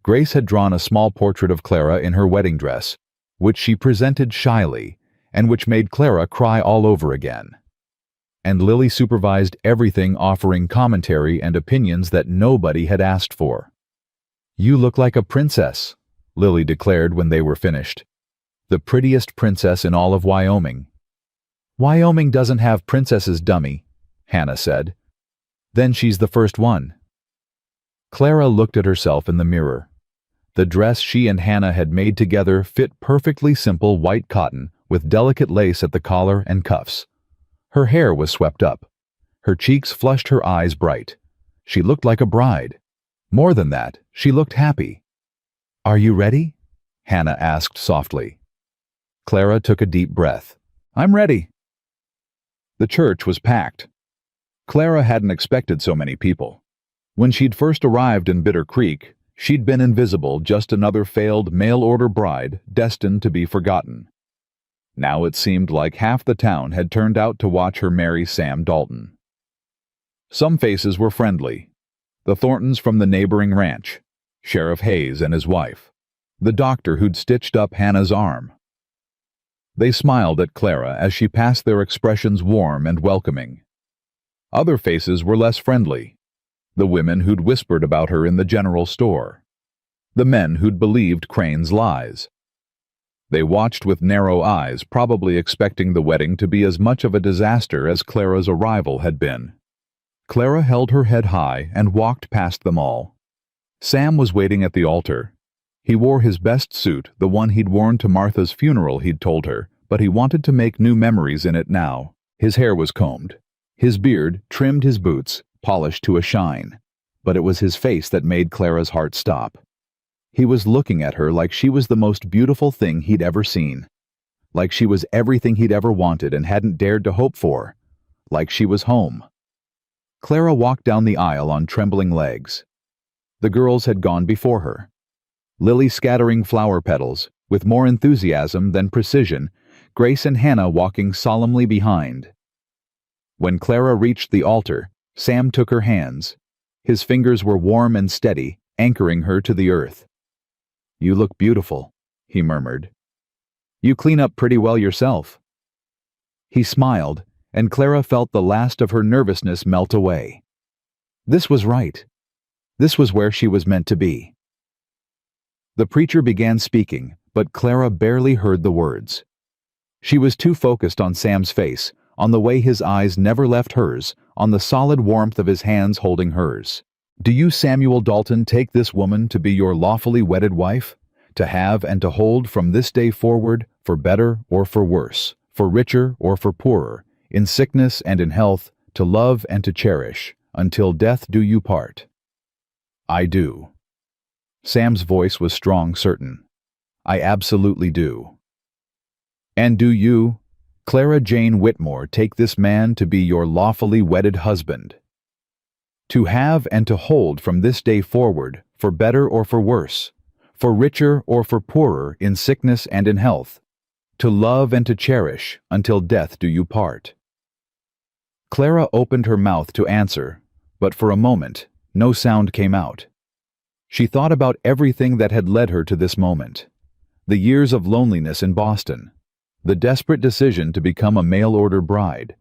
Grace had drawn a small portrait of Clara in her wedding dress, which she presented shyly, and which made Clara cry all over again. And Lily supervised everything, offering commentary and opinions that nobody had asked for. You look like a princess, Lily declared when they were finished. The prettiest princess in all of Wyoming. Wyoming doesn't have princesses, dummy, Hannah said. Then she's the first one. Clara looked at herself in the mirror. The dress she and Hannah had made together fit perfectly simple white cotton with delicate lace at the collar and cuffs. Her hair was swept up. Her cheeks flushed, her eyes bright. She looked like a bride. More than that, she looked happy. Are you ready? Hannah asked softly. Clara took a deep breath. I'm ready. The church was packed. Clara hadn't expected so many people. When she'd first arrived in Bitter Creek, she'd been invisible, just another failed mail-order bride destined to be forgotten. Now it seemed like half the town had turned out to watch her marry Sam Dalton. Some faces were friendly. The Thorntons from the neighboring ranch, Sheriff Hayes and his wife, the doctor who'd stitched up Hannah's arm. They smiled at Clara as she passed, their expressions warm and welcoming. Other faces were less friendly. The women who'd whispered about her in the general store. The men who'd believed Crane's lies. They watched with narrow eyes, probably expecting the wedding to be as much of a disaster as Clara's arrival had been. Clara held her head high and walked past them all. Sam was waiting at the altar. He wore his best suit, the one he'd worn to Martha's funeral, he'd told her, but he wanted to make new memories in it now. His hair was combed. His beard trimmed, his boots polished to a shine. But it was his face that made Clara's heart stop. He was looking at her like she was the most beautiful thing he'd ever seen. Like she was everything he'd ever wanted and hadn't dared to hope for. Like she was home. Clara walked down the aisle on trembling legs. The girls had gone before her. Lily scattering flower petals, with more enthusiasm than precision, Grace and Hannah walking solemnly behind. When Clara reached the altar, Sam took her hands. His fingers were warm and steady, anchoring her to the earth. You look beautiful, he murmured. You clean up pretty well yourself. He smiled, and Clara felt the last of her nervousness melt away. This was right. This was where she was meant to be. The preacher began speaking, but Clara barely heard the words. She was too focused on Sam's face, on the way his eyes never left hers, on the solid warmth of his hands holding hers. Do you, Samuel Dalton, take this woman to be your lawfully wedded wife, to have and to hold from this day forward, for better or for worse, for richer or for poorer, in sickness and in health, to love and to cherish, until death do you part? I do. Sam's voice was strong, certain. I absolutely do. And do you, Clara Jane Whitmore, take this man to be your lawfully wedded husband? To have and to hold from this day forward, for better or for worse, for richer or for poorer, in sickness and in health, to love and to cherish, until death do you part? Clara opened her mouth to answer, but for a moment, no sound came out. She thought about everything that had led her to this moment. The years of loneliness in Boston. The desperate decision to become a mail-order bride.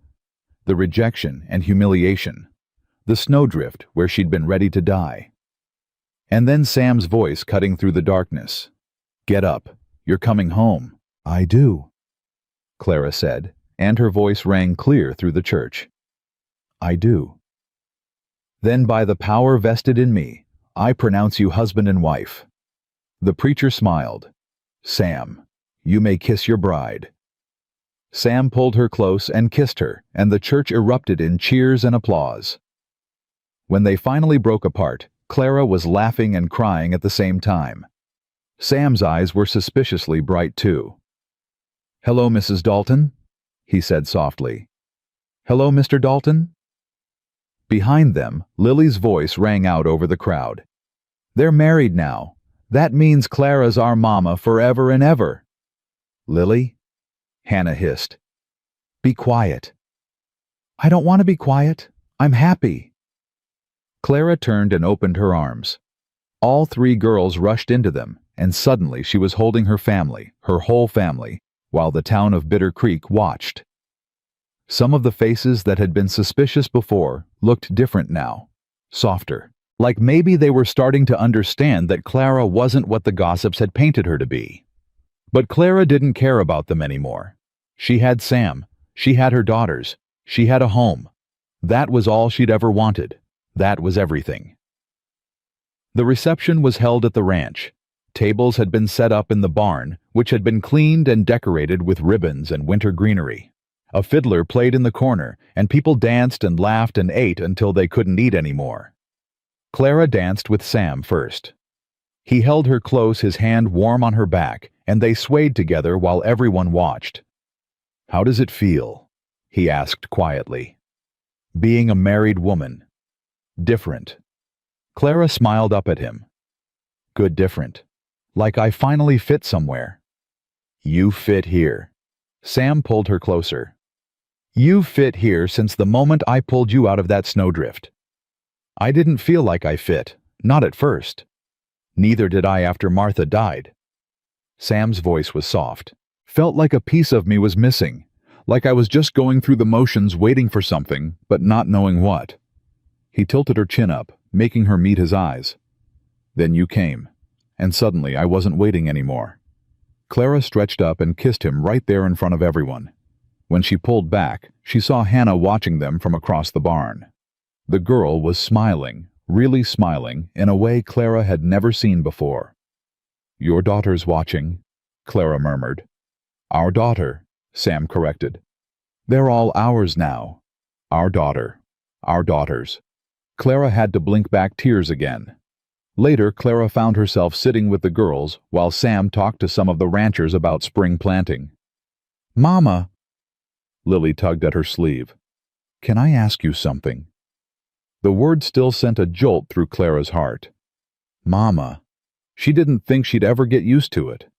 The rejection and humiliation. The snowdrift where she'd been ready to die. And then Sam's voice cutting through the darkness. "Get up. You're coming home." "I do," Clara said, and her voice rang clear through the church. "I do." "Then by the power vested in me, I pronounce you husband and wife." The preacher smiled. "Sam, you may kiss your bride." Sam pulled her close and kissed her, and the church erupted in cheers and applause. When they finally broke apart, Clara was laughing and crying at the same time. Sam's eyes were suspiciously bright too. "Hello, Mrs. Dalton," he said softly. "Hello, Mr. Dalton?" Behind them, Lily's voice rang out over the crowd. "They're married now. That means Clara's our mama forever and ever." "Lily?" Hannah hissed. "Be quiet." "I don't want to be quiet. I'm happy." Clara turned and opened her arms. All three girls rushed into them, and suddenly she was holding her family, her whole family, while the town of Bitter Creek watched. Some of the faces that had been suspicious before looked different now, softer, like maybe they were starting to understand that Clara wasn't what the gossips had painted her to be. But Clara didn't care about them anymore. She had Sam, she had her daughters, she had a home. That was all she'd ever wanted. That was everything. The reception was held at the ranch. Tables had been set up in the barn, which had been cleaned and decorated with ribbons and winter greenery. A fiddler played in the corner, and people danced and laughed and ate until they couldn't eat anymore. Clara danced with Sam first. He held her close, his hand warm on her back, and they swayed together while everyone watched. "How does it feel?" he asked quietly. "Being a married woman. Different." Clara smiled up at him. "Good different. Like I finally fit somewhere." "You fit here." Sam pulled her closer. "You fit here since the moment I pulled you out of that snowdrift." "I didn't feel like I fit, not at first. Neither did I after Martha died." Sam's voice was soft. "Felt like a piece of me was missing, like I was just going through the motions waiting for something, but not knowing what." He tilted her chin up, making her meet his eyes. "Then you came, and suddenly I wasn't waiting anymore." Clara stretched up and kissed him right there in front of everyone. When she pulled back, she saw Hannah watching them from across the barn. The girl was smiling, really smiling, in a way Clara had never seen before. "Your daughter's watching," Clara murmured. "Our daughter," Sam corrected. "They're all ours now. Our daughter. Our daughters." Clara had to blink back tears again. Later, Clara found herself sitting with the girls while Sam talked to some of the ranchers about spring planting. "Mama," Lily tugged at her sleeve. "Can I ask you something?" The word still sent a jolt through Clara's heart. Mama. She didn't think she'd ever get used to it.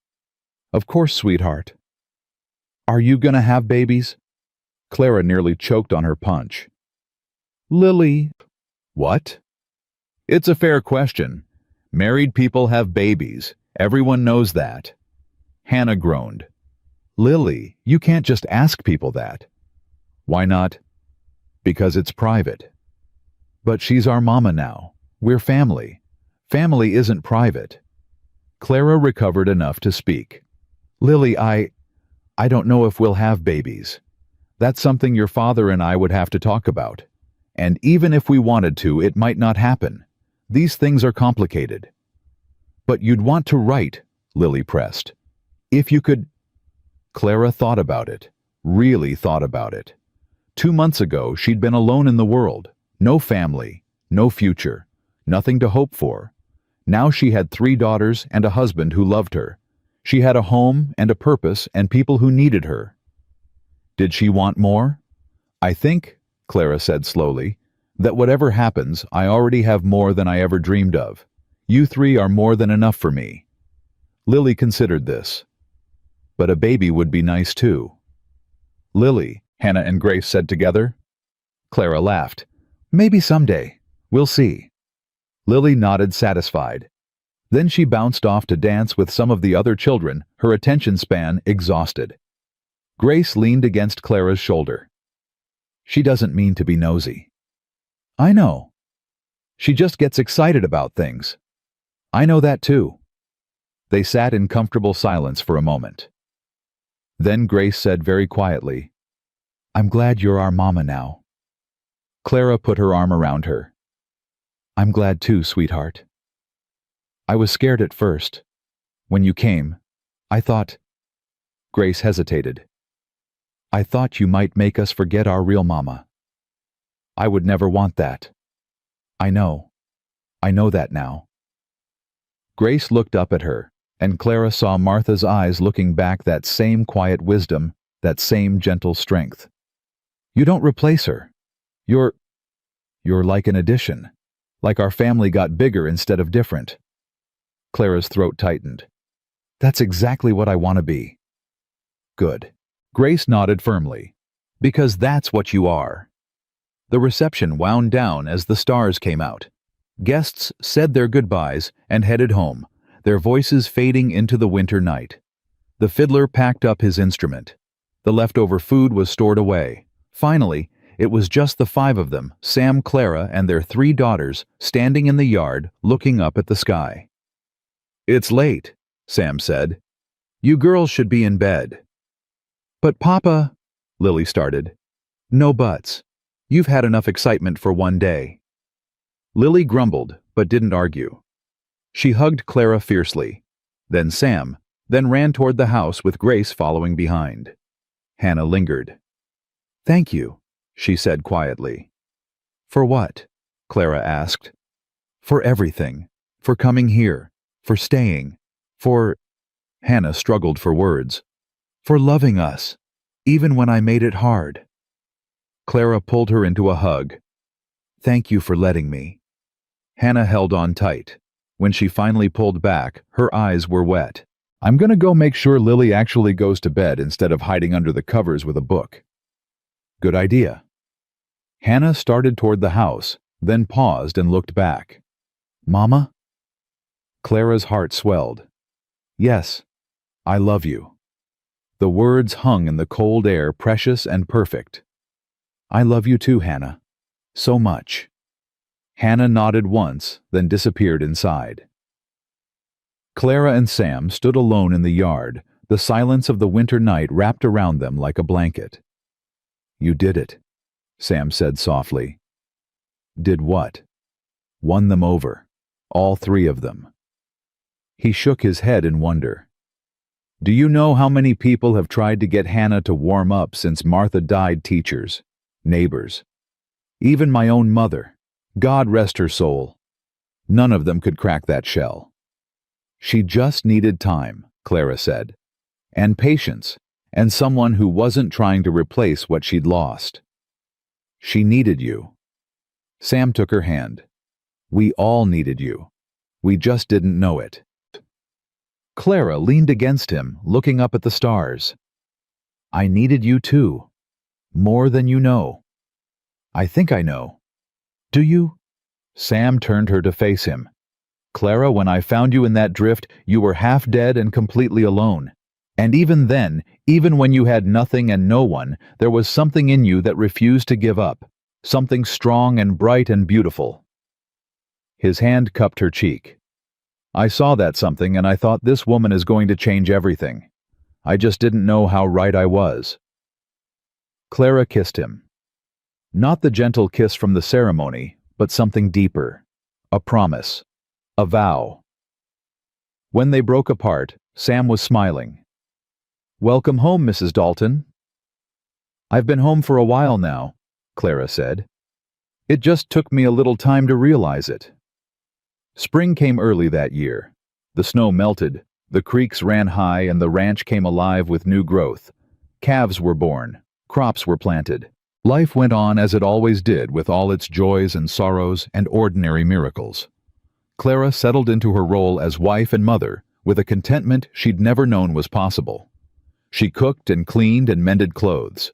"Of course, sweetheart." "Are you gonna have babies?" Clara nearly choked on her punch. "Lily." "What?" "It's a fair question. Married people have babies. Everyone knows that." Hannah groaned. "Lily, you can't just ask people that." "Why not?" "Because it's private." "But she's our mama now. We're family. Family isn't private." Clara recovered enough to speak. "Lily, I don't know if we'll have babies. That's something your father and I would have to talk about. And even if we wanted to, it might not happen. These things are complicated." "But you'd want to write," Lily pressed. "If you could—" Clara thought about it, really thought about it. 2 months ago, she'd been alone in the world. No family, no future, nothing to hope for. Now she had 3 daughters and a husband who loved her. She had a home and a purpose and people who needed her. Did she want more? "I think," Clara said slowly, "that whatever happens, I already have more than I ever dreamed of. You 3 are more than enough for me." Lily considered this. "But a baby would be nice too." "Lily," Hannah and Grace said together. Clara laughed. "Maybe someday. We'll see." Lily nodded satisfied. Then she bounced off to dance with some of the other children, her attention span exhausted. Grace leaned against Clara's shoulder. She doesn't mean to be nosy. I know. She just gets excited about things. I know that too. They sat in comfortable silence for a moment. Then Grace said very quietly, I'm glad you're our mama now. Clara put her arm around her. I'm glad too, sweetheart. I was scared at first. When you came, I thought... Grace hesitated. I thought you might make us forget our real mama. I would never want that. I know. I know that now. Grace looked up at her, and Clara saw Martha's eyes looking back, that same quiet wisdom, that same gentle strength. You don't replace her. You're like an addition. Like our family got bigger instead of different. Clara's throat tightened. That's exactly what I want to be. Good. Grace nodded firmly. Because that's what you are. The reception wound down as the stars came out. Guests said their goodbyes and headed home, their voices fading into the winter night. The fiddler packed up his instrument. The leftover food was stored away. Finally, it was just the 5 of them, Sam, Clara, and their 3 daughters, standing in the yard, looking up at the sky. It's late, Sam said. You girls should be in bed. But Papa, Lily started. No buts. You've had enough excitement for one day. Lily grumbled, but didn't argue. She hugged Clara fiercely, then Sam, then ran toward the house with Grace following behind. Hannah lingered. Thank you, she said quietly. For what? Clara asked. For everything. For coming here. For staying. For... Hannah struggled for words. For loving us, even when I made it hard. Clara pulled her into a hug. Thank you for letting me. Hannah held on tight. When she finally pulled back, her eyes were wet. I'm gonna go make sure Lily actually goes to bed instead of hiding under the covers with a book. Good idea. Hannah started toward the house, then paused and looked back. Mama? Clara's heart swelled. Yes, I love you. The words hung in the cold air, precious and perfect. I love you too, Hannah. So much. Hannah nodded once, then disappeared inside. Clara and Sam stood alone in the yard, the silence of the winter night wrapped around them like a blanket. You did it, Sam said softly. Did what? Won them over. All 3 of them. He shook his head in wonder. Do you know how many people have tried to get Hannah to warm up since Martha died? Teachers, neighbors, even my own mother, God rest her soul. None of them could crack that shell. She just needed time, Clara said, and patience, and someone who wasn't trying to replace what she'd lost. She needed you. Sam took her hand. We all needed you. We just didn't know it. Clara leaned against him, looking up at the stars. I needed you too. More than you know. I think I know. Do you? Sam turned her to face him. Clara, when I found you in that drift, you were half dead and completely alone. And even then, even when you had nothing and no one, there was something in you that refused to give up. Something strong and bright and beautiful. His hand cupped her cheek. I saw that something and I thought this woman is going to change everything. I just didn't know how right I was. Clara kissed him. Not the gentle kiss from the ceremony, but something deeper. A promise. A vow. When they broke apart, Sam was smiling. Welcome home, Mrs. Dalton. I've been home for a while now, Clara said. It just took me a little time to realize it. Spring came early that year. The snow melted, the creeks ran high, and the ranch came alive with new growth. Calves were born, crops were planted. Life went on as it always did, with all its joys and sorrows and ordinary miracles. Clara settled into her role as wife and mother with a contentment she'd never known was possible. She cooked and cleaned and mended clothes.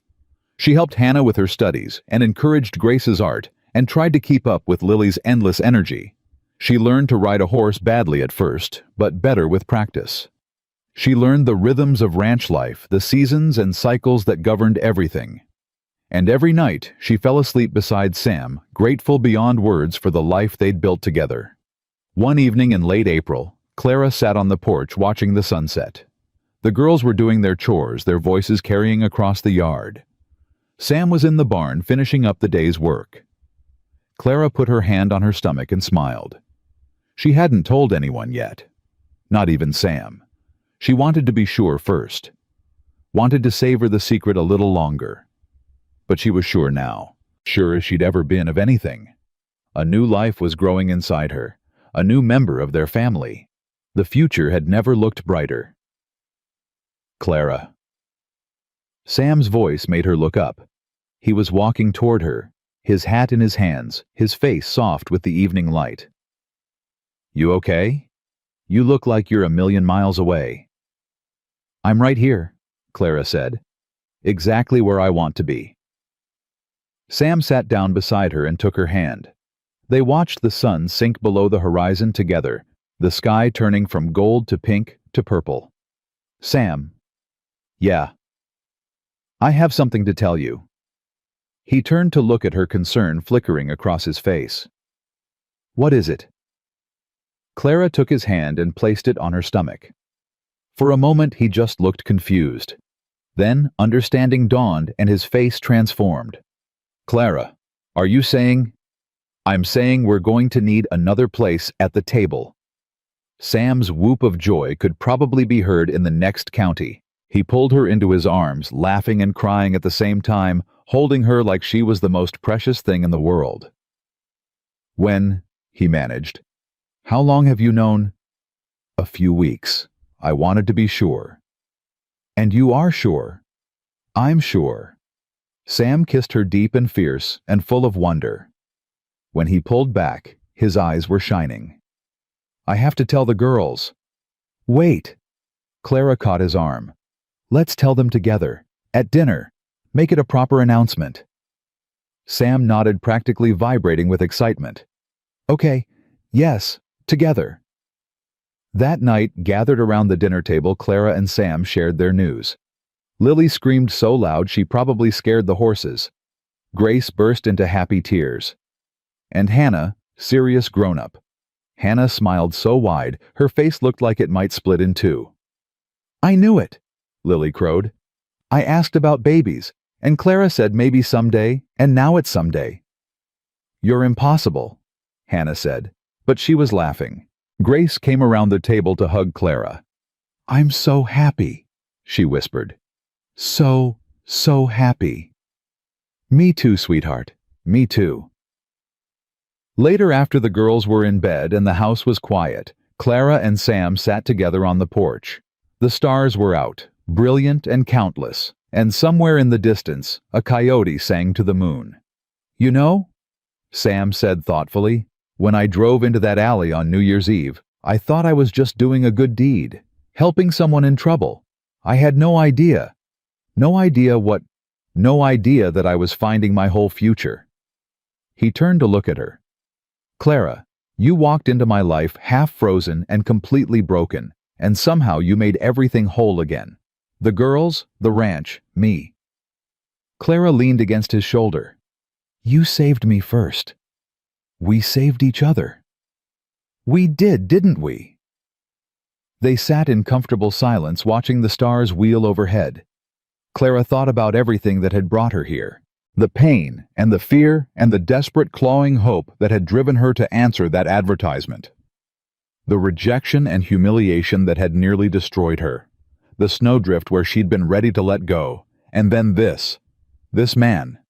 She helped Hannah with her studies and encouraged Grace's art and tried to keep up with Lily's endless energy. She learned to ride a horse badly at first, but better with practice. She learned the rhythms of ranch life, the seasons and cycles that governed everything. And every night, she fell asleep beside Sam, grateful beyond words for the life they'd built together. One evening in late April, Clara sat on the porch watching the sunset. The girls were doing their chores, their voices carrying across the yard. Sam was in the barn finishing up the day's work. Clara put her hand on her stomach and smiled. She hadn't told anyone yet. Not even Sam. She wanted to be sure first. Wanted to savor the secret a little longer. But she was sure now. Sure as she'd ever been of anything. A new life was growing inside her. A new member of their family. The future had never looked brighter. Clara. Sam's voice made her look up. He was walking toward her, his hat in his hands, his face soft with the evening light. You okay? You look like you're a million miles away. I'm right here, Clara said. Exactly where I want to be. Sam sat down beside her and took her hand. They watched the sun sink below the horizon together, the sky turning from gold to pink to purple. Sam. Yeah. I have something to tell you. He turned to look at her concern flickering across his face. What is it? Clara took his hand and placed it on her stomach. For a moment he just looked confused. Then understanding dawned and his face transformed. Clara, are you saying? I'm saying we're going to need another place at the table. Sam's whoop of joy could probably be heard in the next county. He pulled her into his arms, laughing and crying at the same time, holding her like she was the most precious thing in the world. When, he managed. How long have you known? A few weeks. I wanted to be sure. And you are sure? I'm sure. Sam kissed her deep and fierce and full of wonder. When he pulled back, his eyes were shining. I have to tell the girls. Wait. Clara caught his arm. Let's tell them together. At dinner. Make it a proper announcement. Sam nodded, practically vibrating with excitement. Okay. Yes. Together. That night, gathered around the dinner table, Clara and Sam shared their news. Lily screamed so loud she probably scared the horses. Grace burst into happy tears. And Hannah, serious grown-up. Hannah smiled so wide, her face looked like it might split in two. I knew it, Lily crowed. I asked about babies, and Clara said maybe someday, and now it's someday. You're impossible, Hannah said, but she was laughing. Grace came around the table to hug Clara. I'm so happy, she whispered. So happy. Me too, sweetheart. Me too. Later, after the girls were in bed and the house was quiet, Clara and Sam sat together on the porch. The stars were out, brilliant and countless, and somewhere in the distance, a coyote sang to the moon. You know, Sam said thoughtfully, when I drove into that alley on New Year's Eve, I thought I was just doing a good deed, helping someone in trouble. I had no idea. No idea that I was finding my whole future. He turned to look at her. Clara, you walked into my life half frozen and completely broken, and somehow you made everything whole again. The girls, the ranch, me. Clara leaned against his shoulder. You saved me first. We saved each other. We did, didn't we? They sat in comfortable silence, watching the stars wheel overhead. Clara thought about everything that had brought her here. The pain and the fear and the desperate clawing hope that had driven her to answer that advertisement. The rejection and humiliation that had nearly destroyed her. The snowdrift where she'd been ready to let go. And then this man,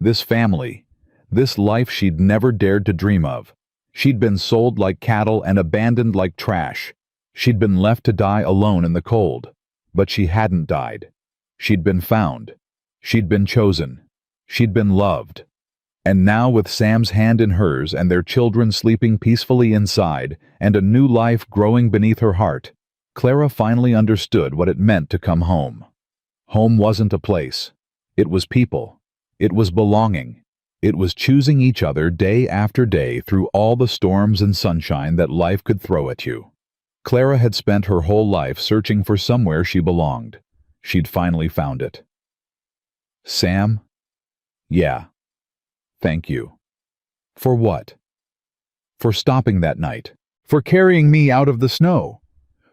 this family, this life she'd never dared to dream of. She'd been sold like cattle and abandoned like trash. She'd been left to die alone in the cold. But she hadn't died. She'd been found. She'd been chosen. She'd been loved. And now, with Sam's hand in hers and their children sleeping peacefully inside and a new life growing beneath her heart, Clara finally understood what it meant to come home. Home wasn't a place. It was people. It was belonging. It was choosing each other day after day through all the storms and sunshine that life could throw at you. Clara had spent her whole life searching for somewhere she belonged. She'd finally found it. Sam? Yeah. Thank you. For what? For stopping that night. For carrying me out of the snow.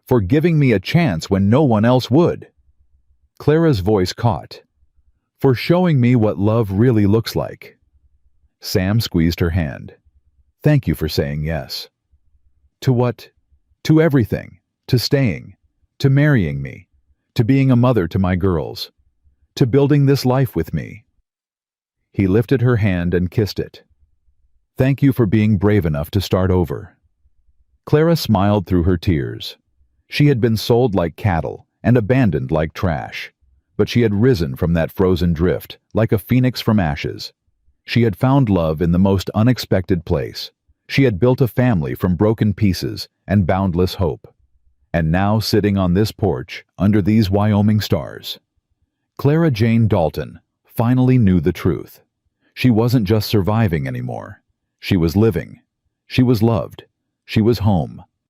For giving me a chance when no one else would. Clara's voice caught. For showing me what love really looks like. Sam squeezed her hand. Thank you for saying yes. To what? To everything. To staying. To marrying me. To being a mother to my girls. To building this life with me. He lifted her hand and kissed it. Thank you for being brave enough to start over. Clara smiled through her tears. She had been sold like cattle and abandoned like trash, but she had risen from that frozen drift like a phoenix from ashes. She had found love in the most unexpected place. She had built a family from broken pieces and boundless hope. And now sitting on this porch under these Wyoming stars, Clara Jane Dalton finally knew the truth. She wasn't just surviving anymore. She was living. She was loved. She was home.